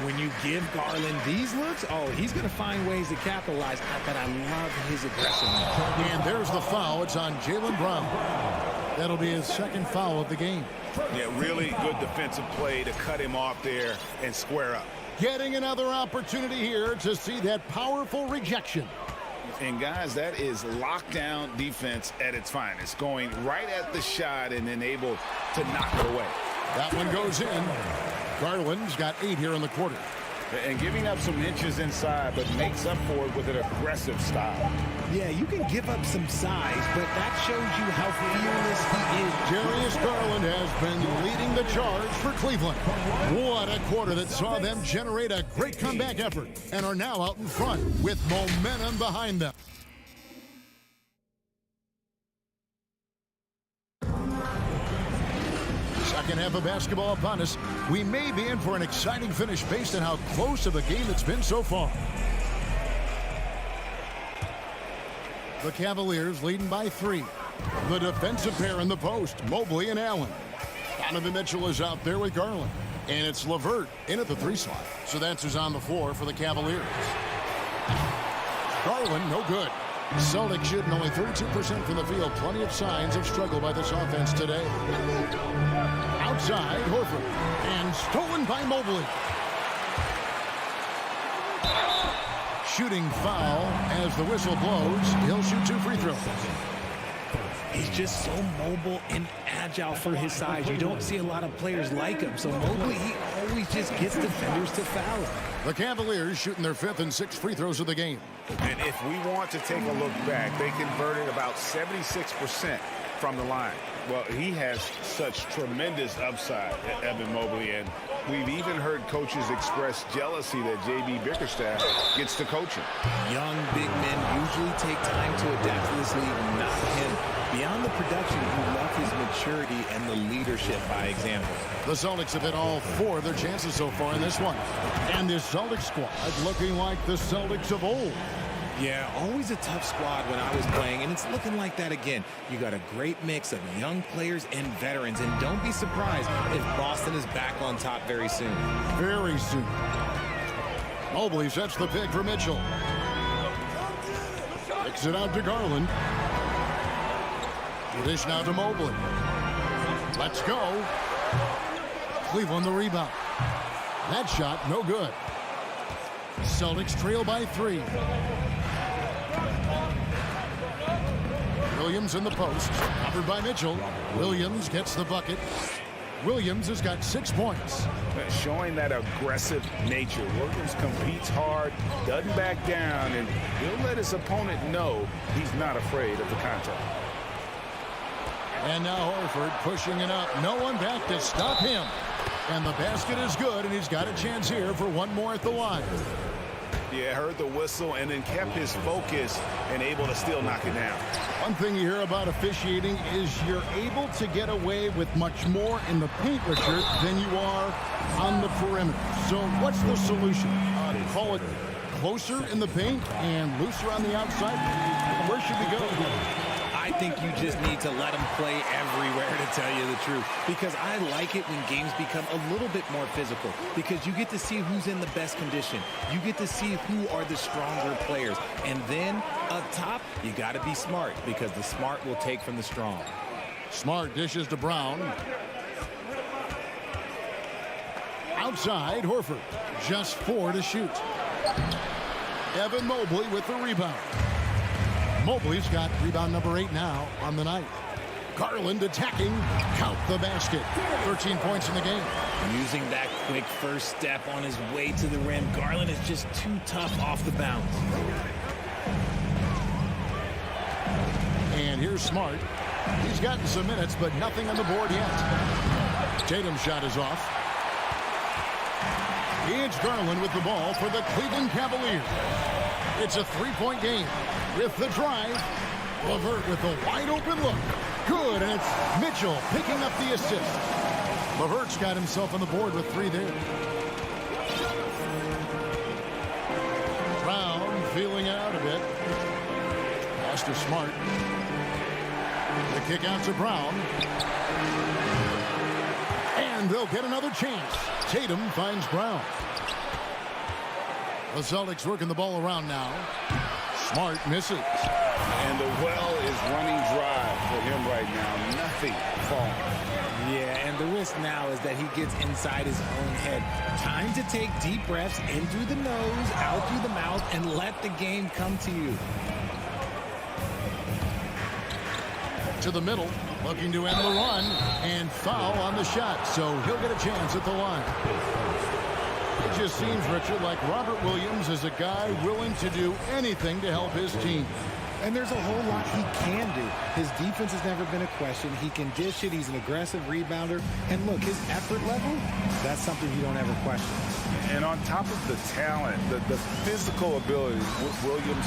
When you give Garland these looks, oh, he's going to find ways to capitalize. But I love his aggressiveness. And there's the foul. It's on Jaylen Brown. That'll be his 2nd foul of the game. Yeah, really good defensive play to cut him off there and square up. Getting another opportunity here to see that powerful rejection. And guys, that is lockdown defense at its finest. Going right at the shot and then able to knock it away. That one goes in. Garland's got 8 here in the quarter. And giving up some inches inside, but makes up for it with an aggressive style. Yeah, you can give up some size, but that shows you how fearless he is. Darius Garland has been leading the charge for Cleveland. What a quarter that saw them generate a great comeback effort and are now out in front with momentum behind them. Second half of basketball upon us. We may be in for an exciting finish based on how close of a game it's been so far. The Cavaliers leading by 3. The defensive pair in the post, Mobley and Allen. Donovan Mitchell is out there with Garland. And it's LeVert in at the 3 slot. So that's who's on the floor for the Cavaliers. Garland, no good. Celtics shooting only 32% from the field. Plenty of signs of struggle by this offense today. Outside, Horford. And stolen by Mobley. Shooting foul as the whistle blows. He'll shoot 2 free throws. He's just so mobile and agile for his size. You don't see a lot of players like him. So Mobley, he always just gets defenders to foul him. The Cavaliers shooting their 5th and 6th free throws of the game. And if we want to take a look back, they converted about 76% from the line. Well, he has such tremendous upside, Evan Mobley, and we've even heard coaches express jealousy that J.B. Bickerstaff gets to coaching. Young big men usually take time to adapt to this league, not him. Beyond the production, you love his maturity and the leadership by example. The Celtics have hit all 4 of their chances so far in this one. And this Celtics squad looking like the Celtics of old. Yeah, always a tough squad when I was playing, and it's looking like that again. You got a great mix of young players and veterans, and don't be surprised if Boston is back on top very soon. Very soon. Mobley sets the pick for Mitchell. Kicks it out to Garland. Dish now to Mobley. Let's go. Cleveland the rebound. That shot, no good. Celtics trail by 3. Williams in the post, covered by Mitchell. Williams gets the bucket. Williams has got 6 points. Showing that aggressive nature. Williams competes hard, doesn't back down, and he'll let his opponent know he's not afraid of the contact. And now Horford pushing it up. No one back to stop him. And the basket is good, and he's got a chance here for one more at the line. Yeah, heard the whistle and then kept his focus and able to still knock it down. One thing you hear about officiating is you're able to get away with much more in the paint, Richard, than you are on the perimeter. So what's the solution? Call it closer in the paint and looser on the outside? Where should we go? I think you just need to let them play everywhere, to tell you the truth. Because I like it when games become a little bit more physical. Because you get to see who's in the best condition. You get to see who are the stronger players. And then, up top, you got to be smart. Because the smart will take from the strong. Smart dishes to Brown. Outside, Horford. Just 4 to shoot. Evan Mobley with the rebound. Mobley's got rebound number 8 now on the night. Garland attacking. Count the basket. 13 points in the game. Using that quick first step on his way to the rim. Garland is just too tough off the bounce. And here's Smart. He's gotten some minutes, but nothing on the board yet. Tatum's shot is off. It's Garland with the ball for the Cleveland Cavaliers. It's a 3-point game. With the drive, LeVert with a wide-open look. Good, and it's Mitchell picking up the assist. LeVert's got himself on the board with 3 there. Brown feeling out a bit. Pass to Smart. The kick out to Brown. And they'll get another chance. Tatum finds Brown. The Celtics working the ball around now. Smart misses. And the well is running dry for him right now. Nothing falling. Yeah, and the risk now is that he gets inside his own head. Time to take deep breaths in through the nose, out through the mouth, and let the game come to you. To the middle, looking to end the run, and foul on the shot, so he'll get a chance at the line. It just seems, Richard, like Robert Williams is a guy willing to do anything to help his team. And there's a whole lot he can do. His defense has never been a question. He can dish it. He's an aggressive rebounder. And look, his effort level, that's something you don't ever question. And on top of the talent, the physical ability, Williams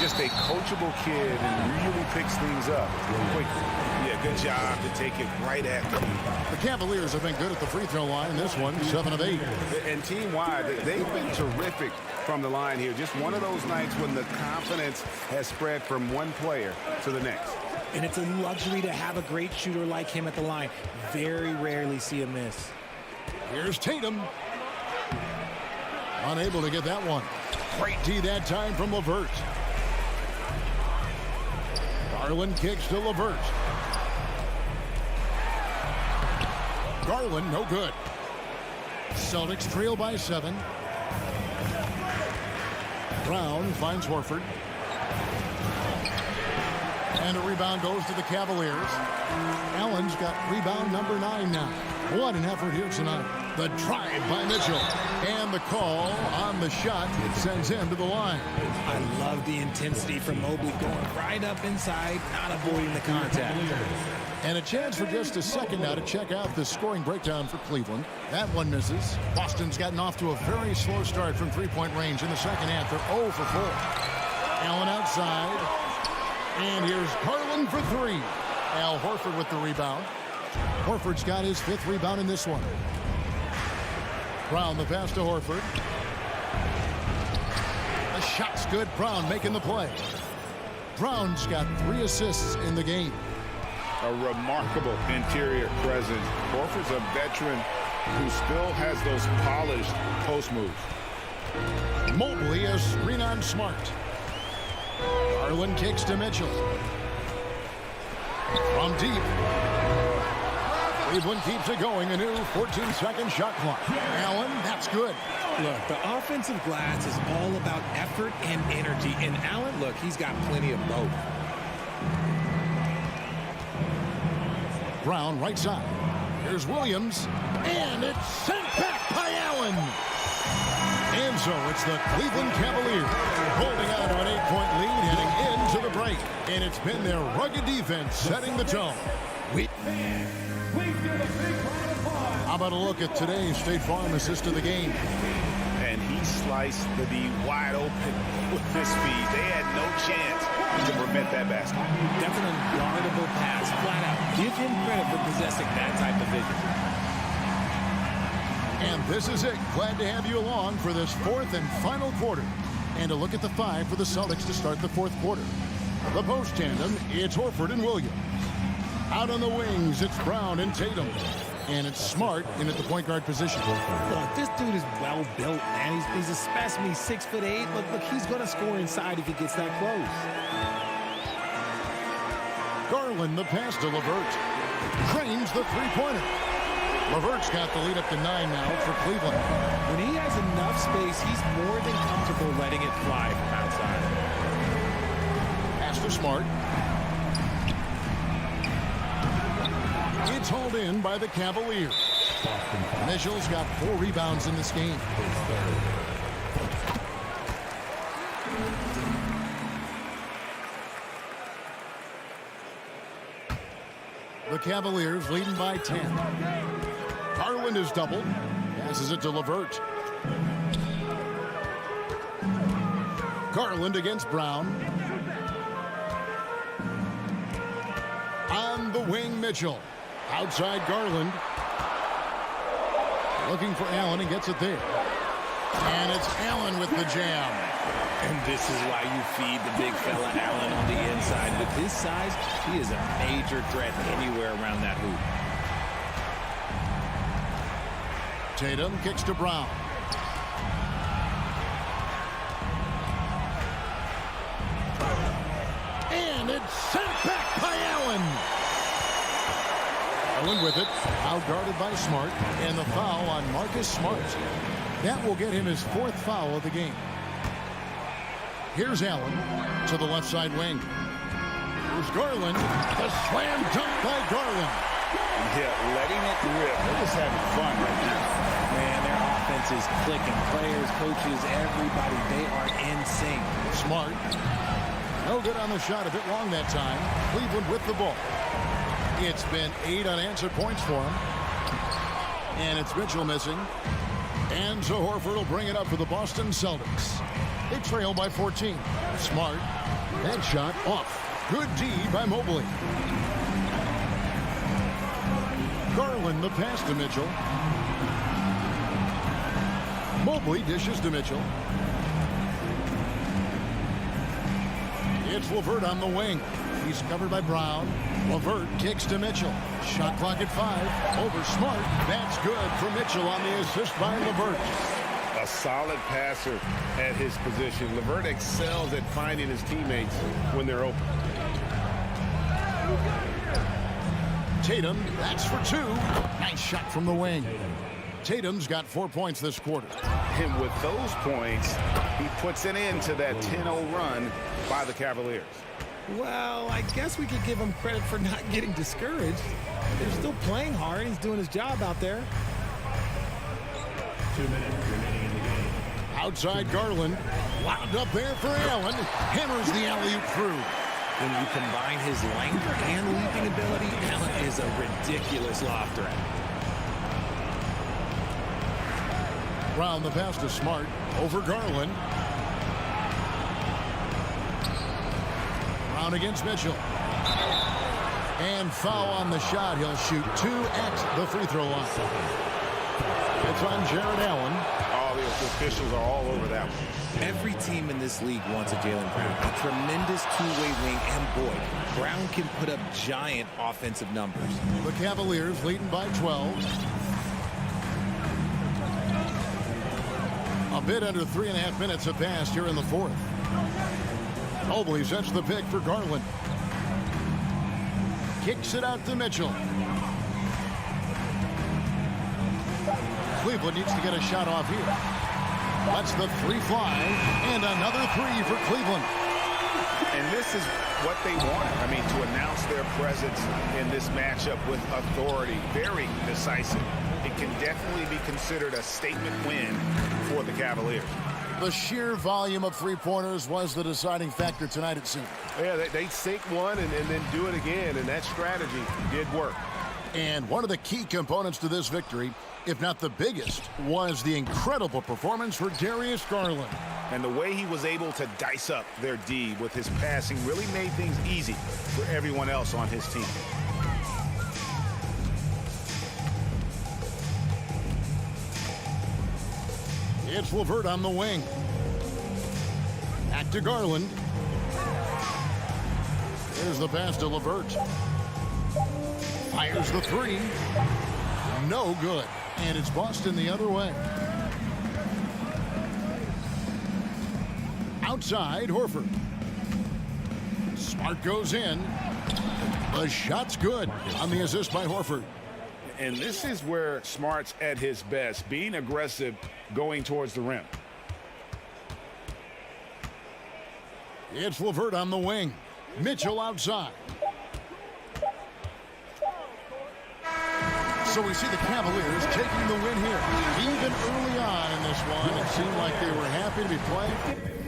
just a coachable kid and really picks things up quickly. Yeah, good job to take it right after. The Cavaliers have been good at the free throw line. This one, 7 of 8. And team-wide, they've been terrific from the line here. Just one of those nights when the confidence has spread from one player to the next. And it's a luxury to have a great shooter like him at the line. Very rarely see a miss. Here's Tatum. Unable to get that one. Great D that time from LeVert. Garland kicks to LeVert. Garland, no good. Celtics trail by 7. Brown finds Horford. And a rebound goes to the Cavaliers. Allen's got rebound number 9 now. What an effort here tonight. The drive by Mitchell. And the call on the shot. It sends him to the line. I love the intensity from Mobley going right up inside, not avoiding the contact. And a chance for just a second now to check out the scoring breakdown for Cleveland. That one misses. Boston's gotten off to a very slow start from three-point range in the second half. They're 0 for 4. Allen outside. And here's Garland for 3. Al Horford with the rebound. Horford's got his 5th rebound in this one. Brown the pass to Horford. The shot's good. Brown making the play. Brown's got 3 assists in the game. A remarkable interior presence. Horford's a veteran who still has those polished post moves. Mobley is screen on Smart. Garland kicks to Mitchell. From deep. Cleveland keeps it going. A new 14-second shot clock. Allen, that's good. Look, the offensive glass is all about effort and energy. And Allen, look, he's got plenty of both. Brown, right side. Here's Williams. And it's sent back by Allen. And so it's the Cleveland Cavaliers holding on to an 8-point lead heading into the break. And it's been their rugged defense setting the tone. How about a look at today's State Farm assist of the game? And he sliced the D wide open with his speed. They had no chance to prevent that basket. That's an unguardable pass, flat out. Give him credit for possessing that type of vision. And this is it. Glad to have you along for this fourth and final quarter. And a look at the five for the Celtics to start the fourth quarter. The post tandem, it's Horford and Williams. Out on the wings, it's Brown and Tatum. And it's Smart in at the point guard position. Look, this dude is well built, man. He's a specimen. He's 6'8". Look, he's going to score inside if he gets that close. Garland, the pass to LeVert. Cranes the three-pointer. LeVert's got the lead up to 9 now for Cleveland. When he has enough space, he's more than comfortable letting it fly from outside. Pass to Smart. It's hauled in by the Cavaliers. Mitchell's got 4 rebounds in this game. The Cavaliers leading by 10. Garland is doubled. Passes it to LeVert. Garland against Brown. On the wing, Mitchell. Outside Garland. Looking for Allen and gets it there. And it's Allen with the jam. And this is why you feed the big fella Allen on the inside. With his size, he is a major threat anywhere around that hoop. Tatum kicks to Brown. And it's sent back by Allen. Allen with it, out-guarded by Smart, and the foul on Marcus Smart. That will get him his 4th foul of the game. Here's Allen to the left side wing. Here's Garland. The slam dunk by Garland. Yeah, letting it rip. They're just having fun right now. Man, their offense is clicking. Players, coaches, everybody, they are in sync. Smart. No good on the shot. A bit long that time. Cleveland with the ball. It's been 8 unanswered points for him. And it's Mitchell missing. And so Horford will bring it up for the Boston Celtics. They trail by 14. Smart. That shot off. Good D by Mobley. Garland the pass to Mitchell. Mobley dishes to Mitchell. It's LeVert on the wing. He's covered by Brown. LeVert kicks to Mitchell. Shot clock at 5. Over Smart. That's good for Mitchell on the assist by LeVert. A solid passer at his position. LeVert excels at finding his teammates when they're open. Tatum, that's for 2. Nice shot from the wing. Tatum's got 4 points this quarter. And with those points, he puts an end to that 10-0 run by the Cavaliers. Well, I guess we could give him credit for not getting discouraged. They're still playing hard. He's doing his job out there. 2 minutes remaining in the game. Outside Garland. Wound up there for Allen. Hammers the alley-oop through. When you combine his length and leaping ability, Allen is a ridiculous lob threat. Brown the pass to Smart. Over Garland. Brown against Mitchell. And foul on the shot. He'll shoot 2 at the free throw line. It's on Jared Allen. All the officials are all over that one. Every team in this league wants a Jaylen Brown. A tremendous two-way wing, and boy, Brown can put up giant offensive numbers. The Cavaliers leading by 12. A bit under 3.5 minutes have passed here in the 4th. Mobley sets the pick for Garland. Kicks it out to Mitchell. Cleveland needs to get a shot off here. That's the three fly, and another three for Cleveland. And this is what they wanted. I mean, to announce their presence in this matchup with authority, very decisive. It can definitely be considered a statement win for the Cavaliers. The sheer volume of three-pointers was the deciding factor tonight, it seemed. Yeah, they sink one and then do it again, and that strategy did work. And one of the key components to this victory, if not the biggest, was the incredible performance for Darius Garland. And the way he was able to dice up their D with his passing really made things easy for everyone else on his team. It's LeVert on the wing. Back to Garland. Here's the pass to LeVert. Fires the three. No good. And it's Boston the other way. Outside, Horford. Smart goes in. The shot's good on the assist by Horford. And this is where Smart's at his best, being aggressive, going towards the rim. It's LeVert on the wing. Mitchell outside. So we see the Cavaliers taking the win here. Even early on in this one, it seemed like they were happy to be playing.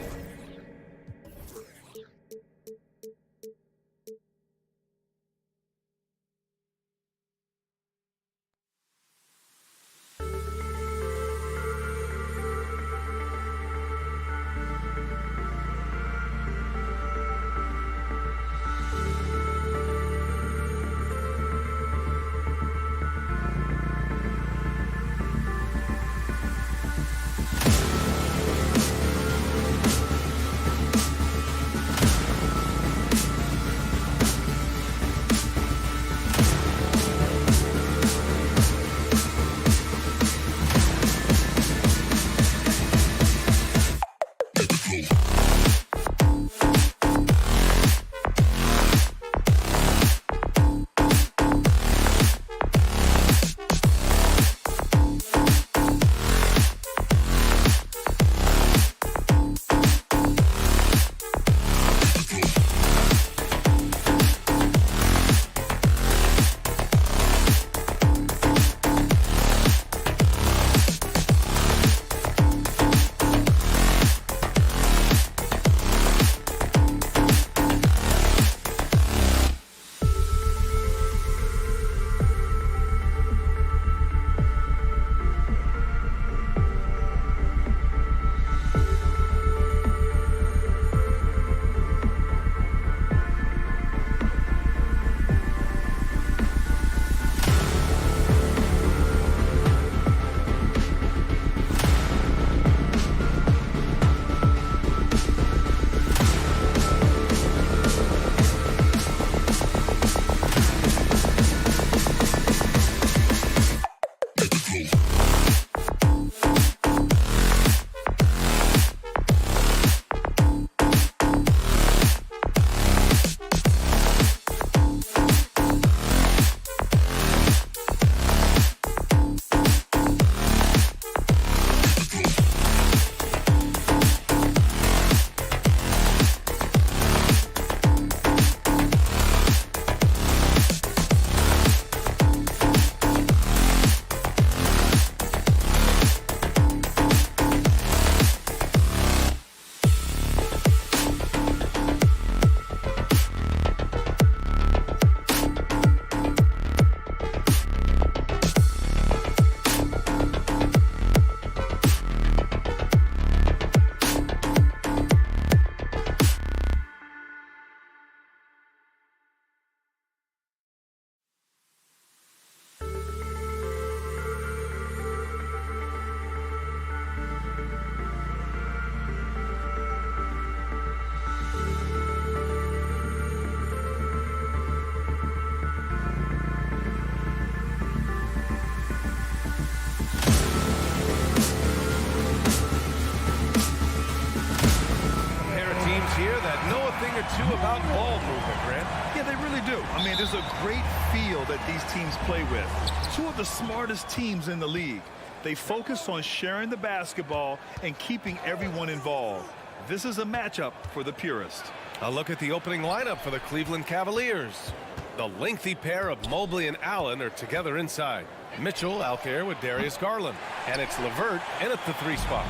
thing or two about ball movement, Grant. Yeah, they really do. I mean, there's a great feel that these teams play with. Two of the smartest teams in the league. They focus on sharing the basketball and keeping everyone involved. This is a matchup for the purist. A look at the opening lineup for the Cleveland Cavaliers. The lengthy pair of Mobley and Allen are together inside. Mitchell out there with Darius Garland. And it's LeVert in at the 3 spot.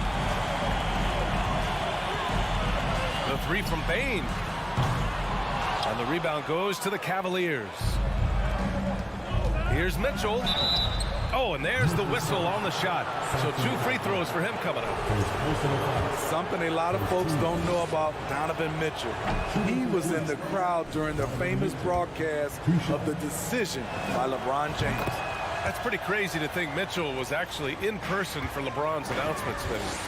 The 3 from Bane. And the rebound goes to the Cavaliers. Here's Mitchell. Oh, and there's the whistle on the shot. So 2 free throws for him coming up. Something a lot of folks don't know about Donovan Mitchell. He was in the crowd during the famous broadcast of the decision by LeBron James. That's pretty crazy to think Mitchell was actually in person for LeBron's announcements.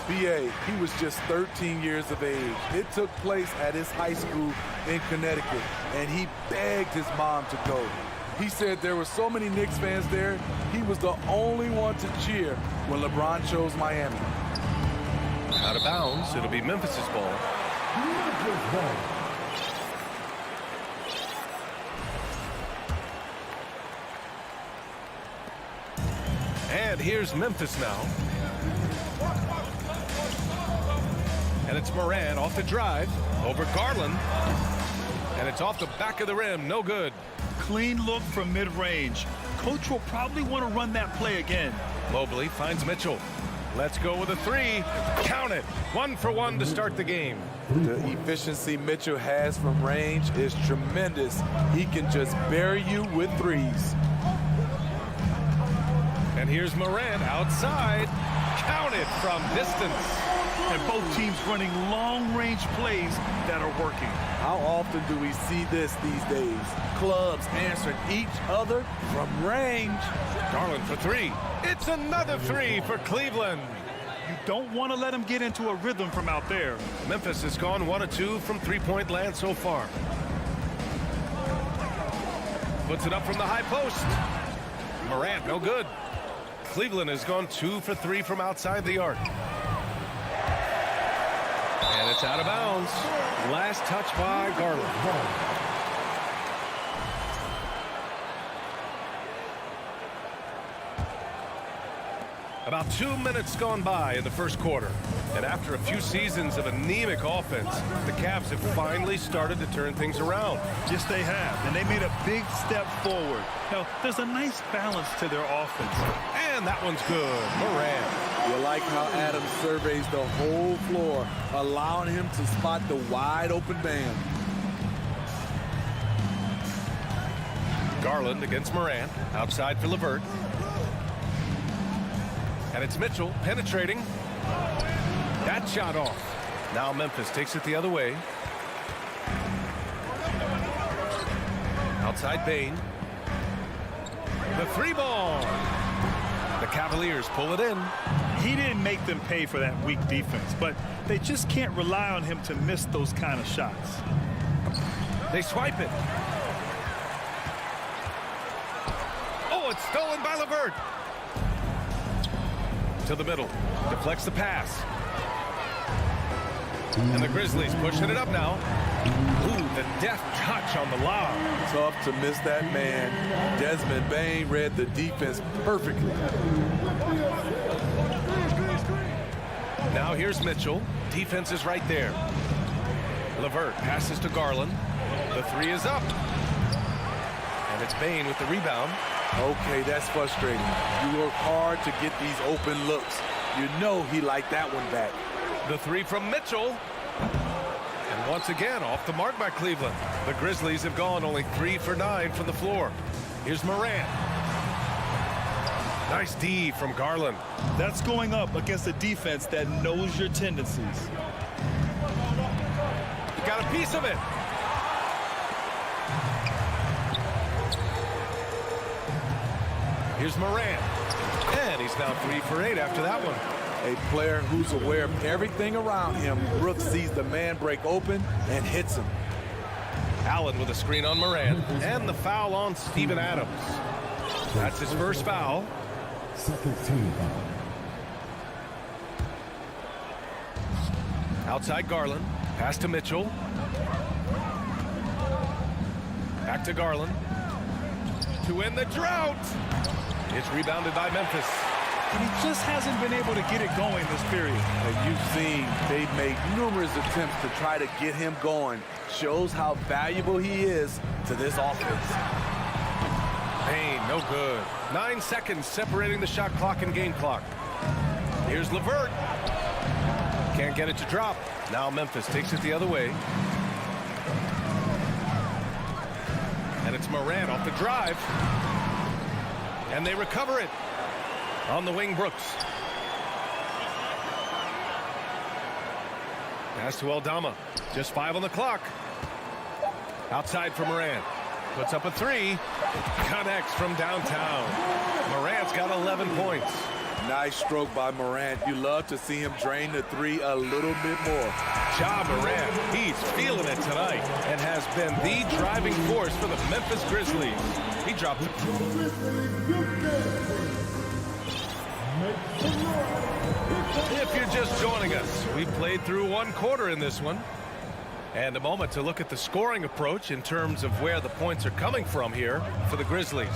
B.A., he was just 13 years of age. It took place at his high school in Connecticut, and he begged his mom to go. He said there were so many Knicks fans there, he was the only one to cheer when LeBron chose Miami. Out of bounds, it'll be Memphis's ball. And here's Memphis now. And it's Moran off the drive over Garland. And it's off the back of the rim, no good. Clean look from mid-range. Coach will probably want to run that play again. Mobley finds Mitchell. Let's go with a 3. Count it. 1 for 1 to start the game. The efficiency Mitchell has from range is tremendous. He can just bury you with 3s. And here's Moran outside. Count it from distance. And both teams running long-range plays that are working. How often do we see this these days? Clubs answering each other from range. Garland for 3. It's another 3 for Cleveland. You don't want to let him get into a rhythm from out there. Memphis has gone 1 of 2 from 3-point land so far. Puts it up from the high post. Morant, no good. Cleveland has gone 2 for 3 from outside the arc. And it's out of bounds. Last touch by Garland. About 2 minutes gone by in the first quarter. And after a few seasons of anemic offense, the Cavs have finally started to turn things around. Yes, they have. And they made a big step forward. Now, there's a nice balance to their offense. And that one's good. Moran. You like how Adams surveys the whole floor, allowing him to spot the wide open man. Garland against Moran. Outside for LeVert. And it's Mitchell penetrating. That shot off. Now Memphis takes it the other way. Outside Bane. The 3 ball. The Cavaliers pull it in. He didn't make them pay for that weak defense, but they just can't rely on him to miss those kind of shots. They swipe it. Oh, it's stolen by LeVert. To the middle. Deflects the pass. And the Grizzlies pushing it up now. Ooh, the deft touch on the lob. Tough to miss that man. Desmond Bane read the defense perfectly. Now here's Mitchell. Defense is right there. LeVert passes to Garland. The 3 is up. And it's Bane with the rebound. Okay, that's frustrating. You work hard to get these open looks. You know he liked that one back. The 3 from Mitchell. And once again, off the mark by Cleveland. The Grizzlies have gone only 3 for 9 from the floor. Here's Moran. Nice D from Garland. That's going up against a defense that knows your tendencies. Got a piece of it. Here's Moran. And he's now 3 for 8 after that one. A player who's aware of everything around him. Brooks sees the man break open and hits him. Allen with a screen on Moran. And the foul on Steven Adams. That's his first foul. Second team foul. Outside Garland. Pass to Mitchell. Back to Garland. To win the drought. It's rebounded by Memphis. and he just hasn't been able to get it going this period. And you've seen they've made numerous attempts to try to get him going. Shows how valuable he is to this offense. Payne, no good. 9 seconds separating the shot clock and game clock. Here's LeVert. Can't get it to drop. Now Memphis takes it the other way. And it's Morant off the drive. And they recover it. On the wing, Brooks. Pass to Aldama. Just 5 on the clock. Outside for Morant. Puts up a 3. Connects from downtown. Morant's got 11 points. Nice stroke by Morant. You love to see him drain the 3 a little bit more. Ja Morant, he's feeling it tonight and has been the driving force for the Memphis Grizzlies. He dropped it. If you're just joining us, we played through 1 quarter in this one. And a moment to look at the scoring approach in terms of where the points are coming from here for the Grizzlies.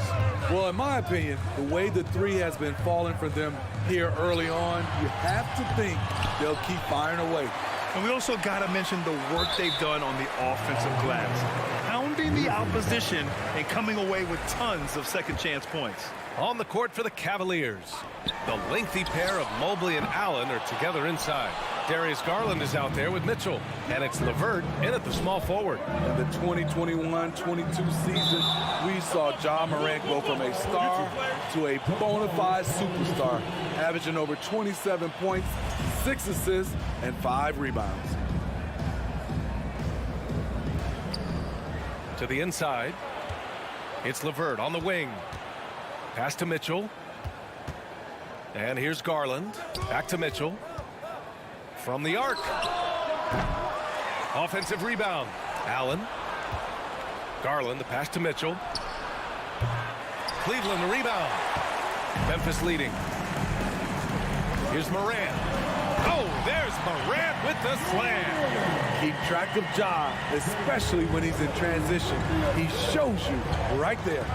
Well, in my opinion, the way the 3 has been falling for them here early on, you have to think they'll keep firing away. And we also got to mention the work they've done on the offensive glass. Pounding the opposition and coming away with tons of second chance points. On the court for the Cavaliers, the lengthy pair of Mobley and Allen are together inside. Darius Garland is out there with Mitchell, and it's LeVert in at the small forward. In the 2021-22 season, we saw Ja Morant go from a star to a bona fide superstar, averaging over 27 points, 6 assists, and 5 rebounds. To the inside, it's LeVert on the wing. Pass to Mitchell. And here's Garland. Back to Mitchell. From the arc. Offensive rebound. Allen. Garland, the pass to Mitchell. Cleveland, the rebound. Memphis leading. Here's Morant. Oh, there's Morant with the slam. Keep track of Ja, especially when he's in transition. He shows you right there.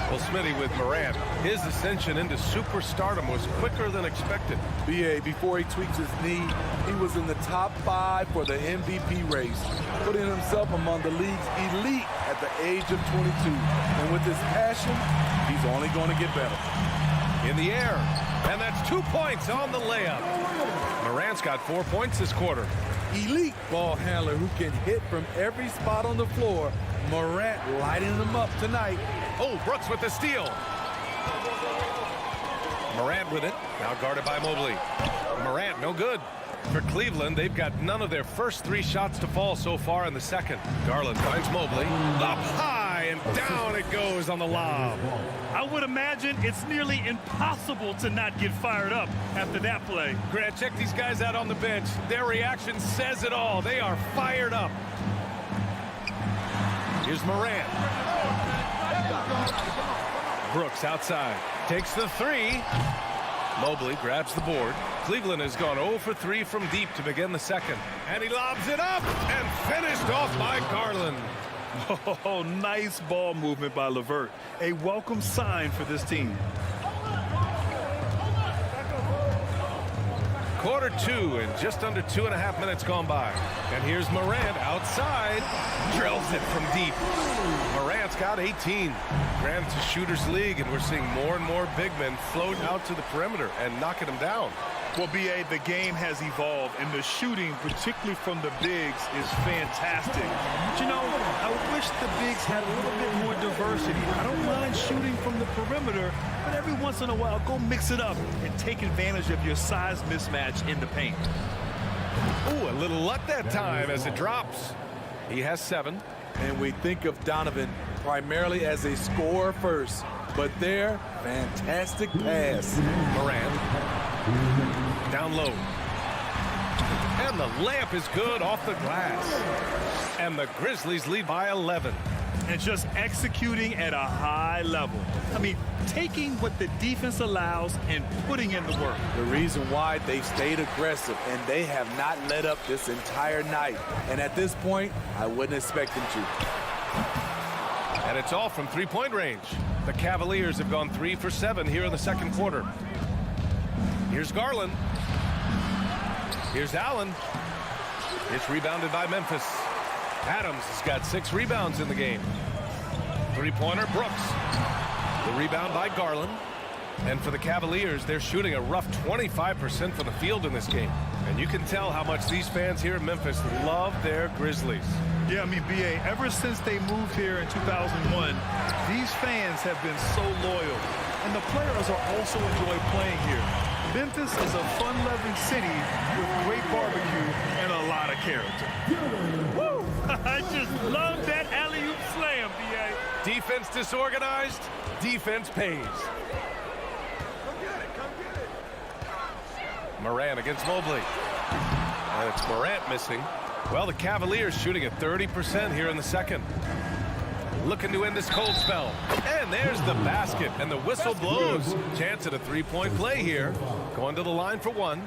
Well, Smitty, with Morant, his ascension into superstardom was quicker than expected. B.A., before he tweaks his knee, he was in the top 5 for the MVP race, putting himself among the league's elite at the age of 22. And with his passion, he's only going to get better. In the air, and that's 2 points on the layup. Morant's got 4 points this quarter. Elite ball handler who can hit from every spot on the floor. Morant lighting him up tonight. Oh, Brooks with the steal. Morant with it, now guarded by Mobley. Morant, no good. For Cleveland, they've got none of their first 3 shots to fall so far in the second. Garland finds Mobley. Up high, and down it goes on the lob. I would imagine it's nearly impossible to not get fired up after that play. Grant, check these guys out on the bench. Their reaction says it all. They are fired up. Here's Morant. Brooks outside. Takes the 3. Mobley grabs the board. Cleveland has gone 0 for 3 from deep to begin the second. And he lobs it up and finished off by Garland. Oh, nice ball movement by LeVert. A welcome sign for this team. Quarter 2 and just under 2.5 minutes gone by. And here's Morant outside. Drills it from deep. Morant's got 18. Granted, it's a shooter's league, and we're seeing more and more big men float out to the perimeter and knocking them down. Well, B.A., the game has evolved, and the shooting, particularly from the bigs, is fantastic. But, you know, I wish the bigs had a little bit more diversity. I don't mind shooting from the perimeter, but every once in a while, go mix it up and take advantage of your size mismatch in the paint. Ooh, a little luck that time as it drops. He has 7. And we think of Donovan primarily as a scorer first, but their fantastic pass. Morant. Down low. And the layup is good off the glass. And the Grizzlies lead by 11. And just executing at a high level. I mean, taking what the defense allows and putting in the work. The reason why they've stayed aggressive, and they have not let up this entire night. And at this point, I wouldn't expect them to. And it's all from 3-point range. The Cavaliers have gone 3 for 7 here in the second quarter. Here's Garland. Here's Allen. It's rebounded by Memphis. Adams has got 6 rebounds in the game. Three-pointer, Brooks. The rebound by Garland. And for the Cavaliers, they're shooting a rough 25% from the field in this game. And you can tell how much these fans here in Memphis love their Grizzlies. Yeah, I mean, B.A., ever since they moved here in 2001, these fans have been so loyal. And the players are also enjoy playing here. Memphis is a fun-loving city with great barbecue and a lot of character. Woo! I just love that alley-oop slam, B.A. Defense disorganized, defense pays. Morant against Mobley. And it's Morant missing. Well, the Cavaliers shooting at 30% here in the second. Looking to end this cold spell. And there's the basket. And the whistle blows. Chance at a three-point play here. Going to the line for one.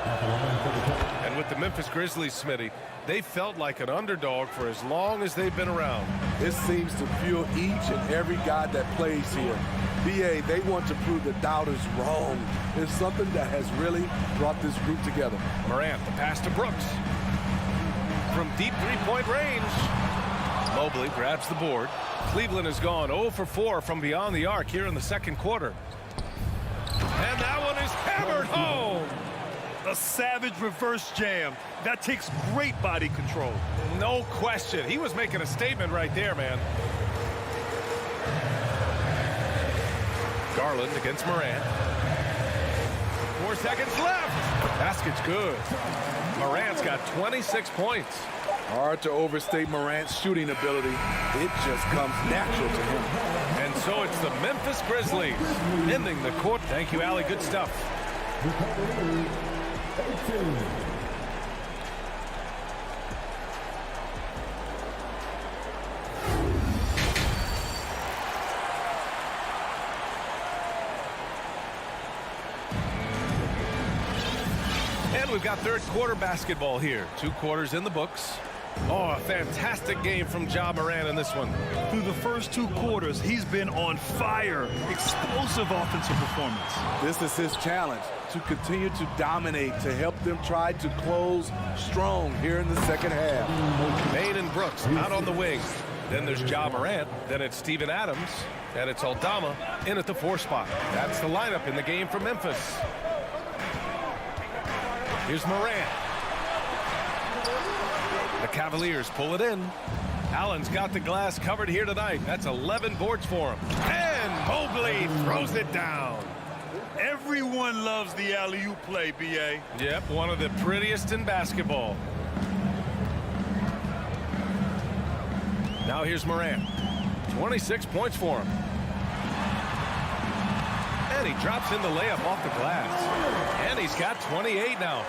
And with the Memphis Grizzlies, Smitty, they felt like an underdog for as long as they've been around. This seems to fuel each and every guy that plays here. B.A., they want to prove the doubters wrong. It's something that has really brought this group together. Morant, the pass to Brooks. From deep three-point range. Mobley grabs the board. Cleveland has gone 0 for 4 from beyond the arc here in the second quarter. And that one is hammered home. A savage reverse jam. That takes great body control. No question. He was making a statement right there, man. Garland against Morant. 4 seconds left. Basket's good. Morant's got 26 points. Hard to overstate Morant's shooting ability. It just comes natural to him. And so it's the Memphis Grizzlies ending the court. Thank you, Allie. Good stuff. And we've got third quarter basketball here. 2 quarters in the books. Oh, a fantastic game from Ja Morant in this one. Through the first 2 quarters, he's been on fire. Explosive offensive performance. This is his challenge, to continue to dominate, to help them try to close strong here in the second half. Maine and Brooks out on the wing. Then there's Ja Morant. Then it's Steven Adams. And it's Aldama in at the 4 spot. That's the lineup in the game for Memphis. Here's Morant. The Cavaliers pull it in. Allen's got the glass covered here tonight. That's 11 boards for him. And Mobley throws it down. Everyone loves the alley-oop play, B.A. Yep, one of the prettiest in basketball. Now here's Morant. 26 points for him. And he drops in the layup off the glass. And he's got 28 now.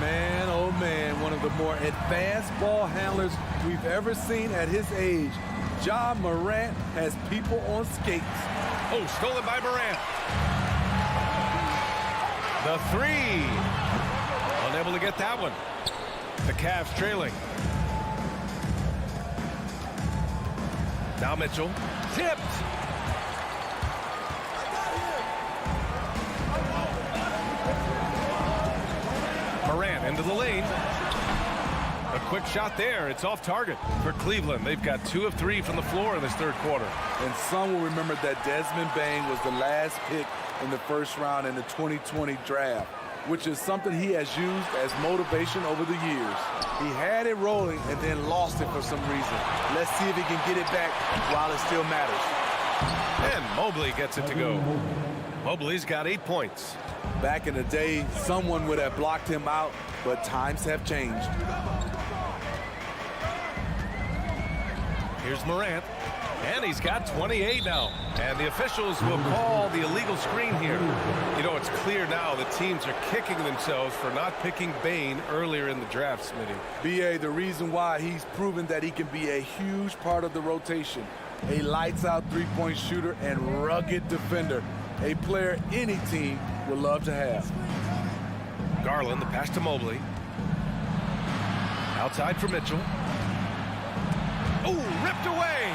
Man, oh man, one of the more advanced ball handlers we've ever seen at his age. Ja Morant has people on skates. Oh, stolen by Morant. The 3. Unable to get that one. The Cavs trailing. Now Mitchell. Tipped. Morant into the lane. A quick shot there. It's off target for Cleveland. They've got 2 of 3 from the floor in this third quarter. And some will remember that Desmond Bane was the last pick in the first round in the 2020 draft, which is something he has used as motivation over the years. He had it rolling and then lost it for some reason. Let's see if he can get it back while it still matters. And Mobley gets it to go. Mobley's got 8 points. Back in the day, someone would have blocked him out, but times have changed. Here's Morant. And he's got 28 now. And the officials will call the illegal screen here. You know, it's clear now the teams are kicking themselves for not picking Bane earlier in the draft, Smitty. B.A., the reason why he's proven that he can be a huge part of the rotation. A lights-out three-point shooter and rugged defender. A player any team would love to have. Garland, the pass to Mobley. Outside for Mitchell. Oh, ripped away.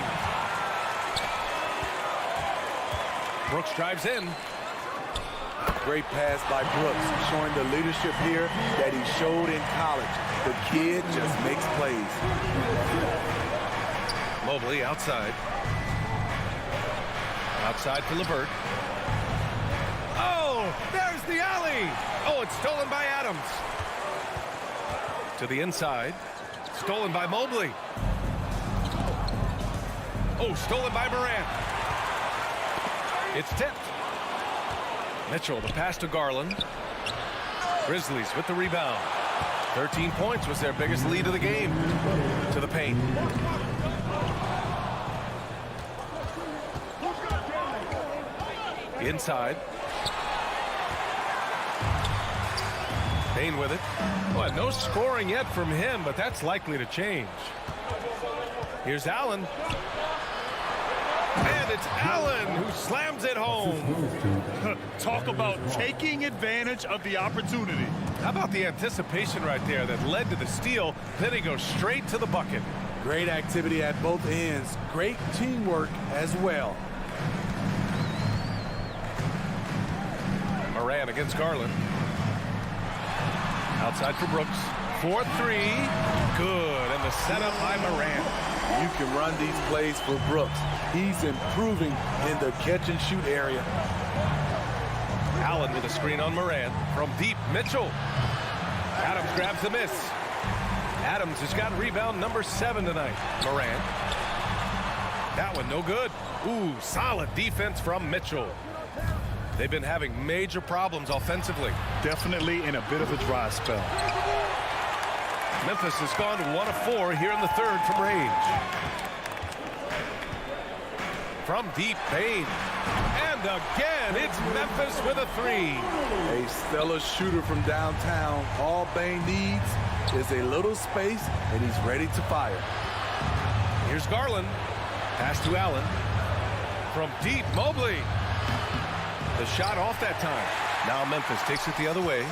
Brooks drives in. Great pass by Brooks, showing the leadership here that he showed in college. The kid just makes plays. Mobley outside. Outside for LeVert. Oh, there's the alley. Oh, it's stolen by Adams. To the inside. Stolen by Mobley. Oh, stolen by Morant. It's tipped. Mitchell, the pass to Garland. Grizzlies with the rebound. 13 points was their biggest lead of the game. To the paint. Inside. Payne with it. Well, no scoring yet from him, but that's likely to change. Here's Allen. And it's Allen who slams it home. Talk about taking advantage of the opportunity. How about the anticipation right there that led to the steal? Then he goes straight to the bucket. Great activity at both ends. Great teamwork as well. Morant against Garland. Outside for Brooks. 4-3. Good. And the setup by Morant. You can run these plays for Brooks. He's improving in the catch-and-shoot area. Allen with a screen on Morant. From deep, Mitchell. Adams grabs the miss. Adams has got rebound number 7 tonight. Morant. That one no good. Ooh, solid defense from Mitchell. They've been having major problems offensively. Definitely in a bit of a dry spell. Memphis has gone 1 of 4 here in the third from range. From deep, Payne. And again, it's Memphis with a 3. A stellar shooter from downtown. All Bane needs is a little space, and he's ready to fire. Here's Garland. Pass to Allen. From deep, Mobley. The shot off that time. Now Memphis takes it the other way.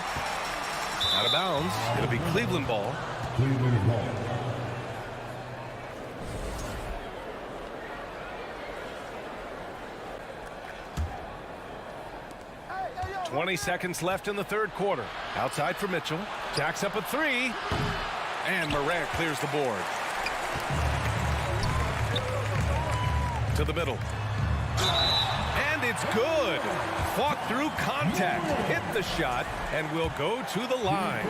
Out of bounds. It'll be Cleveland ball. Cleveland ball. 20 seconds left in the third quarter. Outside for Mitchell. Jacks up a 3. And Morant clears the board. To the middle. And it's good. Fought through contact. Hit the shot and will go to the line.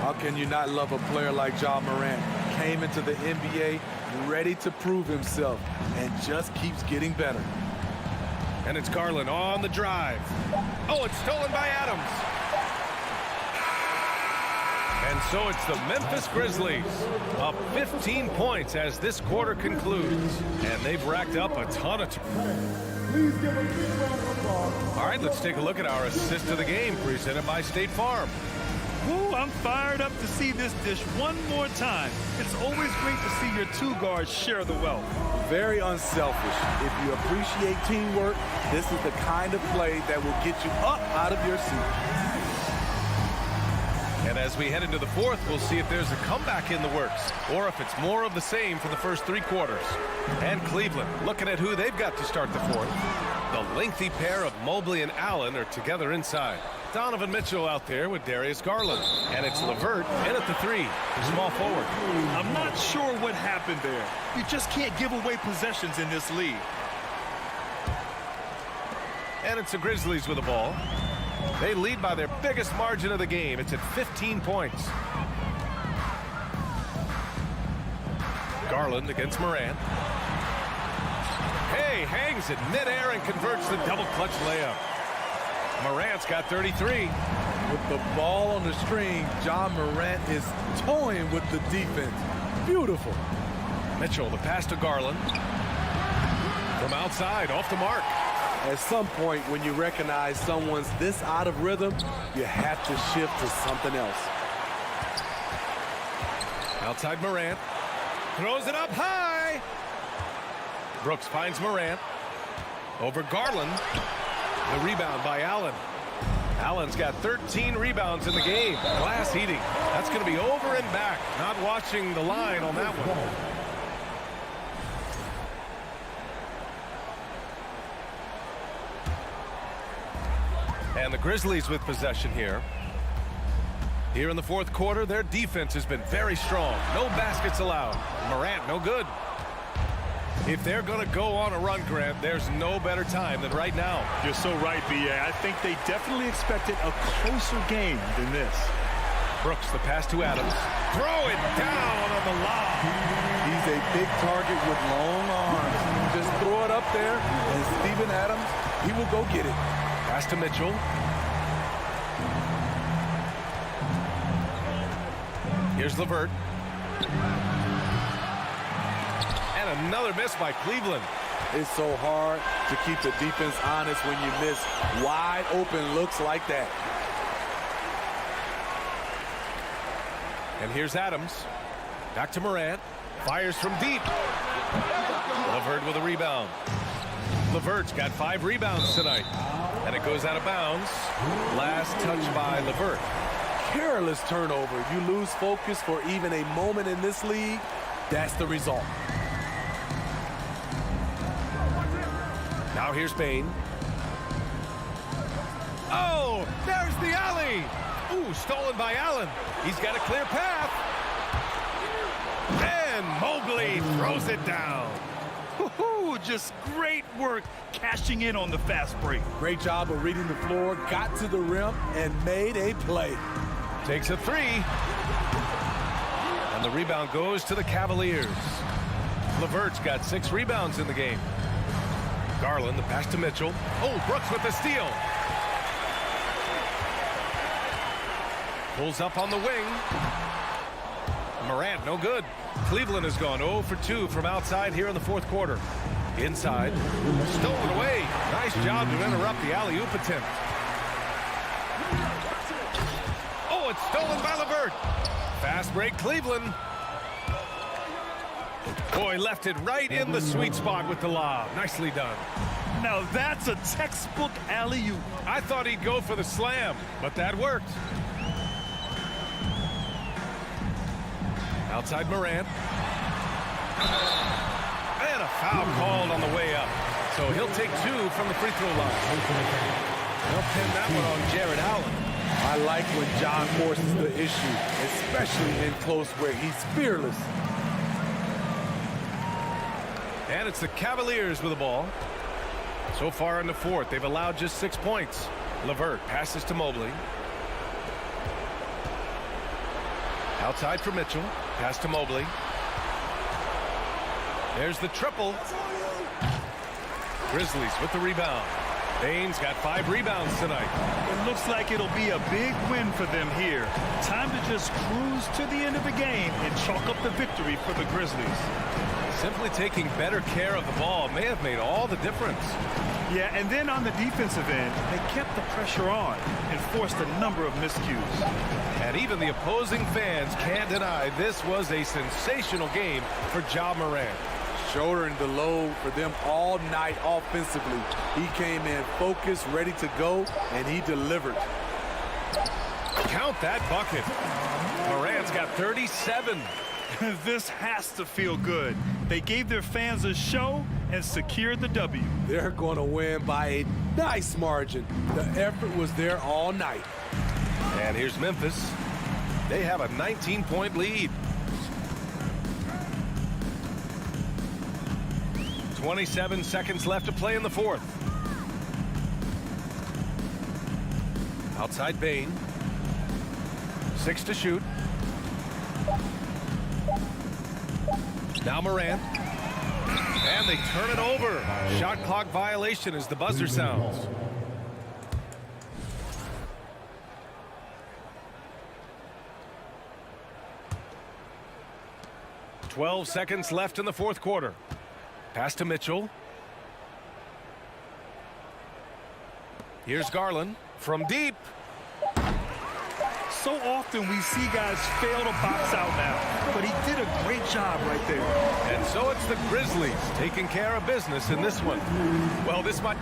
How can you not love a player like Ja Morant? Came into the NBA ready to prove himself and just keeps getting better. And it's Garland on the drive. Oh, it's stolen by Adams. And so it's the Memphis Grizzlies up 15 points as this quarter concludes. And they've racked up a ton of... Please give a big round of applause. All right, let's take a look at our assist of the game presented by State Farm. Ooh, I'm fired up to see this dish one more time. It's always great to see your two guards share the wealth. Very unselfish. If you appreciate teamwork, this is the kind of play that will get you up out of your seat. And as we head into the fourth, we'll see if there's a comeback in the works or if it's more of the same for the first 3 quarters. And Cleveland, looking at who they've got to start the fourth. The lengthy pair of Mobley and Allen are together inside. Donovan Mitchell out there with Darius Garland. And it's LeVert in at the 3, the small forward. I'm not sure what happened there. You just can't give away possessions in this league. And it's the Grizzlies with the ball. They lead by their biggest margin of the game. It's at 15 points. Garland against Morant. Hey, hangs it midair and converts the double clutch layup. Morant's got 33. With the ball on the string, Ja Morant is toying with the defense. Beautiful. Mitchell, the pass to Garland. From outside, off the mark. At some point, when you recognize someone's this out of rhythm, you have to shift to something else. Outside Morant. Throws it up high. Brooks finds Morant. Over Garland. The rebound by Allen. Allen's got 13 rebounds in the game. Glass heating. That's going to be over and back. Not watching the line on that one. And the Grizzlies with possession here. Here in the fourth quarter, their defense has been very strong. No baskets allowed. Morant, no good. If they're going to go on a run, Grant, there's no better time than right now. You're so right, B.A. I think they definitely expected a closer game than this. Brooks, the pass to Adams. Throw it down on the lob. He's a big target with long arms. Just throw it up there, and Steven Adams, he will go get it. Pass to Mitchell. Here's LeVert. And another miss by Cleveland. It's so hard to keep the defense honest when you miss wide open looks like that. And here's Adams. Back to Morant. Fires from deep. LeVert with a rebound. LeVert's got 5 rebounds tonight. And it goes out of bounds. Last touch by LeVert. Careless turnover. You lose focus for even a moment in this league. That's the result. Now here's Bane. Oh, there's the alley. Ooh, stolen by Allen. He's got a clear path. And Mobley throws it down. Just great work cashing in on the fast break. Great job of reading the floor, got to the rim, and made a play. Takes a 3. And the rebound goes to the Cavaliers. LeVert's got 6 rebounds in the game. Garland, the pass to Mitchell. Oh, Brooks with the steal. Pulls up on the wing. Morant, no good. Cleveland has gone 0 for 2 from outside here in the fourth quarter. Inside. Stolen away. Nice job to interrupt the alley-oop attempt. Oh, it's stolen by LeVert. Fast break, Cleveland. Boy, left it right in the sweet spot with the lob. Nicely done. Now that's a textbook alley-oop. I thought he'd go for the slam, but that worked. Outside Morant. And a foul called on the way up. So he'll take 2 from the free throw line. They'll pin that one on Jared Allen. I like when John forces the issue, especially in close where he's fearless. And it's the Cavaliers with the ball. So far in the fourth, they've allowed just 6 points. LeVert passes to Mobley. Outside for Mitchell. Pass to Mobley. There's the triple. Grizzlies with the rebound. Bane's got 5 rebounds tonight. It looks like it'll be a big win for them here. Time to just cruise to the end of the game and chalk up the victory for the Grizzlies. Simply taking better care of the ball may have made all the difference. Yeah, and then on the defensive end, they kept the pressure on and forced a number of miscues. And even the opposing fans can't deny this was a sensational game for Ja Morant. Shouldering the load for them all night offensively. He came in focused, ready to go, and he delivered. Count that bucket. Morant's got 37. This has to feel good. They gave their fans a show and secured the W. They're going to win by a nice margin. The effort was there all night. And here's Memphis. They have a 19-point lead. 27 seconds left to play in the fourth. Outside Bane. 6 to shoot. Now Morant. And they turn it over. Shot clock violation as the buzzer sounds. "12 seconds left in the fourth quarter. Pass to Mitchell. Here's Garland from deep. So often we see guys fail to box out now, but he did a great job right there. And so it's the Grizzlies taking care of business in this one. Well, this might...